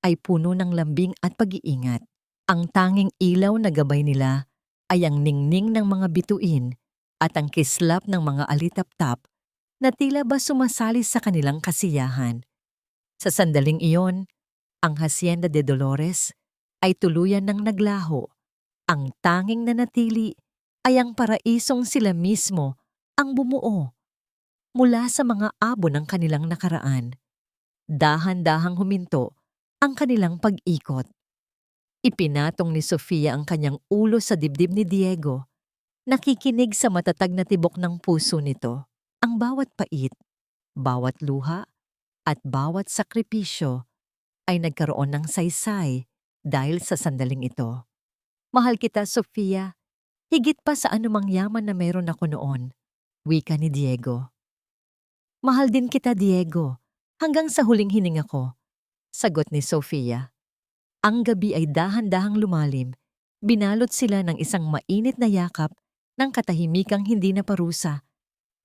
ay puno ng lambing at pag-iingat. Ang tanging ilaw na gabay nila ay ang ningning ng mga bituin at ang kislap ng mga alitap-tap na tila ba sumasali sa kanilang kasiyahan. Sa sandaling iyon, ang Hacienda de Dolores ay tuluyan ng naglaho. Ang tanging nanatili ay ang paraisong sila mismo ang bumuo mula sa mga abo ng kanilang nakaraan. Dahan-dahang huminto ang kanilang pag-ikot. Ipinatong ni Sofia ang kanyang ulo sa dibdib ni Diego, nakikinig sa matatag na tibok ng puso nito. Ang bawat pait, bawat luha, at bawat sakripisyo ay nagkaroon ng saysay dahil sa sandaling ito. Mahal kita, Sofia, higit pa sa anumang yaman na meron ako noon, wika ni Diego. Mahal din kita, Diego, hanggang sa huling hininga ko, sagot ni Sofia. Ang gabi ay dahan-dahang lumalim, binalot sila ng isang mainit na yakap ng katahimikang hindi na parusa,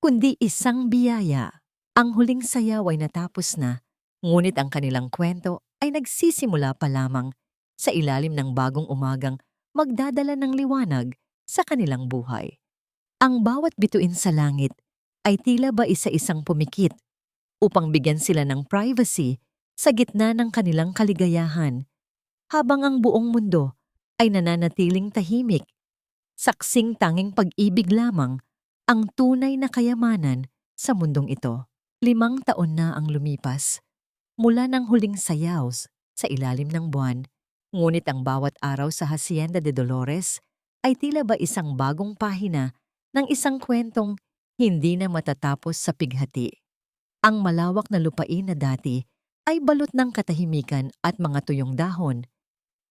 kundi isang biyaya. Ang huling sayaw ay natapos na, ngunit ang kanilang kwento ay nagsisimula pa lamang sa ilalim ng bagong umagang magdadala ng liwanag sa kanilang buhay. Ang bawat bituin sa langit ay tila ba isa-isang pumikit upang bigyan sila ng privacy sa gitna ng kanilang kaligayahan, habang ang buong mundo ay nananatiling tahimik. Saksing tanging pag-ibig lamang ang tunay na kayamanan sa mundong ito. 5 taon na ang lumipas mula ng huling sayaw sa ilalim ng buwan, ngunit ang bawat araw sa Hacienda de Dolores ay tila ba isang bagong pahina ng isang kwentong hindi na matatapos sa pighati. Ang malawak na lupain na dati ay balot ng katahimikan at mga tuyong dahon.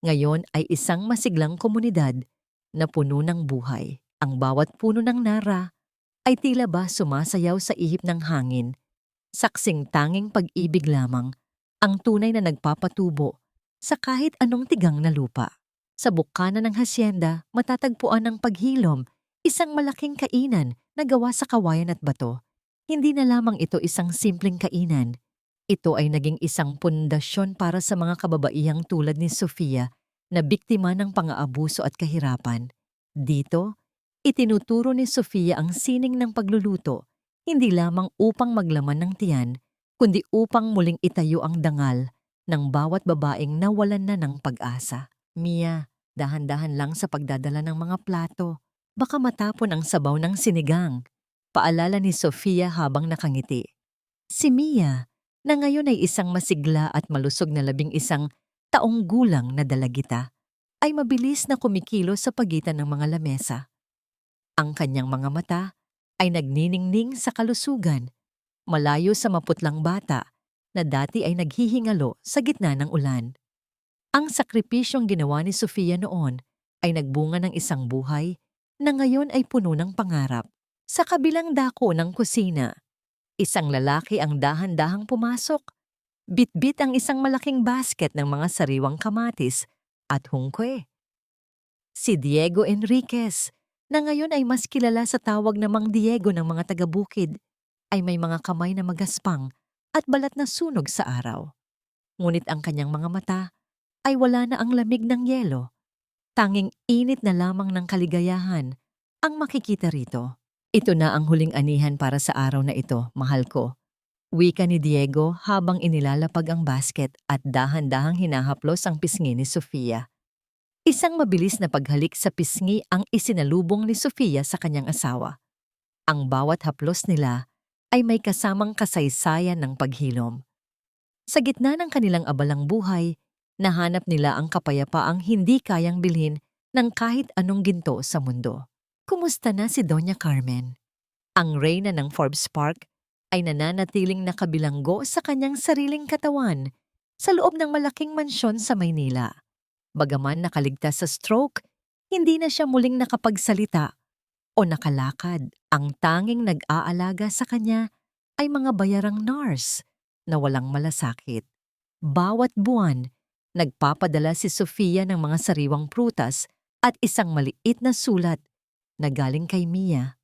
Ngayon ay isang masiglang komunidad na puno ng buhay. Ang bawat puno ng nara ay tila ba sumasayaw sa ihip ng hangin. Saksing tanging pag-ibig lamang ang tunay na nagpapatubo sa kahit anong tigang na lupa. Sa bukana ng hasyenda, matatagpuan ng paghilom, isang malaking kainan na gawa sa kawayan at bato. Hindi na lamang ito isang simpleng kainan. Ito ay naging isang pundasyon para sa mga kababaihang tulad ni Sofia na biktima ng pang-aabuso at kahirapan. Dito, itinuturo ni Sofia ang sining ng pagluluto, hindi lamang upang maglaman ng tiyan, kundi upang muling itayo ang dangal ng bawat babaeng nawalan na ng pag-asa. Mia, dahan-dahan lang sa pagdadala ng mga plato. Baka matapon ang sabaw ng sinigang. Paalala ni Sofia habang nakangiti. Si Mia, na ngayon ay isang masigla at malusog na 11 taong gulang na dalagita, ay mabilis na kumikilos sa pagitan ng mga lamesa. Ang kanyang mga mata ay nagniningning sa kalusugan, malayo sa maputlang bata na dati ay naghihingalo sa gitna ng ulan. Ang sakripisyong ginawa ni Sofia noon ay nagbunga ng isang buhay na ngayon ay puno ng pangarap. Sa kabilang dako ng kusina, isang lalaki ang dahan-dahang pumasok. Bitbit ang isang malaking basket ng mga sariwang kamatis at hungkwe. Si Diego Enriquez, na ngayon ay mas kilala sa tawag na Mang Diego ng mga taga-bukid, ay may mga kamay na magaspang at balat na sunog sa araw. Ngunit ang kanyang mga mata ay wala na ang lamig ng yelo. Tanging init na lamang ng kaligayahan ang makikita rito. Ito na ang huling anihan para sa araw na ito, mahal ko. Wika ni Diego habang inilalapag ang basket at dahan-dahang hinahaplos ang pisngi ni Sofia. Isang mabilis na paghalik sa pisngi ang isinalubong ni Sofia sa kanyang asawa. Ang bawat haplos nila ay may kasamang kasaysayan ng paghilom. Sa gitna ng kanilang abalang buhay, nahanap nila ang kapayapaang hindi kayang bilhin ng kahit anong ginto sa mundo. Kumusta na si Doña Carmen? Ang reyna ng Forbes Park ay nananatiling nakabilanggo sa kanyang sariling katawan sa loob ng malaking mansyon sa Maynila. Bagaman nakaligtas sa stroke, hindi na siya muling nakapagsalita o nakalakad. Ang tanging nag-aalaga sa kanya ay mga bayarang nurse na walang malasakit. Bawat buwan, nagpapadala si Sofia ng mga sariwang prutas at isang maliit na sulat na galing kay Mia.